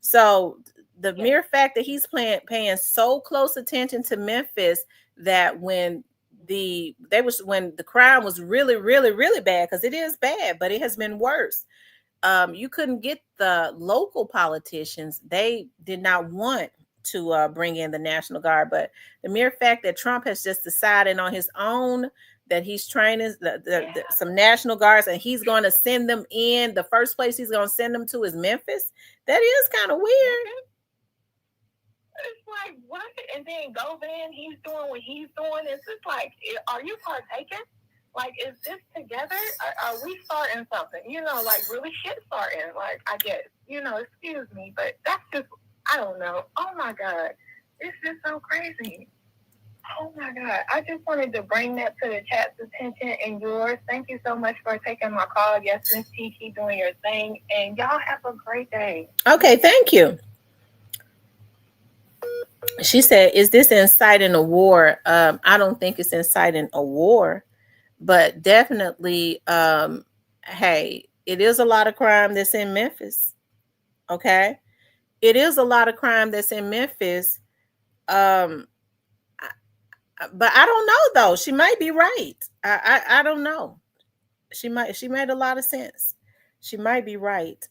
Speaker 1: So the mere fact that he's paying so close attention to Memphis, that when the crime was really, really, really bad, because it is bad, but it has been worse. You couldn't get the local politicians. They did not want to bring in the National Guard. But the mere fact that Trump has just decided on his own that he's training some National Guards, and he's going to send them in, the first place he's going to send them to is Memphis. That is kind of weird.
Speaker 8: It's like, what? And then Govan, he's doing what he's doing. It's just like, are you partaking? Like, is this together? Are we starting something? Like, really shit starting? Like, I guess, excuse me, but that's just, I don't know. Oh, my God. It's just so crazy. Oh, my God. I just wanted to bring that to the chat's attention and yours. Thank you so much for taking my call. Yes, Miss T, keep doing your thing. And y'all have a great day.
Speaker 1: Okay, thank you. She said, is this inciting a war? I don't think it's inciting a war. But definitely, hey, it is a lot of crime that's in Memphis. Okay, it is a lot of crime that's in Memphis. But I don't know though. She might be right. I don't know. She made a lot of sense. She might be right.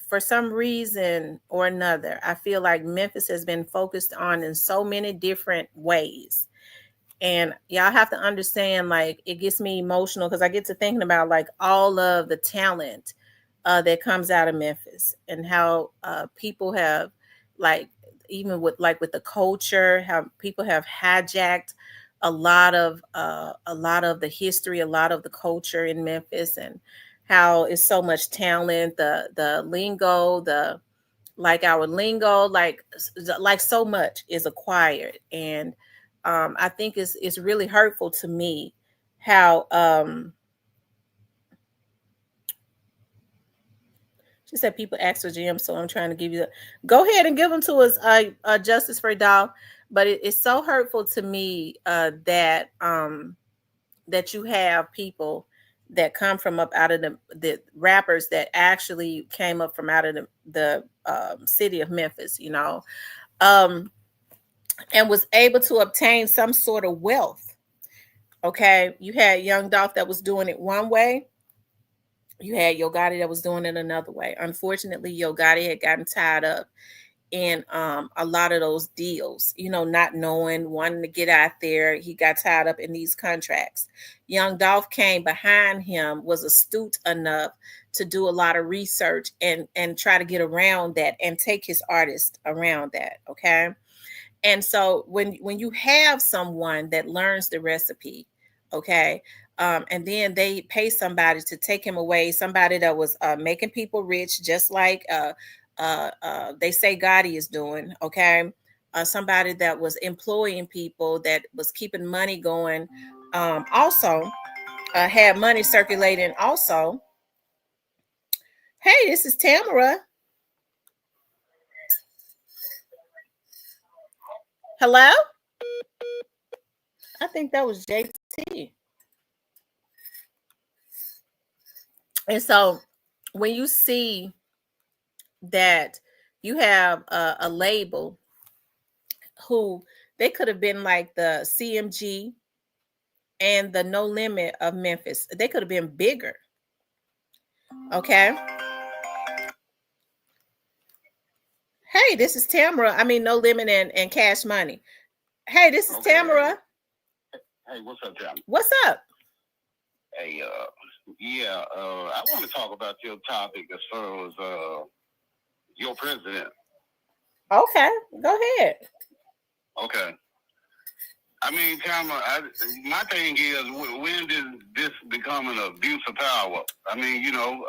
Speaker 1: For some reason or another, I feel like Memphis has been focused on in so many different ways. And y'all have to understand, like, it gets me emotional because I get to thinking about like all of the talent that comes out of Memphis, and how people have, like, even with the culture, how people have hijacked a lot of the history, a lot of the culture in Memphis, and how it's so much talent, the lingo, our lingo, like so much is acquired. And I think it's really hurtful to me how she said people ask for gems, so I'm trying to give you go ahead and give them to us, Justice for Dolph. But it's so hurtful to me that you have people that come from up out of the rappers that actually came up from out of the city of Memphis, and was able to obtain some sort of wealth. Okay, you had Young Dolph that was doing it one way. You had Yo Gotti that was doing it another way. Unfortunately, Yo Gotti had gotten tied up in a lot of those deals, not knowing, wanting to get out there. He got tied up in these contracts. Young Dolph came behind him, was astute enough to do a lot of research and try to get around that and take his artist around that. Okay. And so when you have someone that learns the recipe, okay, and then they pay somebody to take him away, somebody that was making people rich, just like they say Gotti is doing, okay, somebody that was employing people, that was keeping money going, also had money circulating also. Hey, this is Tamara. Hello? I think that was JT. And so when you see that you have a label who they could have been like the CMG and the No Limit of Memphis, they could have been bigger. Okay. Hey, this is Tamara. I mean, No Limit and Cash Money. Hey, this is Tamara.
Speaker 6: Hey, what's up, Tamara?
Speaker 1: What's up?
Speaker 6: Hey, I want to talk about your topic as far as your president.
Speaker 1: Okay, go ahead.
Speaker 6: Okay. I mean, Tamara, my thing is, when did this become an abuse of power? I mean, you know,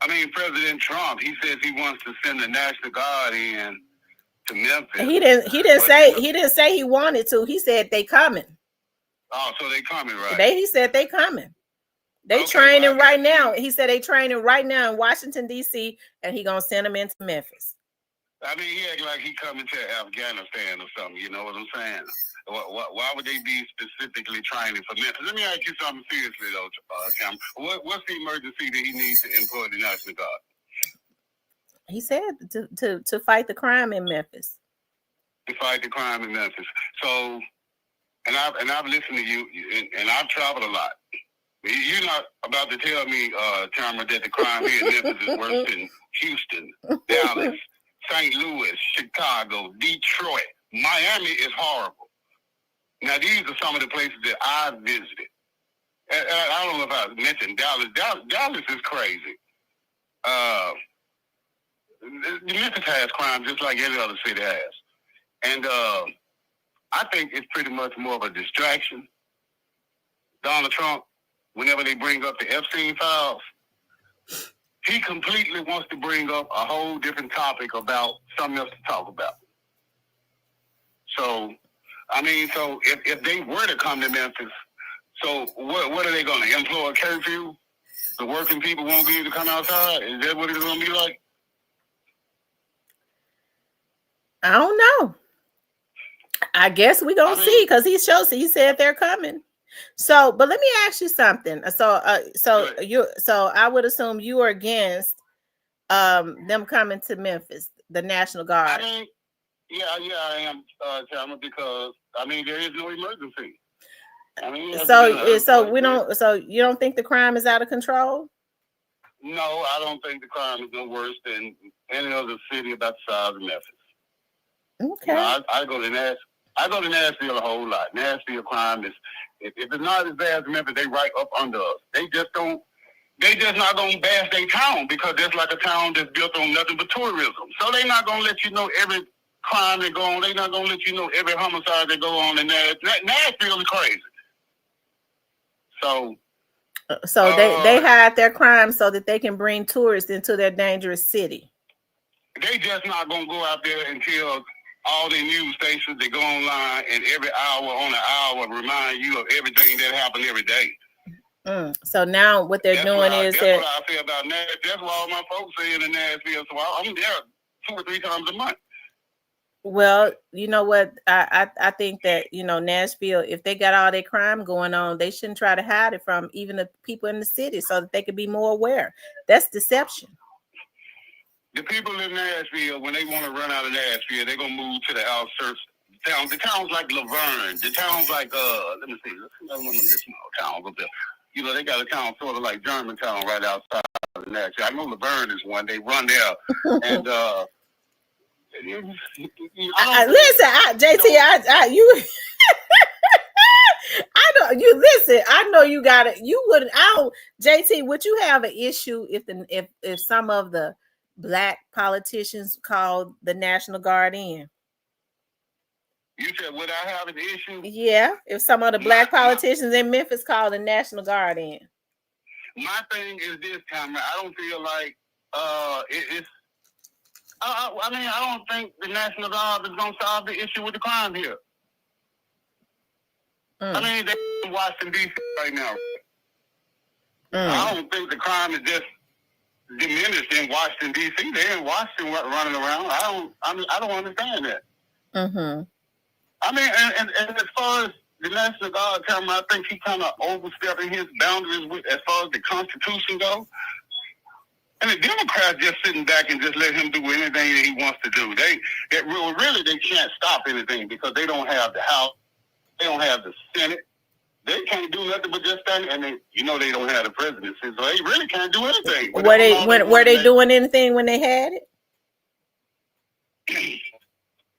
Speaker 6: I mean, President Trump, he says he wants to send the National Guard in to Memphis.
Speaker 1: He didn't say he wanted to. He said they coming.
Speaker 6: Oh, so they coming, right?
Speaker 1: He said they coming. They training right now. He said they training right now in Washington, D.C., and he gonna send them into Memphis.
Speaker 6: I mean, he act like he coming to Afghanistan or something. You know what I'm saying? Why would they be specifically training for Memphis? Let me ask you something seriously, though, Cam. What's the emergency that he needs to employ the National Guard? He
Speaker 1: said to fight the crime in Memphis.
Speaker 6: To fight the crime in Memphis. So, and I've listened to you, and I've traveled a lot. You're not about to tell me, Tamara, that the crime here in Memphis is worse than Houston, Dallas, St. Louis, Chicago, Detroit. Miami is horrible. Now, these are some of the places that I've visited. And I don't know if I mentioned Dallas. Dallas is crazy. Memphis has crime just like any other city has. And I think it's pretty much more of a distraction. Donald Trump, whenever they bring up the Epstein files, he completely wants to bring up a whole different topic about something else to talk about. So, I mean, so if they were to come to Memphis, so what are they going to employ a curfew? The working people won't be able to come outside? Is that what it's going to be like?
Speaker 1: I don't know. I guess we're going to see, because he said they're coming. So, but let me ask you something. So I would assume you are against them coming to Memphis, the National Guard.
Speaker 6: I mean, yeah, I am, Thelma, because I mean there is no emergency. I mean,
Speaker 1: so you don't think the crime is out of control?
Speaker 6: No, I don't think the crime is no worse than any other city about the size of Memphis.
Speaker 1: Okay.
Speaker 6: You know, I go to Nashville a whole lot. Nashville crime is, if it's not as bad as Memphis, they right up under us. They just not gonna bash their town, because that's like a town that's built on nothing but tourism. So they not gonna let you know every crime that go on. They not gonna let you know every homicide that go on in Nashville is crazy. So
Speaker 1: they hide their crime so that they can bring tourists into their dangerous city.
Speaker 6: They just not gonna go out there until all the news stations, they go online, and every hour on an hour remind you of everything that happened every day.
Speaker 1: So now what they're doing is
Speaker 6: that's what I feel about Nashville. That's what all my folks say in Nashville. So I'm there 2 or 3 times a month.
Speaker 1: Well, you know what? I think that, you know, Nashville, if they got all their crime going on, they shouldn't try to hide it from even the people in the city, so that they could be more aware. That's deception.
Speaker 6: The people in Nashville, when they want to run out of Nashville, they're going to move to the outskirts. The towns like Laverne, the towns like, let me see, one of the small towns up there. You know, they got a town sort of like Germantown right outside of Nashville. I know Laverne is one. They run there. And,
Speaker 1: I know you got it. You wouldn't. JT, would you have an issue if some of the Black politicians called the National Guard in?
Speaker 6: You said, would I have an issue?
Speaker 1: Yeah, if some of the Black politicians in Memphis called the National Guard in.
Speaker 6: My thing is this, Cameron. I don't feel like it's. I mean, I don't think the National Guard is going to solve the issue with the crime here. I mean, they're in Washington, D.C. right now. I don't think the crime is just diminished in Washington, D.C. They're in Washington running around. I don't understand that.
Speaker 1: Mm-hmm.
Speaker 6: I mean, and as far as the National Guard, Cameron, I think he kind of overstepping his boundaries as far as the Constitution goes. And the Democrats just sitting back and just let him do anything that he wants to do. They can't stop anything, because they don't have the House, they don't have the Senate. They can't do nothing but just stand, and they don't have the presidency, so they really can't do anything.
Speaker 1: Were they doing anything when they had it?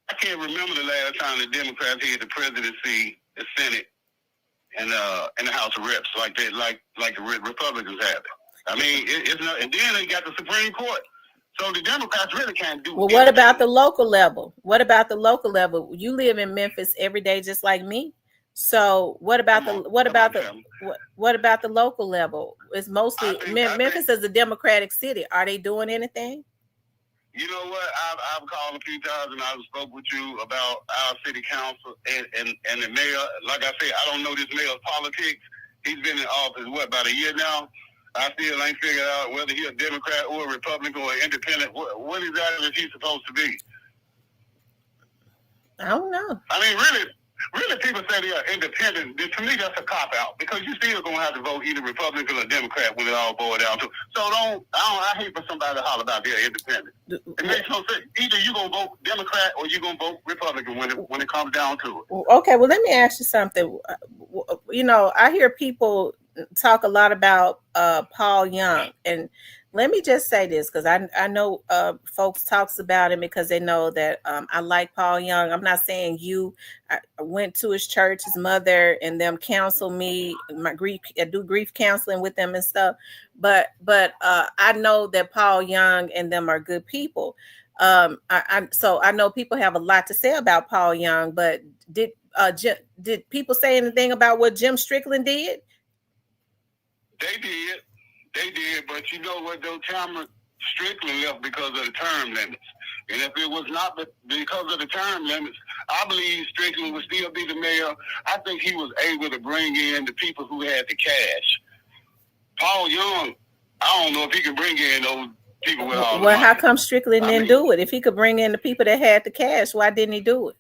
Speaker 6: I can't remember the last time the Democrats had the presidency, the Senate, and the House of Reps like the Republicans have it. I mean, it's not, and then they got the Supreme Court. So the Democrats really can't do.
Speaker 1: Well, what about the local level? What about the local level? You live in Memphis every day, just like me. So what about the local level? It's mostly Memphis is a Democratic city. Are they doing anything?
Speaker 6: You know what? I've called a few times and I've spoke with you about our city council and the mayor. Like I said, I don't know this mayor's politics. He's been in office, about a year now? I still ain't figured out whether he's a Democrat or a Republican or an independent. What exactly is he supposed to be?
Speaker 1: I don't know.
Speaker 6: I mean, really, people say they are independent. To me, that's a cop-out because you still going to have to vote either Republican or Democrat when it all boils down to. So I hate for somebody to holler about they're independent. It makes no sense. Either you're going to vote Democrat or you're going to vote Republican when it comes down to it.
Speaker 1: Okay, well, let me ask you something. You know, I hear people talk a lot about Paul Young, and let me just say this because I know folks talks about him because they know that I like Paul Young. I'm not saying I went to his church, his mother and them counsel me. I do grief counseling with them and stuff. But I know that Paul Young and them are good people. So I know people have a lot to say about Paul Young, but did people say anything about what Jim Strickland did?
Speaker 6: They did, but you know what though, Cameron? Strickland left because of the term limits. And if it was not because of the term limits, I believe Strickland would still be the mayor. I think he was able to bring in the people who had the cash. Paul Young, I don't know if he can bring in those people with all the money.
Speaker 1: How come Strickland didn't do it? If he could bring in the people that had the cash, why didn't he do it?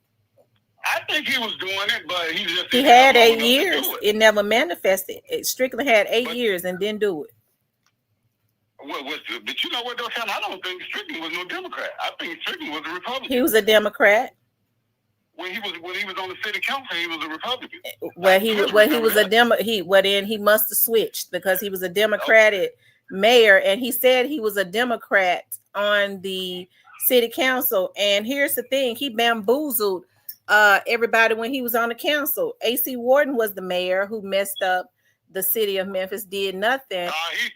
Speaker 6: I think he was doing it, but
Speaker 1: he had 8 years. It never manifested. Strickland had 8 years and didn't do it.
Speaker 6: But you know what, though, Sam? I don't think Strickland was no Democrat. I think Strickland was a Republican.
Speaker 1: He was a Democrat.
Speaker 6: When he was on the city council, he was a Republican.
Speaker 1: Then he must have switched because he was a Democratic mayor, and he said he was a Democrat on the city council. And here's the thing: he bamboozled everybody when he was on the council. AC Warden was the mayor who messed up the city of Memphis, did nothing.
Speaker 6: Okay, you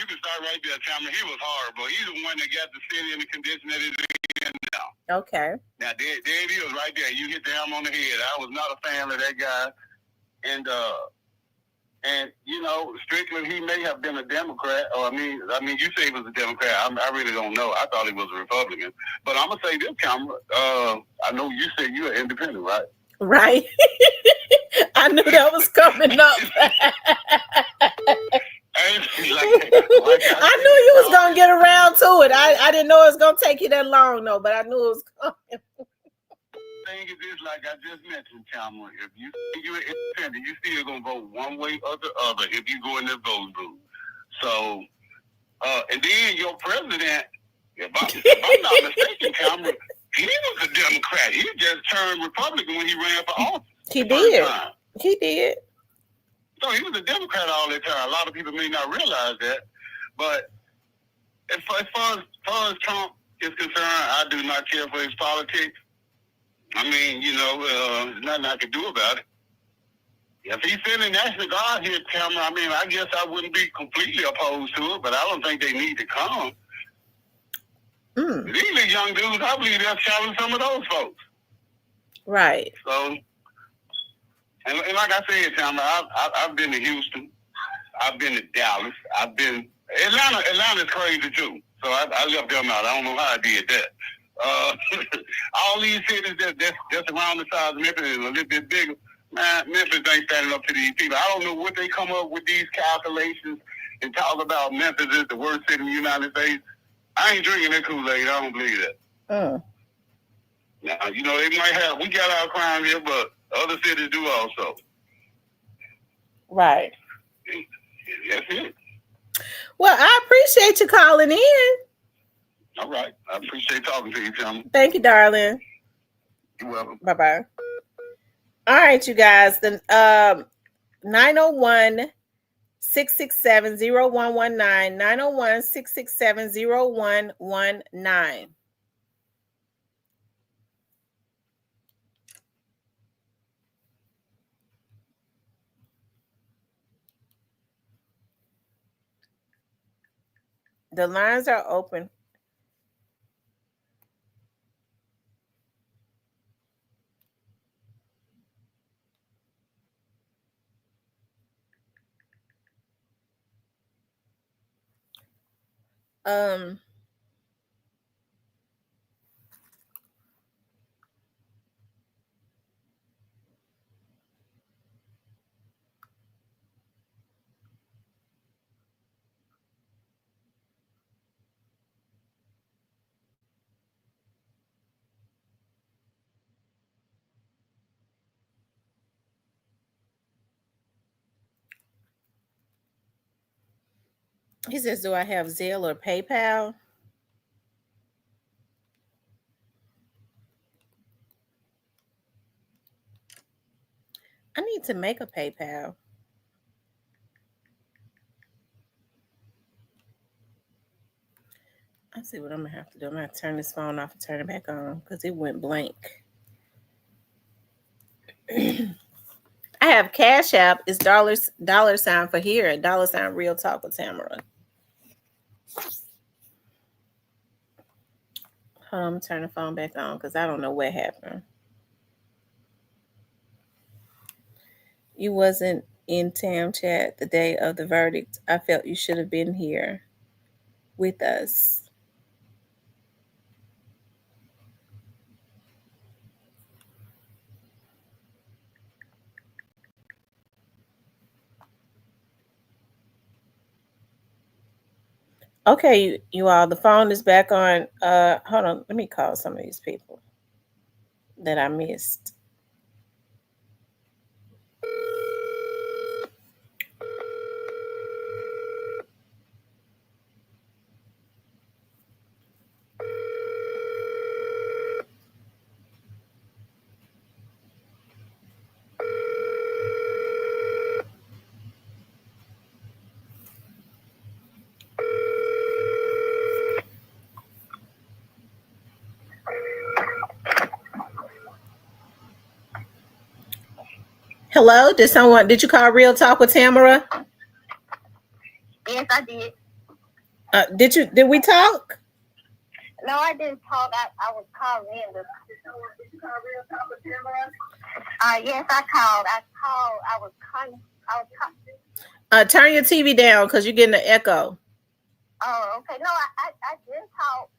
Speaker 6: can start right there, Cameron. He was horrible. He's the one that got the city in the condition that it's in now.
Speaker 1: Okay.
Speaker 6: Now, there it is right there. You hit the hammer on the head. I was not a fan of that guy. And you know, Strickland, he may have been a Democrat. Or I mean, you say he was a Democrat. I really don't know. I thought he was a Republican. But I'm gonna say this, Cameron. I know you said you're an independent, right?
Speaker 1: Right. I knew that was coming up. I knew you was gonna get around to it. I didn't know it was gonna take you that long, though, but I knew it was coming.
Speaker 6: Thing is this, like I just mentioned, Cameron, if you think you're independent, you still gonna vote one way or the other if you go in the vote booth. So, and then your president, if I'm not mistaken, Cameron, he was a Democrat. He just turned Republican when he ran for office. He
Speaker 1: did.
Speaker 6: So he was a Democrat all that time. A lot of people may not realize that. But as far as Trump is concerned, I do not care for his politics. I mean, you know, there's nothing I can do about it. If he's sending National Guard here, Cameron, I mean, I guess I wouldn't be completely opposed to it, but I don't think they need to come. These young dudes, I believe they're challenging some of those folks.
Speaker 1: Right.
Speaker 6: So, and like I said, Cameron, I've been to Houston. I've been to Dallas. I've been Atlanta's crazy too. So I left them out. I don't know how I did that. All these cities that's around the size of Memphis is a little bit bigger. Man, Memphis ain't standing up to these people. I don't know what they come up with these calculations and talk about Memphis is the worst city in the United States. I ain't drinking that Kool-Aid. I don't believe that. Now, you know, they might have, we got our crime here, but other cities do also.
Speaker 1: Right.
Speaker 6: That's it.
Speaker 1: Well, I appreciate you calling in.
Speaker 6: All right. I appreciate talking to you, Tim.
Speaker 1: Thank you, darling.
Speaker 6: You're welcome.
Speaker 1: Bye-bye. All right, you guys. The 901-667-0119, 901-667-0119. The lines are open. He says, do I have Zelle or PayPal? I need to make a PayPal. I'll see what I'm gonna have to do. I'm gonna have to turn this phone off and turn it back on because it went blank. I have Cash App. It's dollar sign for here. Dollar sign Real Talk with Tamara. Turn the phone back on because I don't know what happened. You wasn't in Tam chat the day of the verdict. I felt you should have been here with us. Okay, you all, the phone is back on. Hold on, let me call some of these people that I missed. Hello, did you call Real Talk with Tamara?
Speaker 8: Yes, I did.
Speaker 1: Did we talk?
Speaker 8: No, I didn't talk. I was calling in. Yes, I called. I was calling.
Speaker 1: Turn your TV down because you're getting an echo.
Speaker 8: Oh, okay. No, I did talk,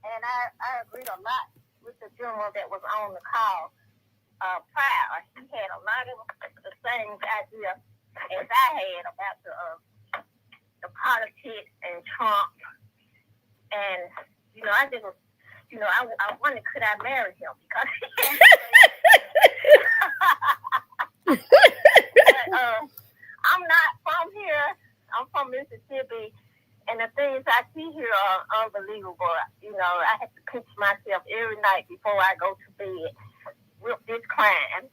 Speaker 8: and I agreed a lot with the gentleman that was on the call prior. He had a lot of the same idea as I had about the politics and Trump, and I didn't. I wondered, could I marry him because. But, I'm not from here. I'm from Mississippi, and the things I see here are unbelievable. I have to pinch myself every night before I go to bed with this crime.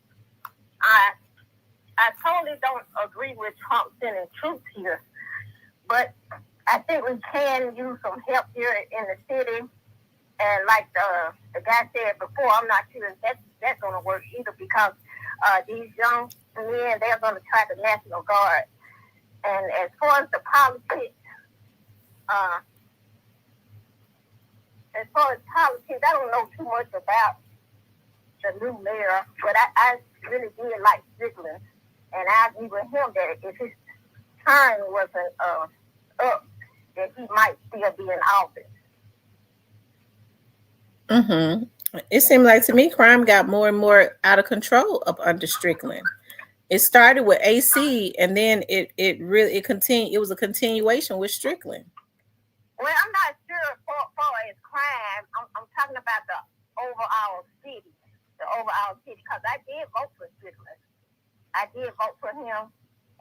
Speaker 8: I totally don't agree with Trump sending troops here, but I think we can use some help here in the city. And like the guy said before, I'm not sure if that's going to work either because these young men, they're going to try the National Guard. And as far as the politics, I don't know too much about the new mayor, but I really did like Strickland. And I agree with him that if his term wasn't up, that he might still be in office.
Speaker 1: Mm-hmm. It seemed like to me crime got more and more out of control up under Strickland. It started with AC, and then it continued. It was a continuation with Strickland.
Speaker 8: Well, I'm not sure for his crime. I'm talking about the overall city, because I did vote for Strickland. I did vote for him,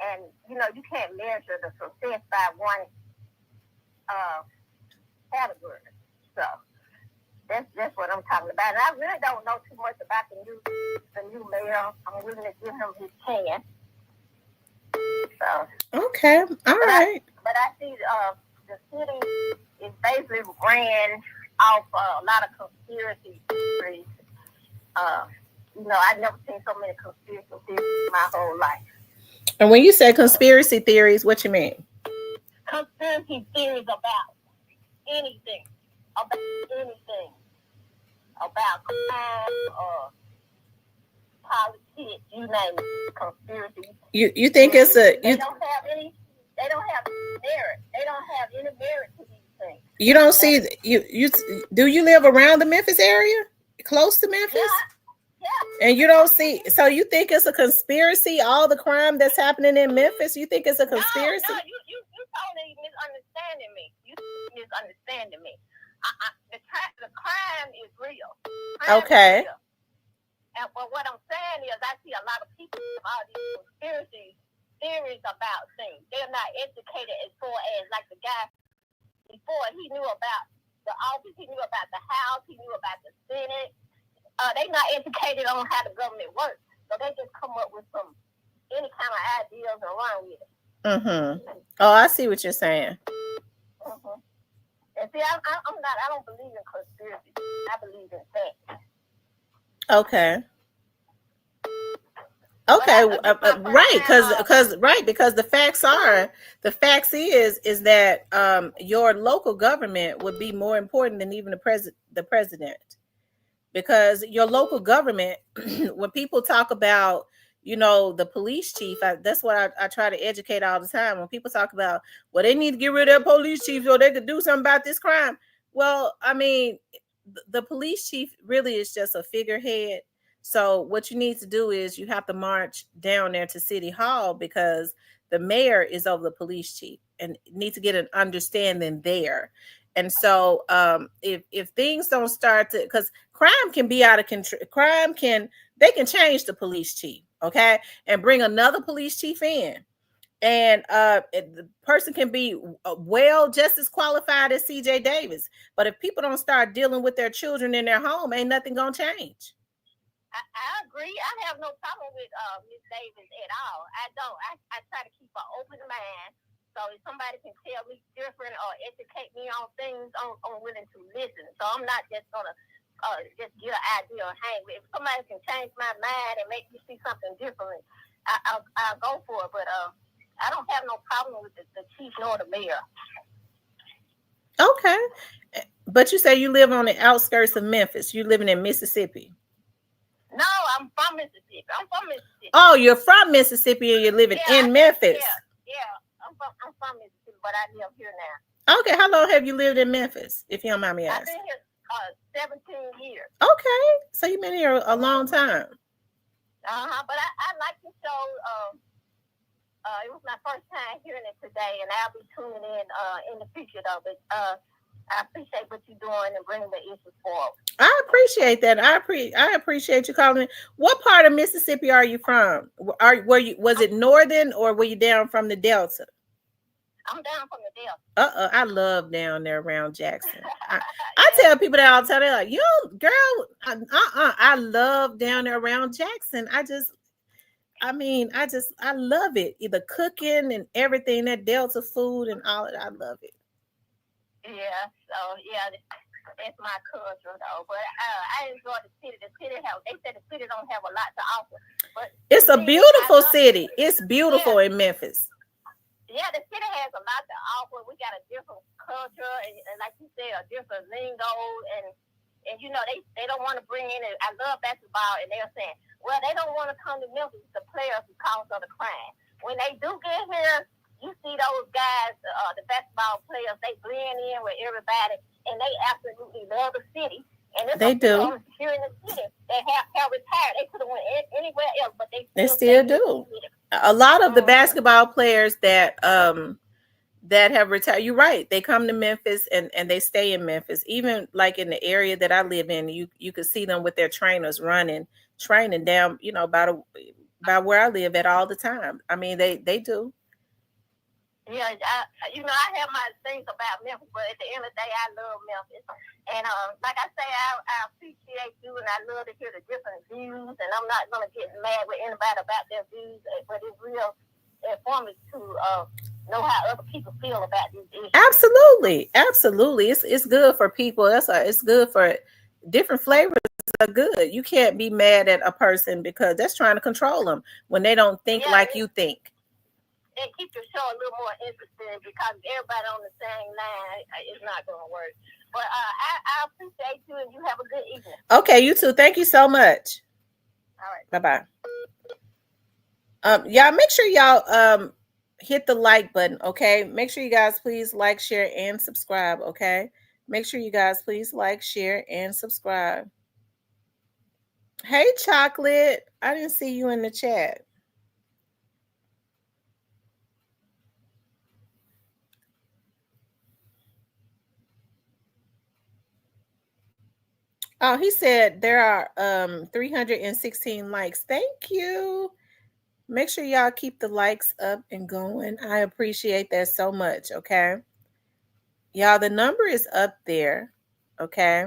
Speaker 8: and you can't measure the success by one category. So that's what I'm talking about. And I really don't know too much about the new mayor. I'm willing to give him his chance. So
Speaker 1: okay, all right.
Speaker 8: But I see the city is basically ran off a lot of conspiracy theories. I've never seen so many conspiracy theories in my whole life.
Speaker 1: And when you say conspiracy theories, what you mean?
Speaker 8: Conspiracy theories about anything. About crime, politics, you name it, conspiracy.
Speaker 1: You think it's a?
Speaker 8: They don't have any merit. They don't have any merit to these things.
Speaker 1: You don't see you do you live around the Memphis area? Close to Memphis?
Speaker 8: Yeah.
Speaker 1: And you don't see, so you think it's a conspiracy, all the crime that's happening in Memphis? You think it's a conspiracy?
Speaker 8: No, you totally misunderstanding me. You misunderstanding me. The crime is real.
Speaker 1: Okay.
Speaker 8: Is real. And but what I'm saying is I see a lot of people with all these conspiracy theories about things. They're not educated as far as like the guy before. He knew about the office, he knew about the House, he knew about the Senate. They're not educated on how the government works. So they just come up with any kind of ideas and run with it.
Speaker 1: Mm-hmm. Oh, I see what you're saying.
Speaker 8: Mm-hmm. And see, I don't believe in conspiracy. I believe in fact.
Speaker 1: Okay. Okay, right, because the facts is that your local government would be more important than even the president, because your local government, when people talk about, the police chief, that's what I try to educate all the time. When people talk about, well, they need to get rid of their police chief so they could do something about this crime. Well, I mean, the police chief really is just a figurehead. So what you need to do is you have to march down there to City Hall, because the mayor is over the police chief and need to get an understanding there. And so if things don't start to, because crime can be out of control, they can change the police chief, okay, and bring another police chief in. And the person can be just as qualified as C.J. Davis. But if people don't start dealing with their children in their home, ain't nothing going to change.
Speaker 8: I agree. I have no problem with Ms. Davis at all. I don't. I try to keep an open mind. So if somebody can tell me different or educate me on things, I'm willing to listen. So I'm not just going to just get an idea or hang with. If somebody can change my mind and make me see something different, I'll go for it. But I don't have no problem with the chief nor the mayor.
Speaker 1: Okay. But you say you live on the outskirts of Memphis. You're living in Mississippi.
Speaker 8: No, I'm from Mississippi.
Speaker 1: Oh, you're from Mississippi and you're living in Memphis.
Speaker 8: Yeah. I'm from Mississippi, but I live here now.
Speaker 1: Okay. How long have you lived in Memphis, if you don't mind me asking?
Speaker 8: I've been here 17 years.
Speaker 1: Okay. So you've been here a long time.
Speaker 8: But I like the show. It was my first time hearing it today, and I'll be tuning in the future, though. But I appreciate what you're doing and bringing the issues forward. I
Speaker 1: appreciate that. I appreciate you calling me. What part of Mississippi are you from? Was it northern, or were you down from the Delta?
Speaker 8: I'm down from the Delta.
Speaker 1: I love down there around Jackson. I tell people that all the time. They're like, "Yo, girl, I love down there around Jackson. I love it. The cooking and everything, that Delta food and all it. I love it."
Speaker 8: Yeah, so that's my culture though. But I enjoy the city. The city they said the city don't have a lot to offer, but
Speaker 1: it's a beautiful city. It's beautiful in Memphis.
Speaker 8: Yeah, the city has a lot to offer. We got a different culture, and like you said, a different lingo, and they don't want to bring in it. I love basketball, and they're saying, well, they don't want to come to Memphis, the players, because of the crime. When they do get here, you see those guys, the basketball players, they blend in with everybody, and they absolutely love the city. And
Speaker 1: they do.
Speaker 8: Here in the city, they have retired. They could have went anywhere else, but they
Speaker 1: still do. A lot of the basketball players that have retired, you're right, they come to Memphis and they stay in Memphis. Even like in the area that I live in, you could see them with their trainers training down, by where I live at all the time. I mean, they do.
Speaker 8: Yeah, I have my things about Memphis, but at the end of the day, I love Memphis. And like I say, I appreciate you, and I love to hear the different views. And I'm not going to get mad with anybody about their views, but it's real informative to know how other people feel about these issues.
Speaker 1: Absolutely. It's good for people. It's good for different flavors. Are good. You can't be mad at a person because that's trying to control them when they don't think like you think.
Speaker 8: And keep your show a little more interesting, because everybody on the same line is not going to work. But I appreciate you, and you have a good evening.
Speaker 1: Okay, you too. Thank you so much.
Speaker 8: All right.
Speaker 1: Bye-bye. Y'all make sure y'all hit the like button, okay? Make sure you guys please like, share, and subscribe, okay? Make sure you guys please like, share, and subscribe. Hey, Chocolate. I didn't see you in the chat. Oh, he said there are 316 likes. Thank you. Make sure y'all keep the likes up and going. I appreciate that so much, okay? Y'all, the number is up there, okay?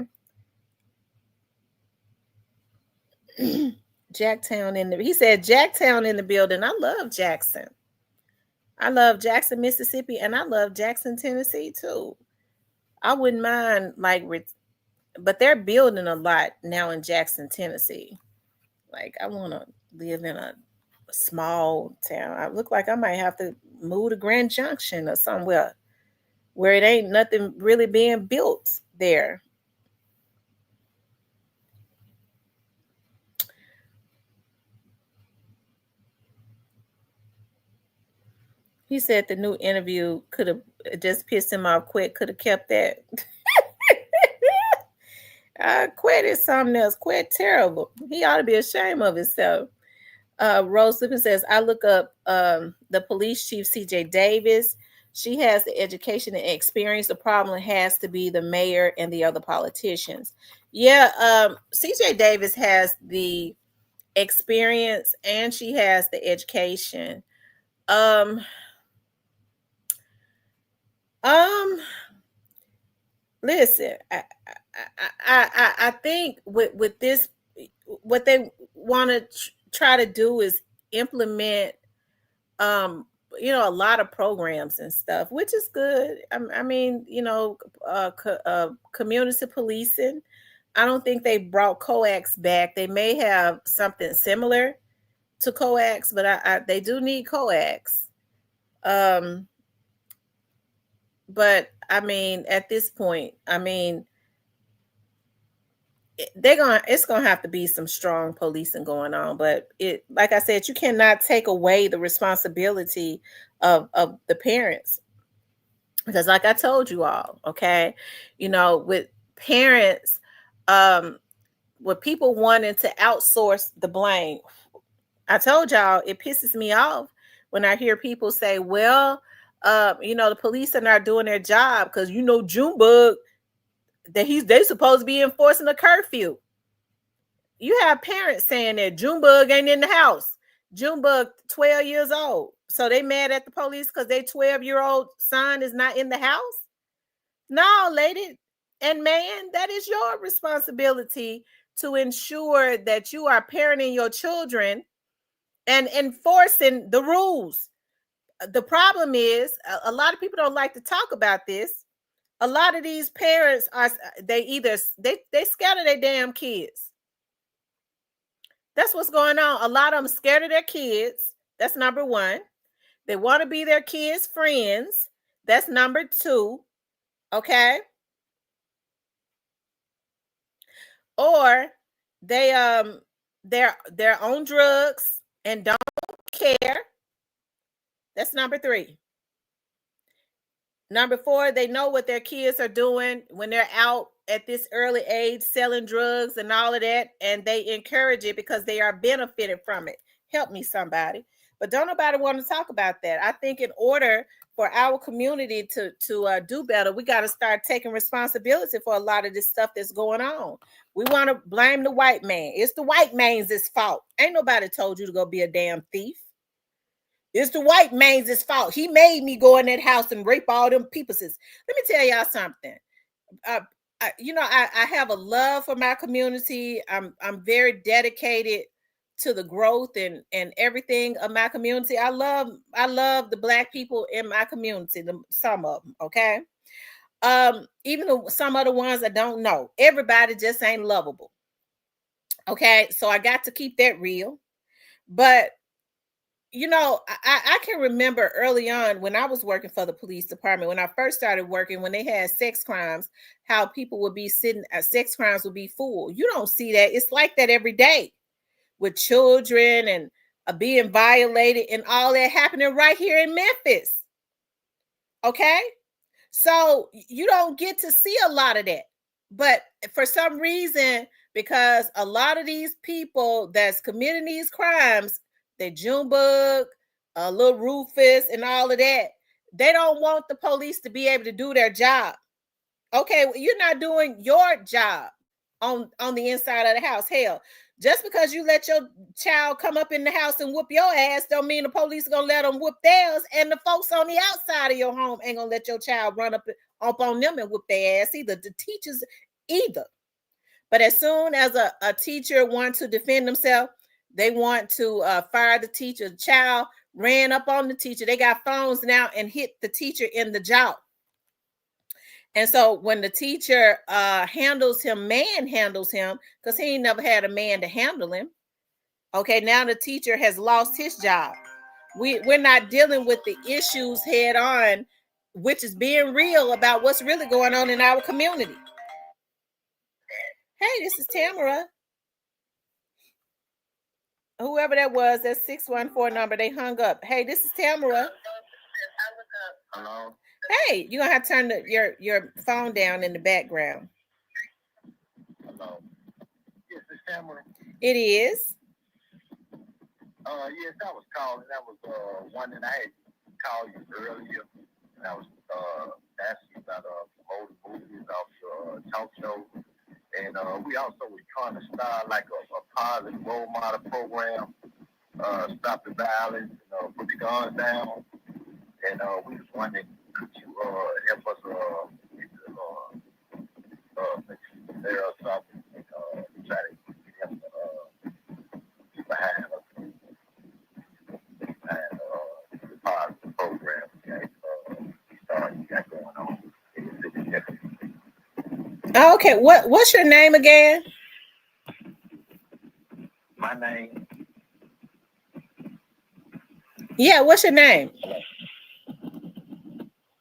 Speaker 1: Jacktown in the, he said Jacktown in the building. I love Jackson. I love Jackson, Mississippi, and I love Jackson, Tennessee too. I wouldn't mind but they're building a lot now in Jackson, Tennessee. Like, I want to live in a small town. I look like I might have to move to Grand Junction or somewhere where it ain't nothing really being built there. He said the new interview could have just pissed him off quick, could have kept that. Quit is something else. Quit terrible. He ought to be ashamed of himself. Rose Lippin says, I look up the police chief, CJ Davis. She has the education and experience. The problem has to be the mayor and the other politicians. Yeah, CJ Davis has the experience and she has the education. Listen, I think with this, what they want to try to do is implement, a lot of programs and stuff, which is good. I mean, community policing. I don't think they brought coax back. They may have something similar to coax, but they do need coax. But I mean, at this point, I mean, it's gonna have to be some strong policing going on. But like I said, you cannot take away the responsibility of the parents, because like I told you all, okay, with parents, with people wanting to outsource the blame, I told y'all it pisses me off when I hear people say, well, the police are not doing their job because Junebug, they supposed to be enforcing a curfew. You have parents saying that Junebug ain't in the house. Junebug 12 years old. So they mad at the police because their 12-year-old son is not in the house? No, lady and man, that is your responsibility to ensure that you are parenting your children and enforcing the rules. The problem is a lot of people don't like to talk about this. A lot of these parents they scatter their damn kids. That's what's going on. A lot of them scared of their kids. That's number one. They want to be their kids' friends. That's number two. Okay. Or they're on drugs and don't care. That's number three. Number four, they know what their kids are doing when they're out at this early age, selling drugs and all of that, and they encourage it because they are benefiting from it. Help me, somebody. But don't nobody want to talk about that. I think in order for our community to do better, we got to start taking responsibility for a lot of this stuff that's going on. We want to blame the white man. It's the white man's fault. Ain't nobody told you to go be a damn thief. It's the white man's fault. He made me go in that house and rape all them people's. Let me tell y'all something. I have a love for my community. I'm very dedicated to the growth and everything of my community. I love the Black people in my community, some of them, okay? Even some of the ones I don't know. Everybody just ain't lovable. Okay, so I got to keep that real. But I can remember early on when I was working for the police department, when I first started working, when they had sex crimes, how people would be sitting, sex crimes would be full. You don't see that. It's like that every day with children and being violated and all that happening right here in Memphis. Okay? So you don't get to see a lot of that. But for some reason, because a lot of these people that's committing these crimes, the Junebug, little Rufus, and all of that, they don't want the police to be able to do their job. Okay, well, you're not doing your job on the inside of the house. Hell, just because you let your child come up in the house and whoop your ass don't mean the police are gonna let them whoop theirs, and the folks on the outside of your home ain't gonna let your child run up on them and whoop their ass either. The teachers either. But as soon as a teacher wants to defend themselves, they want to fire the teacher. The child ran up on the teacher. They got phones now and hit the teacher in the jaw. And so when the teacher manhandles him, because he ain't never had a man to handle him. Okay, now the teacher has lost his job. We're not dealing with the issues head on, which is being real about what's really going on in our community. Hey, this is Tamara. Whoever that was, that 614 number, they hung up. Hey, this is Tamara.
Speaker 6: Hello.
Speaker 1: Hey, you're gonna have to turn your phone down in the background.
Speaker 6: Hello. Yes, it's Tamara.
Speaker 1: It is.
Speaker 6: Yes, I was calling. That was one that I had called you earlier. And I was asking you about promoting movies off your talk show. And we also were trying to start like a positive role model program, stop the violence, put the guns down. And we was wondering, could you help us there or something and try to get him behind us, behind the positive program you got going on in the city of Memphis.
Speaker 1: Okay, what's your name again?
Speaker 6: My name?
Speaker 1: Yeah, what's your name?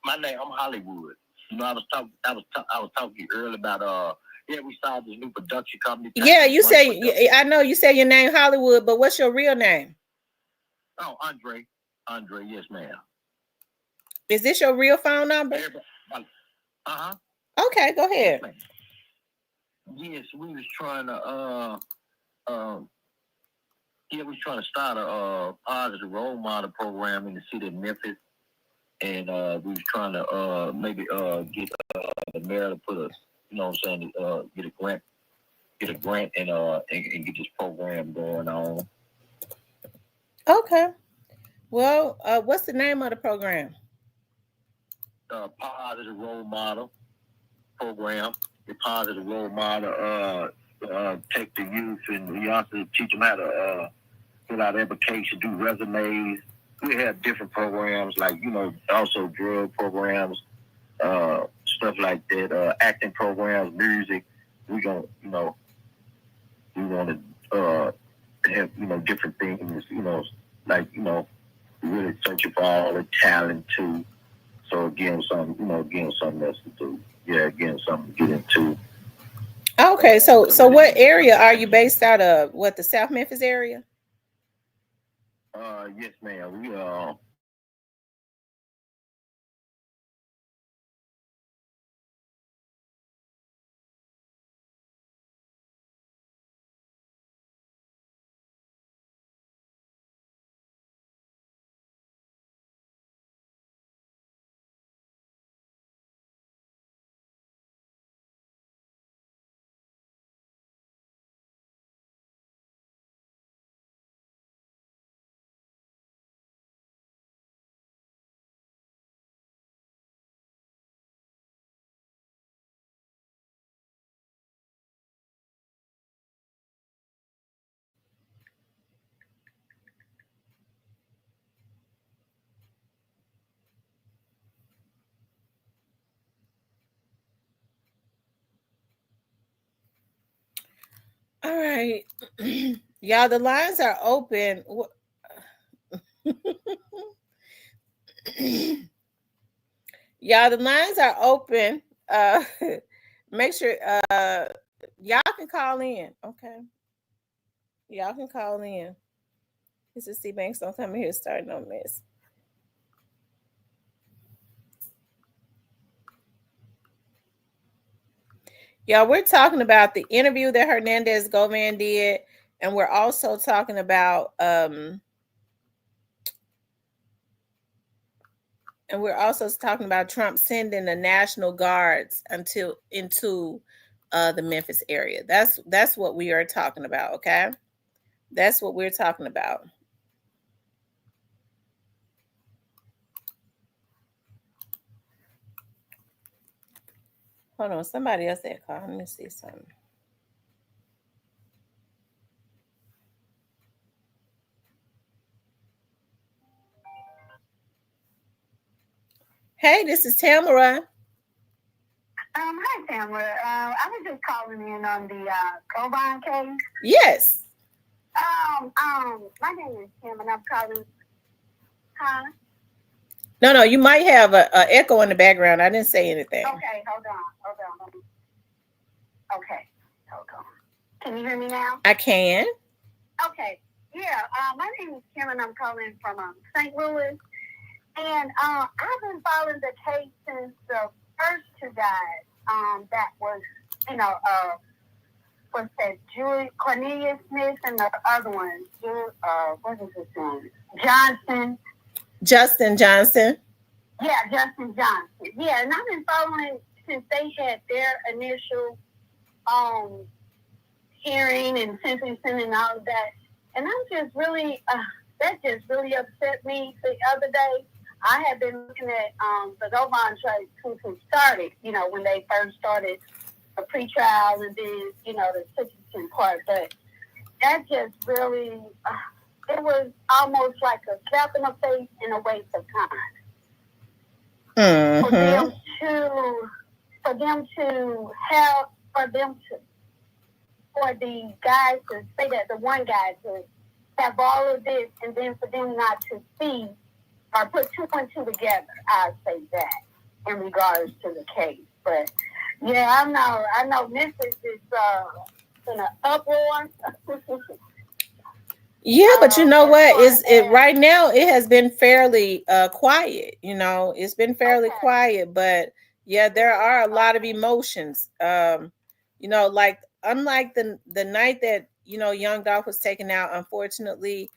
Speaker 6: My name, I'm Hollywood. I was talking to you earlier about we started this new production company.
Speaker 1: Yeah, you say I know you say your name Hollywood, but what's your real name?
Speaker 6: Oh, Andre, yes, ma'am.
Speaker 1: Is this your real phone number?
Speaker 6: Uh-huh.
Speaker 1: Okay, go ahead.
Speaker 6: Yes, we was trying to start a positive role model program in the city of Memphis. And we was trying to maybe get the mayor to put get a grant and get this program going on.
Speaker 1: Okay. Well, what's the name of the program?
Speaker 6: Positive role model program. The positive role model take the youth and we also teach them how to fill out applications, do resumes. We have different programs like, also drug programs, stuff like that, acting programs, music. We want to have, different things, like, really searching for all the talent too. So again, something else to do. Yeah, again, something to get into.
Speaker 1: Okay, so what area are you based out of? What, the South Memphis area?
Speaker 6: Yes, ma'am. We
Speaker 1: All right. Y'all, the lines are open. Y'all, the lines are open. Make sure y'all can call in. Okay. Y'all can call in. This is C Banks. Don't come in here starting no mess. Y'all, we're talking about the interview that Hernandez Govan did, and we're also talking about Trump sending the National Guards into the Memphis area. That's what we are talking about, okay? That's what we're talking about. Hold on, somebody else that called. Let me see something. Hey, this is Tamara.
Speaker 8: Hi, Tamara. I was just calling in on the Govan case.
Speaker 1: Yes.
Speaker 8: My name is Kim, and I'm calling. Huh?
Speaker 1: No, you might have a echo in the background. I didn't say anything.
Speaker 8: Okay, hold on. Okay, hold on. Can you hear me now?
Speaker 1: I can.
Speaker 8: Okay. Yeah. My name is Kim, and I'm calling from St. Louis. And I've been following the case since the first two guys. That was, what's that? Cornelius Smith, and the other one, what is his name?
Speaker 1: Justin Johnson.
Speaker 8: Yeah, Justin Johnson. Yeah, and I've been following since they had their initial hearing and sentencing and all of that. And I'm just really, that just really upset me the other day. I had been looking at the Govan trial since it started, when they first started a pretrial and then, the sentencing part. But that just really, it was almost like a slap in the face and a waste of time.
Speaker 1: Mm-hmm.
Speaker 8: For the guys to say that, the one guy to have all of this and then for them not to see or put 2 and 2 together, I'd say that in regards to the case. But yeah, I know Memphis is in an uproar.
Speaker 1: Yeah, but you know what? Right now it has been fairly quiet. It's been fairly quiet, but yeah, there are a lot of emotions. Like unlike the night that young Dolph was taken out, unfortunately,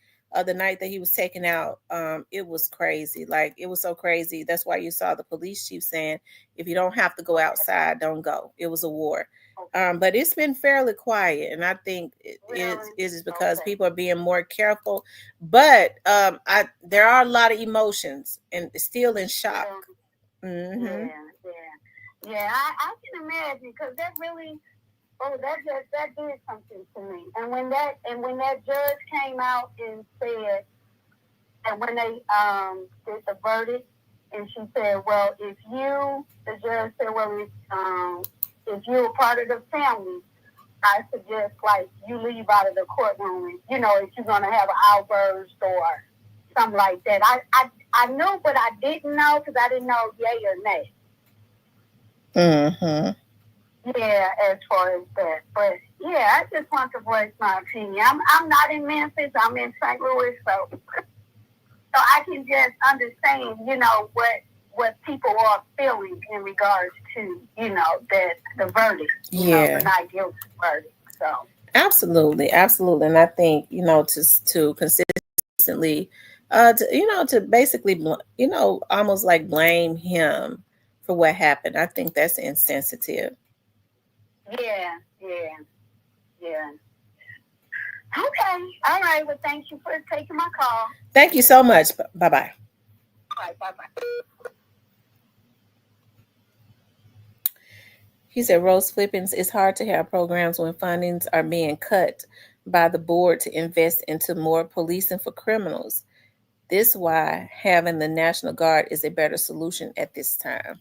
Speaker 1: the night that he was taken out, it was crazy. Like, it was so crazy. That's why you saw the police chief saying, if you don't have to go outside, don't go. It was a war. But it's been fairly quiet, and I think it is because people are being more careful. But there are a lot of emotions and still in shock. Mm-hmm.
Speaker 8: Yeah. I can imagine, because that really, that did something to me. And when that judge came out and said, and when they did the verdict, and she said, well, the judge said, well, if you're a part of the family, I suggest, like, you leave out of the courtroom, and, if you're going to have an outburst or something like that. I knew, but I didn't know, because I didn't know yay or nay.
Speaker 1: Mm-hmm.
Speaker 8: Yeah, as far as that. But, yeah, I just want to voice my opinion. I'm not in Memphis. I'm in St. Louis, so I can just understand, what people are feeling in regards to, that the verdict, the not guilty verdict. So
Speaker 1: absolutely, and I think to consistently, to basically, almost like blame him for what happened. I think that's insensitive.
Speaker 8: Yeah. Okay, all right. Well, thank you for taking my call.
Speaker 1: Thank you so much. Bye-bye.
Speaker 8: All right, bye-bye.
Speaker 1: He said, Rose Flippins, it's hard to have programs when fundings are being cut by the board to invest into more policing for criminals. This is why having the National Guard is a better solution at this time.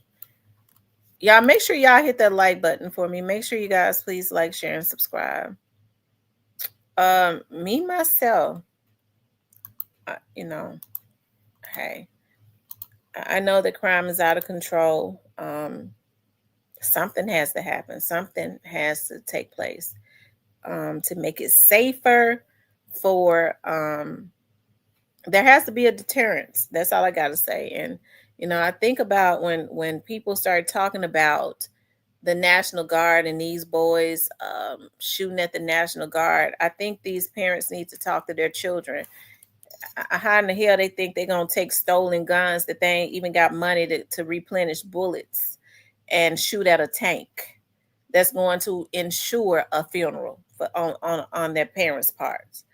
Speaker 1: Y'all, make sure y'all hit that like button for me. Make sure you guys please like, share, and subscribe. Me, myself, hey, I know that crime is out of control. Something has to happen. Something has to take place to make it safer for There has to be a deterrence. That's all I got to say. And I think about when people start talking about the National Guard and these boys shooting at the National Guard. I think these parents need to talk to their children. How in the hell they think they're gonna take stolen guns that they ain't even got money to replenish bullets and shoot at a tank that's going to ensure a funeral on their parents' parts.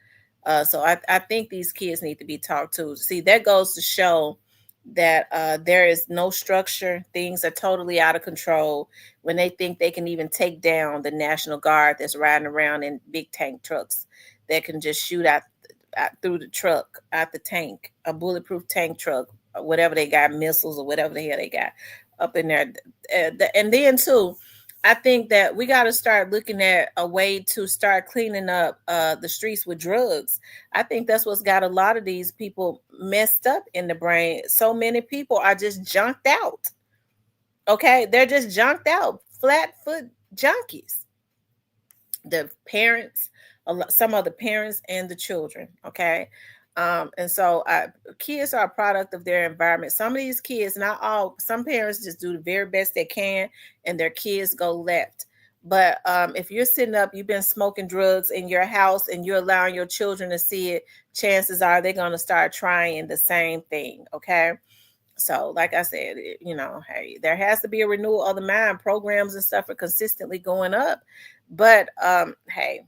Speaker 1: So I think these kids need to be talked to. See, that goes to show that there is no structure. Things are totally out of control when they think they can even take down the National Guard that's riding around in big tank trucks that can just shoot out through the truck, out the tank, a bulletproof tank truck, or whatever they got, missiles or whatever the hell they got up in there. And then too, I think that we got to start looking at a way to start cleaning up the streets with drugs. I think that's what's got a lot of these people messed up in the brain. So many people are just junked out. Okay, they're just junked out, flat foot junkies. The parents, some of the parents and the children. Okay. And so kids are a product of their environment. Some of these kids, not all, some parents just do the very best they can and their kids go left. But if you're sitting up, you've been smoking drugs in your house and you're allowing your children to see it, chances are they're going to start trying the same thing. Okay. So like I said, hey, there has to be a renewal of the mind. Programs and stuff are consistently going up. But hey,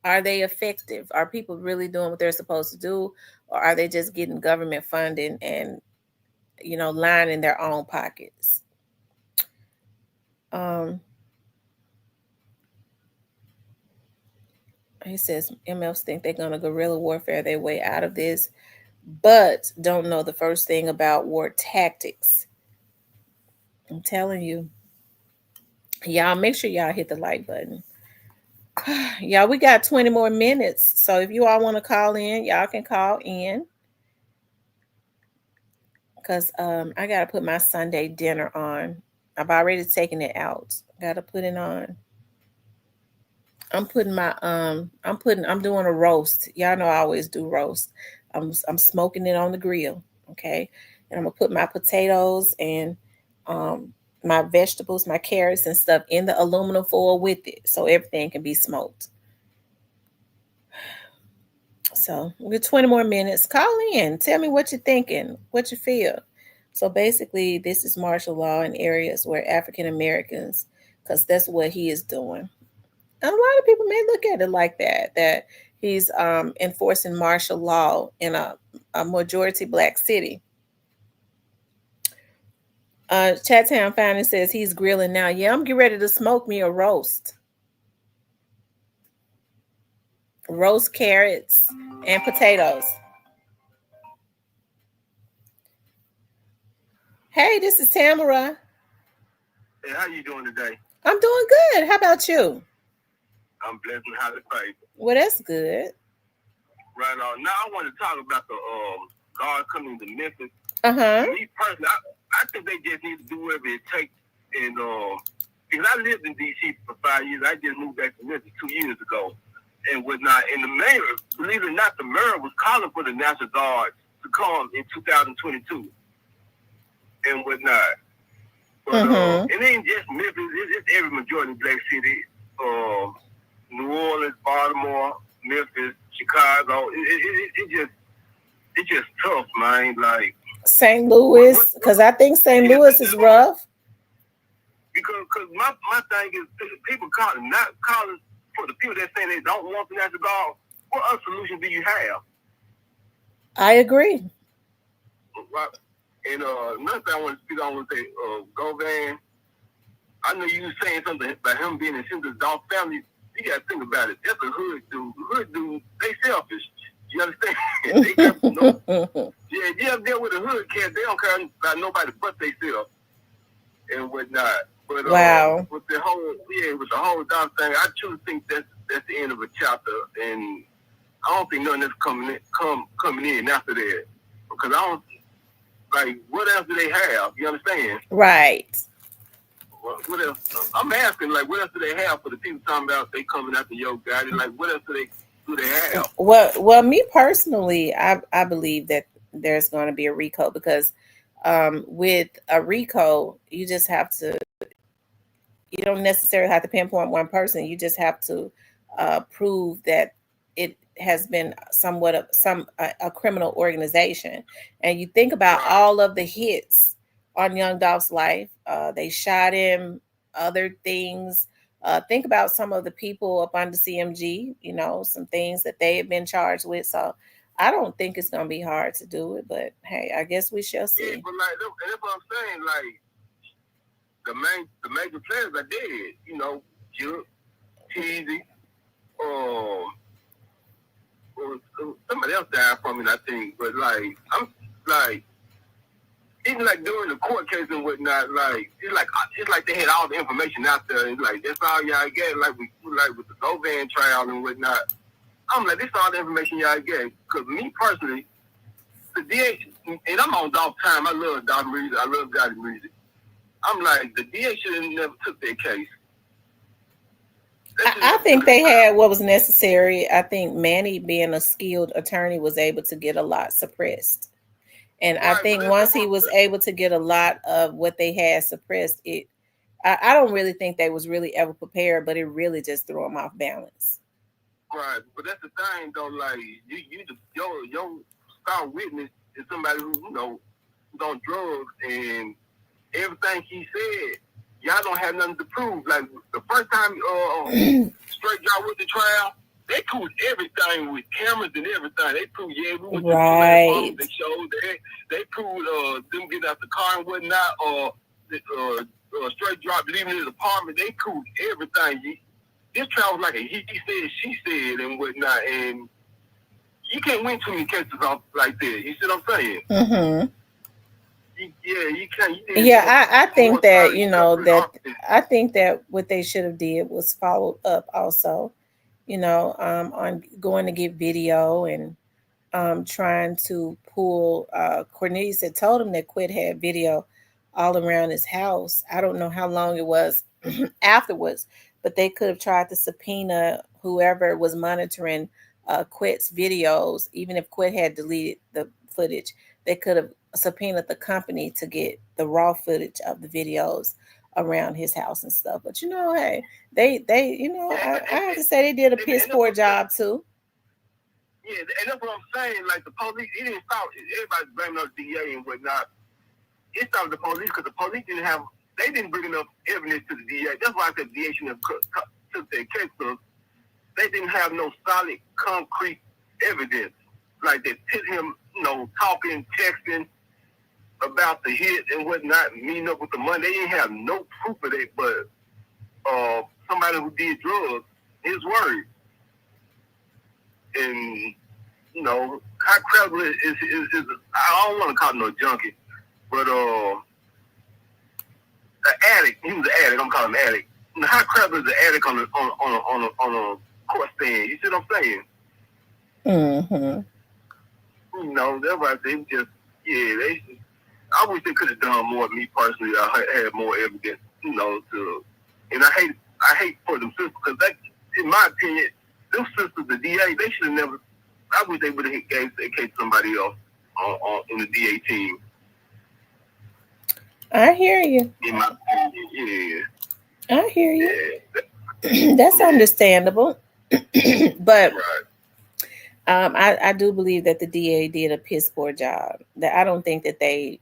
Speaker 1: are they effective? Are people really doing what they're supposed to do? Or are they just getting government funding and, lining their own pockets? He says MFs think they're going to guerrilla warfare their way out of this, but don't know the first thing about war tactics. I'm telling you. Y'all, make sure y'all hit the like button. Y'all, we got 20 more minutes. So if you all want to call in, y'all can call in. Because I got to put my Sunday dinner on. I've already taken it out. Got to put it on. I'm doing a roast. Y'all know I always do roast. I'm smoking it on the grill. Okay. And I'm going to put my potatoes and my vegetables, my carrots and stuff in the aluminum foil with it. So everything can be smoked. So we're 20 more minutes. Call in. Tell me what you're thinking, what you feel. So basically, this is martial law in areas where African Americans, because that's what he is doing. And a lot of people may look at it like that he's enforcing martial law in a majority Black city. Chattown Founding says he's grilling now. Yeah, I'm getting ready to smoke me a roast. Roast carrots and potatoes. Hey, this is Tamara.
Speaker 6: Hey, how you doing today?
Speaker 1: I'm doing good. How about you?
Speaker 6: I'm blessed and highly favored.
Speaker 1: Well, that's good.
Speaker 6: Right on. Now I want to talk about the guard coming to Memphis. Me personally, I think they just need to do whatever it takes. And because I lived in D.C. for 5 years, I just moved back to Memphis 2 years ago and whatnot. And the mayor, believe it or not, the mayor was calling for the National Guard to come in 2022 and whatnot. But it ain't just Memphis; it's every majority Black city. New Orleans, Baltimore, Memphis, Chicago. It's just tough, man. Like
Speaker 1: St. Louis, because I think St. Louis is rough.
Speaker 6: Because my thing is people not calling for the people that saying they don't want the National Guard. What other solution do you have?
Speaker 1: I agree.
Speaker 6: Right. And another thing I want to speak on was Govan. I know you were saying something about him being in the Dolph family. You got to think about it. That's a hood dude. Hood dude, they selfish. You understand? Yeah, you ever deal with a hood cat, they don't care about nobody but themselves and whatnot. But
Speaker 1: wow.
Speaker 6: With the whole Dolph thing, I truly think that's the end of a chapter, and I don't think nothing that's coming in after that. Because I don't like what else do they have? You understand?
Speaker 1: Right.
Speaker 6: What else? I'm asking, like, what else do they have for the people talking about they coming after your guy? Like, what else do they? do they have?
Speaker 1: Well, me personally, I believe that there's going to be a RICO because with a RICO, you just have to. You don't necessarily have to pinpoint one person. You just have to prove that it has been somewhat of a criminal organization. And you think about all of the hits on Young Dolph's life. They shot him, other things. Think about some of the people up under CMG, you know, some things that they have been charged with. So I don't think it's going to be hard to do it, but hey, I guess we shall see.
Speaker 6: Yeah, but like, that's what I'm saying. Like, the major players are dead. You know, Jook, Teasy, somebody else died from it, I think. But like, I'm like, even like during the court case and whatnot, like it's like they had all the information out there. It's like that's all y'all get. Like with the Govan trial and whatnot. I'm like, this all the information y'all get. Because me personally, the DA, and I'm on Dolph time. I love Dolph music. I love Gotti music. I'm like, the DA should have never took their case.
Speaker 1: I think they had what was necessary. I think Manny, being a skilled attorney, was able to get a lot suppressed. And I think once he was able to get a lot of what they had suppressed, I don't really think they was really ever prepared, but it really just threw them off balance.
Speaker 6: Right, but that's the thing though. Like your star witness is somebody who who's on drugs, and everything he said, y'all don't have nothing to prove. Like the first time Straight Drop with the trial, they proved everything with cameras and everything. They proved we went
Speaker 1: right.
Speaker 6: To they showed they proved them getting out the car and whatnot, or Straight Drop leaving his apartment. They proved everything. This trial was like a he said, she said, and whatnot, and you can't win too many cases off like that. You see what I'm saying?
Speaker 1: Mm-hmm.
Speaker 6: You can't.
Speaker 1: I think that I think that what they should have did was followed up also, on going to get video and trying to pull. Cornelius had told him that Quit had video all around his house. I don't know how long it was afterwards, but they could have tried to subpoena whoever was monitoring Quit's videos. Even if Quit had deleted the footage, they could have subpoenaed the company to get the raw footage of the videos around his house and stuff. But hey, they I have to say they did a piss poor job too.
Speaker 6: Yeah, and that's what I'm saying. Like the police, it didn't stop. Everybody's blaming on the DA and whatnot. It stopped the police because the police they didn't bring enough evidence to the DA. That's why I said the DA shouldn't have took their case, because they didn't have no solid, concrete evidence. Like they put him, talking, texting about the hit and whatnot, meeting up with the money. They didn't have no proof of it, but somebody who did drugs, his word. And, how credible is I don't want to call him no junkie, but an addict. He was an addict. I'm calling him an addict. How credible is an addict on a court stand? You see what I'm saying?
Speaker 1: Mm-hmm.
Speaker 6: That's why they just, I wish they could have done more. Me personally, I had more evidence, and I hate for them sisters, because in my opinion, them sisters, the DA, they should have never. I wish they would have gave their case to somebody else on the DA team.
Speaker 1: I hear you.
Speaker 6: In my opinion,
Speaker 1: I hear you. Yeah. That's understandable, but. Right. I do believe that the DA did a piss poor job. That I don't think that they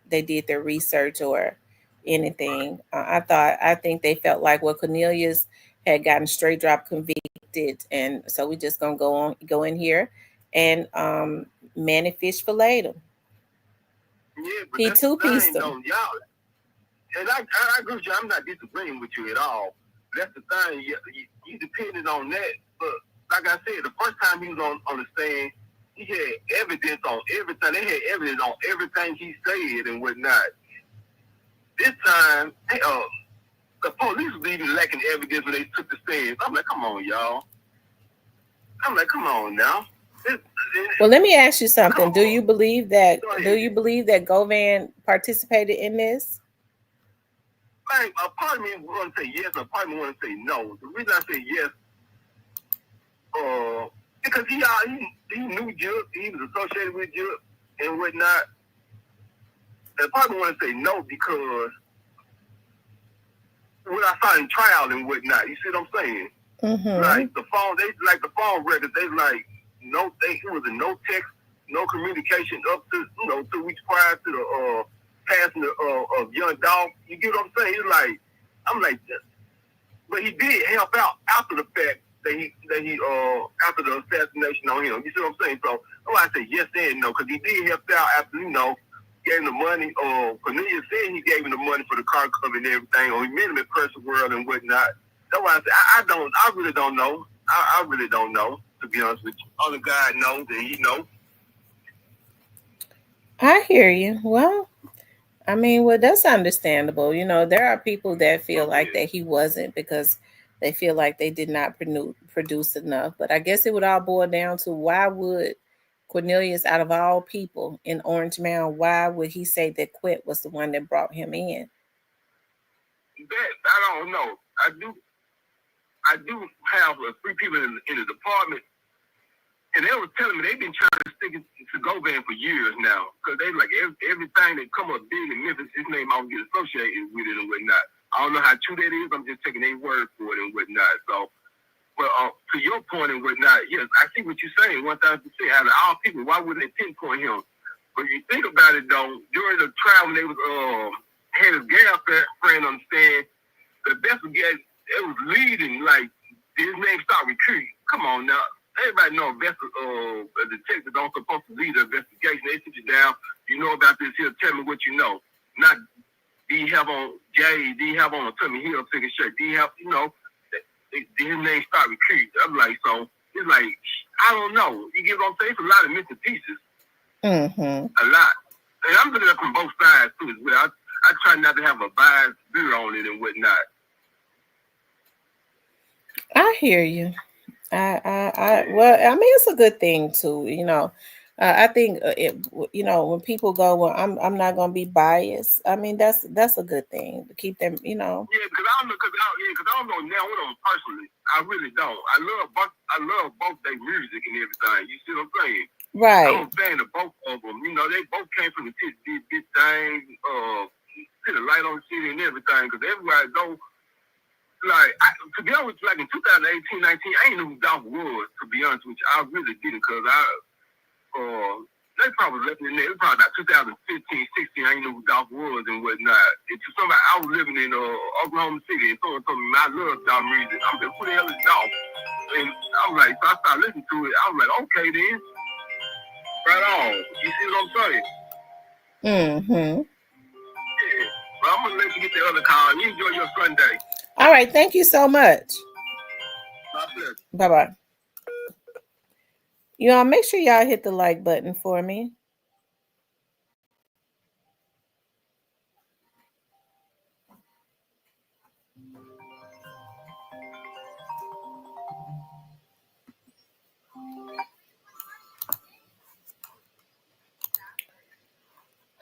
Speaker 1: did their research or anything. I think they felt like, well, Cornelius had gotten Straight Drop convicted, and so we just gonna go in here and Manny fish filleted him.
Speaker 6: Yeah, but
Speaker 1: he two-pieced him.
Speaker 6: Y'all, and I agree with you. I'm not disagreeing with you at all. That's the thing. You depended on that, but. Like I said, the first time he was on the stand, he had evidence on everything. They had evidence on everything he said and whatnot. This time, the police was even lacking evidence when they took the stand. I'm like, come on, y'all. I'm like, come on now.
Speaker 1: Well, let me ask you something. Do you believe that Govan participated in this?
Speaker 6: A part of me want to say yes, a part of me want to say no. The reason I say yes, Because he knew Jook, he was associated with Jook and whatnot. I probably want to say no because when I saw him trial and whatnot, you see what I'm saying?
Speaker 1: Mm-hmm.
Speaker 6: Like the phone records, it was a no text, no communication up to 2 weeks prior to the passing of young Dolph. You get what I'm saying? I'm like, but he did help out after the fact that he after the assassination on him. You see what I'm saying? So I'm like, I say yes and no, because he did help out after gave him the money. Cornelius said he gave him the money for the car cover and everything, or he met him at Personal World and whatnot. That's why I said I really don't know. I really don't know, to be honest with you. Only God knows and he knows.
Speaker 1: I hear you. Well, I mean, well, that's understandable. There are people that feel like that he wasn't because they feel like they did not produce enough. But I guess it would all boil down to why would Cornelius, out of all people in Orange Mound, why would he say that Quet was the one that brought him in?
Speaker 6: That I don't know. I do have 3 people in the department, and they were telling me they've been trying to stick it to Govan for years now, because they like everything that come up big in Memphis, his name always get associated with it and whatnot. I don't know how true that is. I'm just taking their word for it and whatnot. So, but to your point and whatnot, yes, I see what you're saying. 1,000%. Out of all people, why would they pinpoint him? But you think about it though, during the trial when they was had his gal friend on the stand, the investigation, it was leading like his name start recruiting. Come on now. Everybody know a detective don't supposed to lead the investigation. They sit you down, you know about this here, tell me what you know. Not do you have on Jay, do you have on a Tommy Hilfiger shirt, do you have, his name start recruiting. I'm like, so it's like, I don't know. You get what I'm saying? It's a lot of missing pieces.
Speaker 1: Mm-hmm.
Speaker 6: A lot. And I'm looking at it from both sides too as well. I try not to have a biased view on it and whatnot.
Speaker 1: I hear you. Well, I mean, it's a good thing too. I think when people go, well, I'm not going to be biased. I mean, that's a good thing to keep them.
Speaker 6: Yeah, because I don't know now with them personally. I really don't. I love both their music and everything. You see what I'm saying?
Speaker 1: Right.
Speaker 6: I'm a fan of both of them. They both came from the did big thing, put a light on the city and everything. Because everywhere I go, to be honest, like in 2018, 19, I ain't knew who Dolph was. To be honest with you, I really didn't, because they probably left me in there. It was probably about 2015, 16. I ain't know who Dolph was and whatnot. It's somebody, I was living in Oklahoma City, and someone told me, I love Dolph music. I'm like, who the hell is Dolph? And I'm like, so I started listening to it. I was like, okay then. Right on. You see what I'm saying?
Speaker 1: Mm-hmm.
Speaker 6: Yeah. Well, I'm going to let you get the other call. You enjoy your Sunday.
Speaker 1: All right. Thank you so much.
Speaker 6: My pleasure.
Speaker 1: Bye-bye. Make sure y'all hit the like button for me.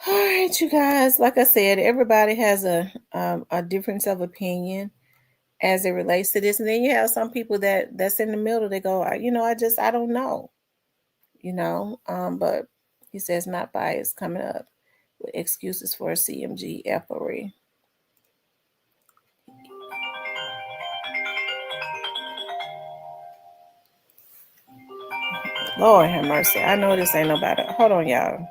Speaker 1: All right, you guys. Like I said, everybody has a difference of opinion as it relates to this, and then you have some people that's in the middle. They go, I don't know. But he says not biased coming up with excuses for a CMG effery. Lord have mercy. I know this ain't nobody. Hold on, y'all.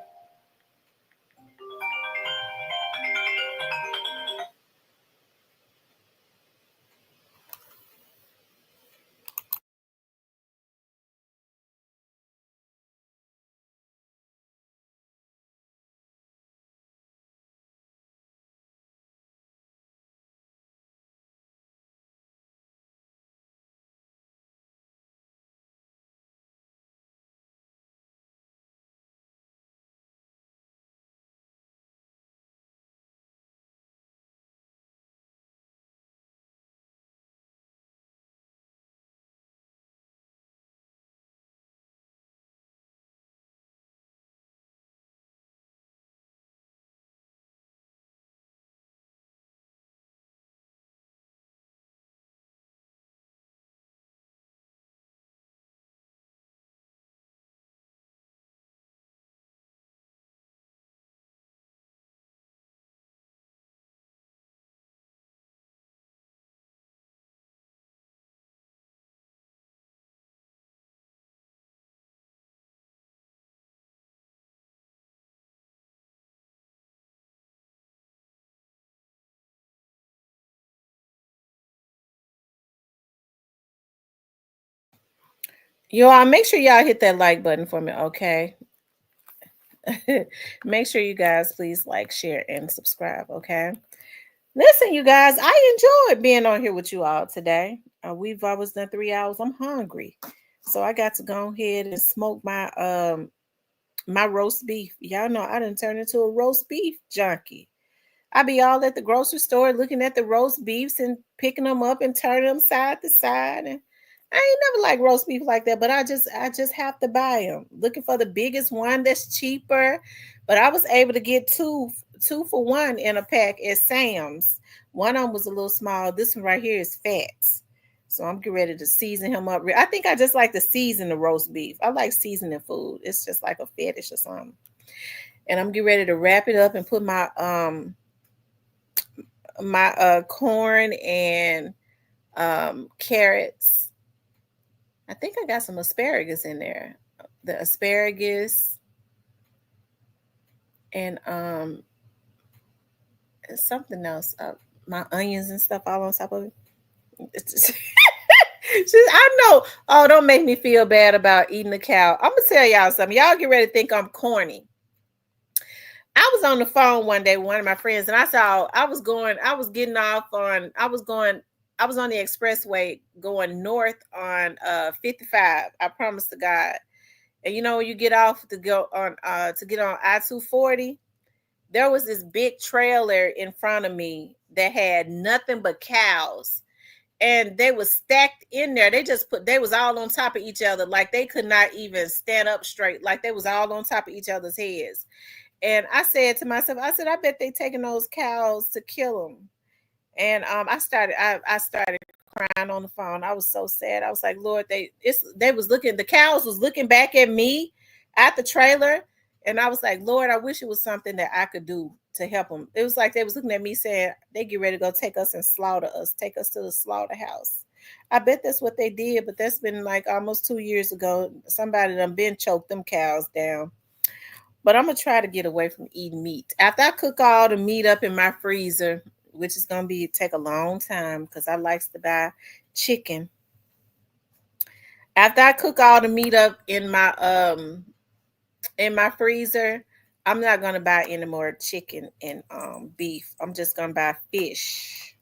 Speaker 1: Y'all, make sure y'all hit that like button for me, okay? Make sure you guys please like, share, and subscribe, okay? Listen, you guys, I enjoyed being on here with you all today. We've always done 3 hours. I'm hungry, so I got to go ahead and smoke my roast beef. Y'all know I done turned into a roast beef junkie. I be all at the grocery store looking at the roast beefs and picking them up and turning them side to side. And I ain't never like roast beef like that, but I just have to buy them. Looking for the biggest one that's cheaper. But I was able to get two for one in a pack at Sam's. One of them was a little small. This one right here is fat. So I'm getting ready to season him up. I think I just like to season the roast beef. I like seasoning food. It's just like a fetish or something. And I'm getting ready to wrap it up and put my corn and carrots. I think I got some asparagus in there. The asparagus and something else. My onions and stuff all on top of it. I know. Oh, don't make me feel bad about eating a cow. I'm gonna tell y'all something. Y'all get ready to think I'm corny. I was on the phone one day with one of my friends, and I was on the expressway going north on 55. I promise to God. And you know, when you get off to go on to get on I-240, there was this big trailer in front of me that had nothing but cows. And they was stacked in there. They was all on top of each other, like they could not even stand up straight, like they was all on top of each other's heads. And I said to myself, I bet they taking those cows to kill them. And I started crying on the phone. I was so sad. I was like, Lord, the cows was looking back at me at the trailer. And I was like, Lord, I wish it was something that I could do to help them. It was like they was looking at me saying, they get ready to go take us and slaughter us, take us to the slaughterhouse. I bet that's what they did, but that's been like almost 2 years ago. Somebody done been choked them cows down. But I'm going to try to get away from eating meat. After I cook all the meat up in my freezer, which is going to take a long time because I like to buy chicken. After I cook all the meat up in my freezer, I'm not going to buy any more chicken and beef. I'm just going to buy fish.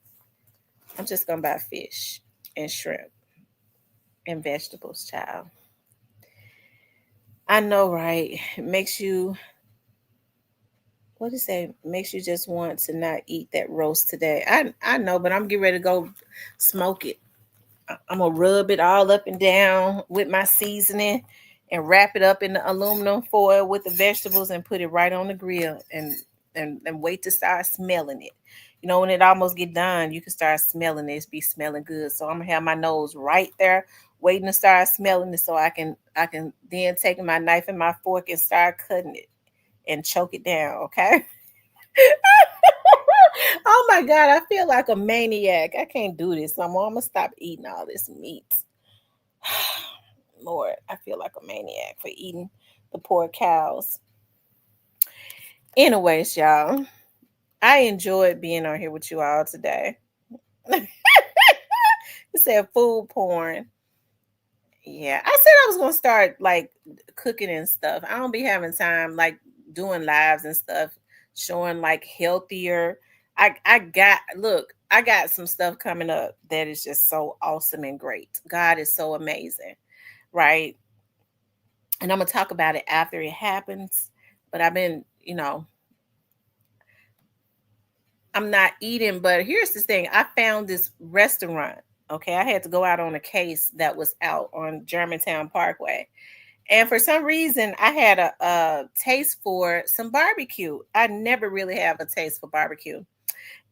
Speaker 1: I'm just going to buy fish and shrimp and vegetables, child. I know, right? It makes you, what do you say? Makes you just want to not eat that roast today. I know, but I'm getting ready to go smoke it. I'm going to rub it all up and down with my seasoning and wrap it up in the aluminum foil with the vegetables and put it right on the grill and wait to start smelling it. You know, when it almost get done, you can start smelling it. It's be smelling good. So I'm going to have my nose right there waiting to start smelling it so I can then take my knife and my fork and start cutting it and choke it down, okay? Oh my God, I feel like a maniac. I can't do this no more. I'm going to stop eating all this meat. Lord, I feel like a maniac for eating the poor cows. Anyways, y'all, I enjoyed being on here with you all today. It said food porn. Yeah, I said I was going to start like cooking and stuff. I don't be having time like doing lives and stuff, showing like healthier. I got some stuff coming up that is just so awesome and great. God is so amazing, right? And I'm going to talk about it after it happens. But I've been, I'm not eating. But here's the thing. I found this restaurant. Okay. I had to go out on a case that was out on Germantown Parkway. And for some reason, I had a taste for some barbecue. I never really have a taste for barbecue.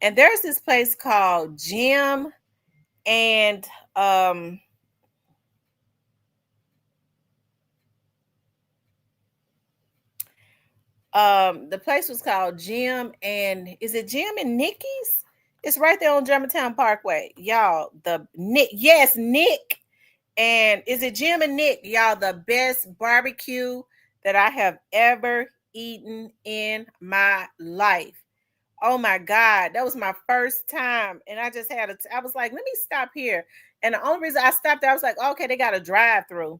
Speaker 1: And there's this place called Jim and the place was called Jim and is it Jim and Nikki's? It's right there on Germantown Parkway. Y'all, Nick. And is it Jim and Nick? Y'all, the best barbecue that I have ever eaten in my life. Oh my God, that was my first time. And I just I was like, let me stop here. And the only reason I stopped there, I was like, okay, they got a drive-through.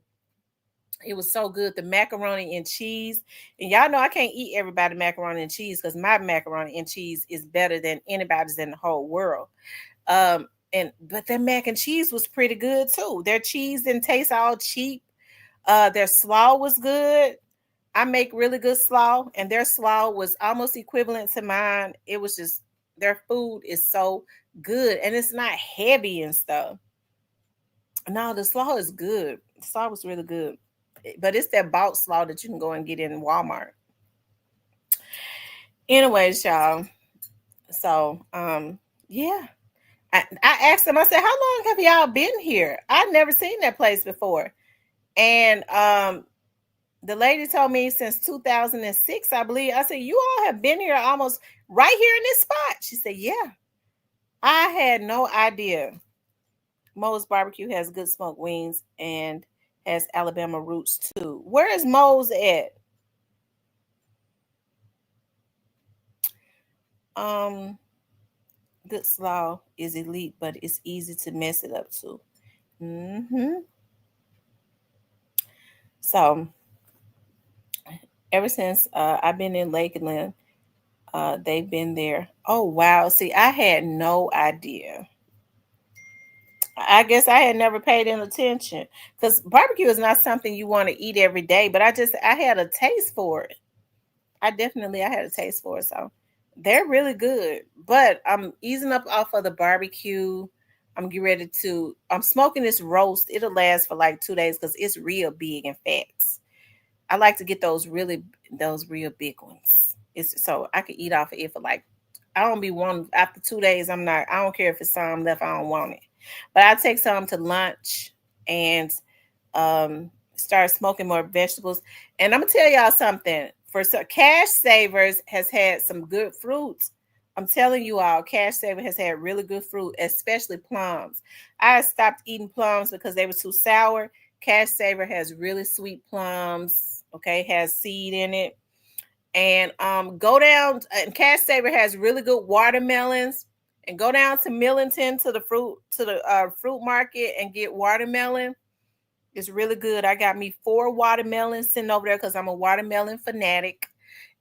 Speaker 1: It was so good. The macaroni and cheese. And y'all know I can't eat everybody macaroni and cheese because my macaroni and cheese is better than anybody's in the whole world. But their mac and cheese was pretty good too. Their cheese didn't taste all cheap. Their slaw was good. I make really good slaw, and their slaw was almost equivalent to mine. It was just, their food is so good, and it's not heavy and stuff. No, the slaw is good. The slaw was really good, but it's that bought slaw that you can go and get in Walmart. Anyways, y'all. So, yeah. I asked them, I said, how long have y'all been here? I've never seen that place before. And the lady told me since 2006, I believe. I said, you all have been here almost right here in this spot. She said, yeah. I had no idea. Moe's Barbecue has good smoked wings and has Alabama roots too. Where is Moe's at? Good slaw is elite, but it's easy to mess it up too. So ever since I've been in Lakeland, they've been there. Oh wow. See, I had no idea. I guess I had never paid any attention because barbecue is not something you want to eat every day, but I had a taste for it. I had a taste for it. So they're really good, but I'm easing up off of the barbecue. I'm smoking this roast. It'll last for like 2 days because it's real big and fats. I like to get those real big ones. So I can eat off of it for like, I don't be one after 2 days. I don't care if it's some left. I don't want it, but I take some to lunch and start smoking more vegetables. And I'm gonna tell y'all something. Cash Savers has had some good fruits. I'm telling you all, Cash Saver has had really good fruit, especially plums. I stopped eating plums because they were too sour. Cash Saver has really sweet plums. Okay, has seed in it. And go down, and Cash Saver has really good watermelons. And go down to Millington to the fruit market and get watermelon. It's really good. I got me 4 watermelons sitting over there because I'm a watermelon fanatic.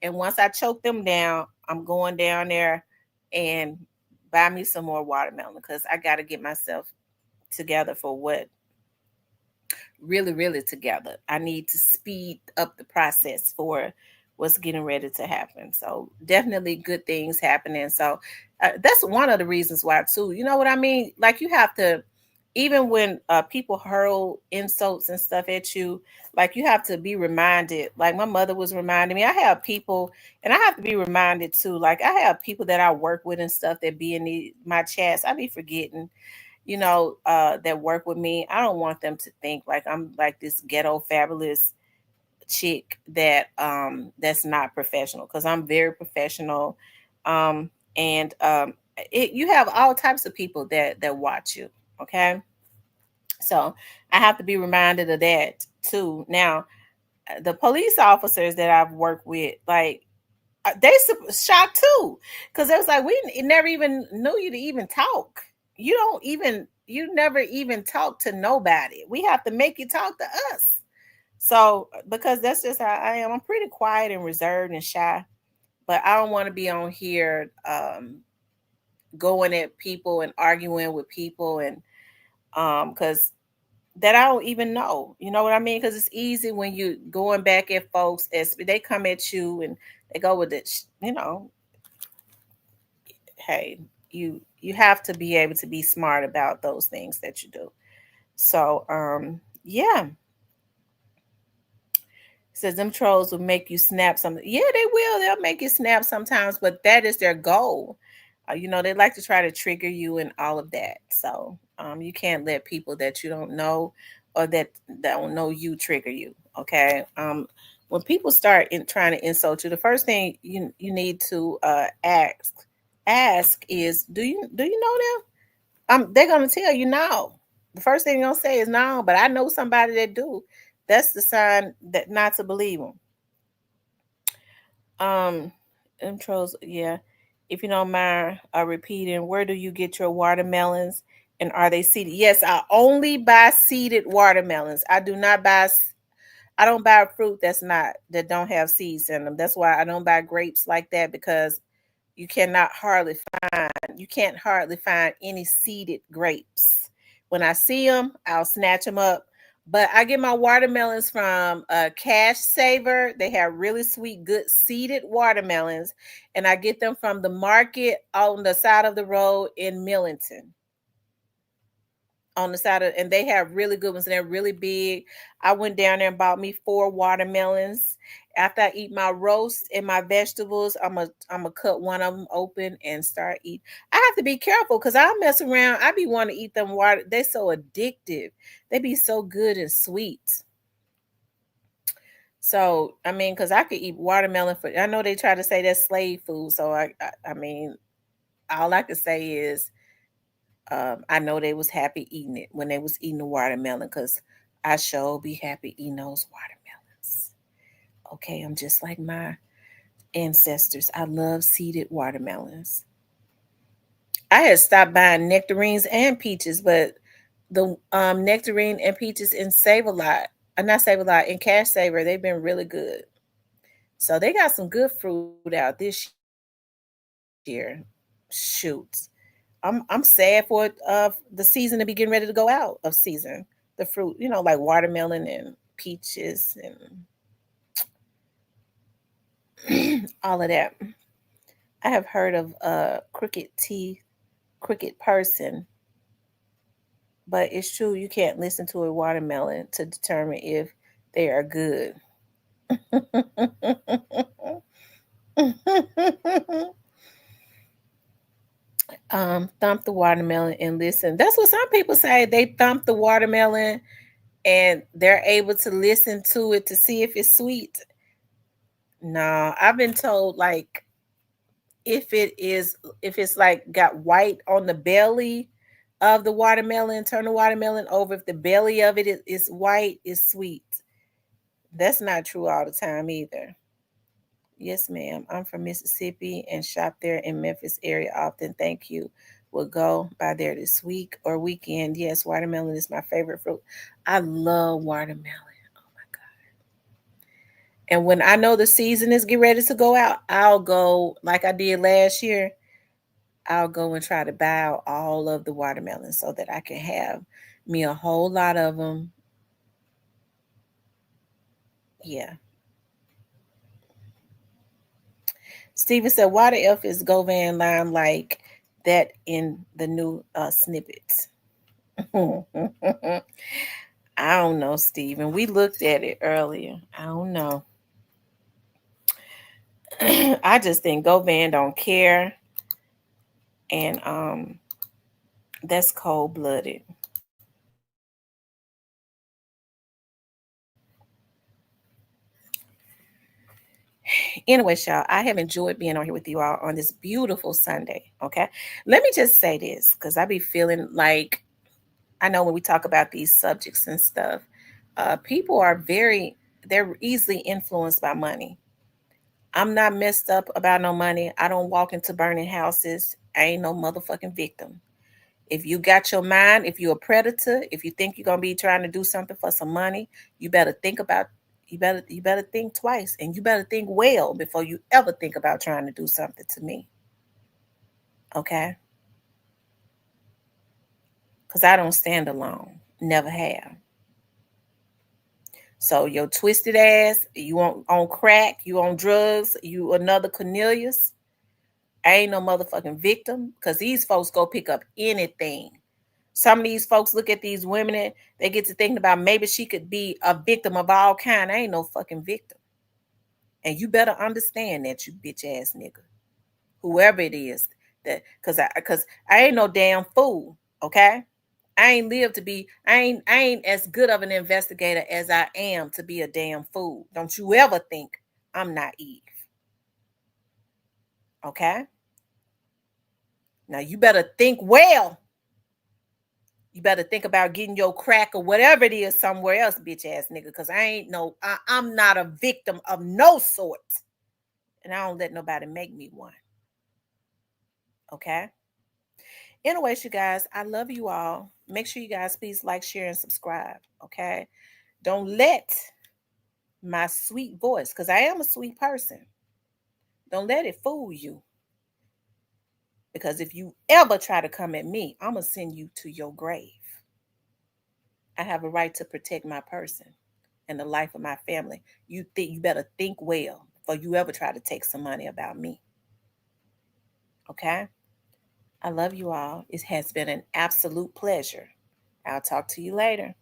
Speaker 1: And once I choke them down, I'm going down there and buy me some more watermelon because I got to get myself together for what really together. I need to speed up the process for what's getting ready to happen. So definitely good things happening. So that's one of the reasons why too. You know what I mean? Like you have to, even when people hurl insults and stuff at you, like you have to be reminded. Like my mother was reminding me. I have people, and I have to be reminded too. Like I have people that I work with and stuff that be in my chats. I be forgetting, that work with me. I don't want them to think like I'm like this ghetto fabulous chick that that's not professional, because I'm very professional. You have all types of people that watch you. Okay. So I have to be reminded of that too. Now, the police officers that I've worked with, like, they shocked too, because it was like, we never even knew you to even talk. You never even talk to nobody. We have to make you talk to us. So, because that's just how I am. I'm pretty quiet and reserved and shy, but I don't want to be on here going at people and arguing with people, and because that I don't even know. You know what I mean? Because it's easy when you going back at folks as they come at you and they go with it. Hey, you have to be able to be smart about those things that you do. So, yeah. Says them trolls will make you snap something. Yeah, they will. They'll make you snap sometimes, but that is their goal. They like to try to trigger you and all of that. So you can't let people that you don't know or that don't know you trigger you. Okay. When people start trying to insult you, the first thing you need to ask is, do you know them? They're gonna tell you no. The first thing they're gonna say is no, but I know somebody that do. That's the sign that not to believe them. Them trolls, yeah. If you don't mind repeating, where do you get your watermelons, and are they seeded? Yes, I only buy seeded watermelons. I do not buy I don't buy fruit that don't have seeds in them. That's why I don't buy grapes like that, because you can't hardly find any seeded grapes. When I see them, I'll snatch them up. But I get my watermelons from Cash Saver. They have really sweet, good seeded watermelons, and I get them from the market on the side of the road in Millington. On the side of, and they have really good ones, and they're really big. I went down there and bought me 4 watermelons. After I eat my roast and my vegetables, I'm gonna cut one of them open and start eating. I have to be careful because I mess around. I be wanting to eat them water. They're so addictive. They be so good and sweet. So I mean, because I could eat watermelon for. I know they try to say that's slave food. So I mean, all I could say is I know they was happy eating it when they was eating the watermelon, because I sure be happy eating those watermelons. Okay, I'm just like my ancestors. I love seeded watermelons. I had stopped buying nectarines and peaches, but the nectarine and peaches in Save a Lot, not Save a Lot, in Cash Saver, they've been really good. So they got some good fruit out this year. Shoot. I'm sad for the season to be getting ready to go out of season. The fruit, like watermelon and peaches and all of that. I have heard of cricket person, but it's true you can't listen to a watermelon to determine if they are good. Thump the watermelon and listen. That's what some people say. They thump the watermelon and they're able to listen to it to see if it's sweet. No, I've been told, like, if it's like got white on the belly of the watermelon, turn the watermelon over. If the belly of it is white, it's sweet. That's not true all the time either. Yes, ma'am. I'm from Mississippi and shop there in Memphis area often. Thank you. Will go by there this week or weekend. Yes, watermelon is my favorite fruit. I love watermelon. Oh my God. And when I know the season is getting ready to go out, I'll go like I did last year. I'll go and try to buy out all of the watermelons so that I can have me a whole lot of them. Yeah. Steven said, why the F is Govan line like that in the new snippets? I don't know, Steven. We looked at it earlier. I don't know. I just think Govan don't care. And that's cold-blooded. Anyway, y'all, I have enjoyed being on here with you all on this beautiful Sunday. Okay. Let me just say this, because I be feeling like, I know when we talk about these subjects and stuff, people are they're easily influenced by money. I'm not messed up about no money. I don't walk into burning houses. I ain't no motherfucking victim. If you got your mind, if you're a predator, if you think you're gonna be trying to do something for some money, you better think twice, and you better think well before you ever think about trying to do something to me. Okay? Because I don't stand alone. Never have. So your twisted ass, you on crack, you on drugs, you another Cornelius. I ain't no motherfucking victim, because these folks go pick up anything. Some of these folks look at these women and they get to thinking about maybe she could be a victim of all kind. I ain't no fucking victim. And you better understand that, you bitch ass nigga. Whoever it is. That cause I ain't no damn fool. Okay? I ain't as good of an investigator as I am to be a damn fool. Don't you ever think I'm naive. Okay? Now you better think well. You better think about getting your crack or whatever it is somewhere else, bitch ass nigga. Because I'm not a victim of no sort. And I don't let nobody make me one. Okay? Anyways, you guys, I love you all. Make sure you guys please like, share, and subscribe. Okay? Don't let my sweet voice, because I am a sweet person. Don't let it fool you. Because if you ever try to come at me, I'm going to send you to your grave. I have a right to protect my person and the life of my family. You better think well before you ever try to take some money about me. Okay? I love you all. It has been an absolute pleasure. I'll talk to you later.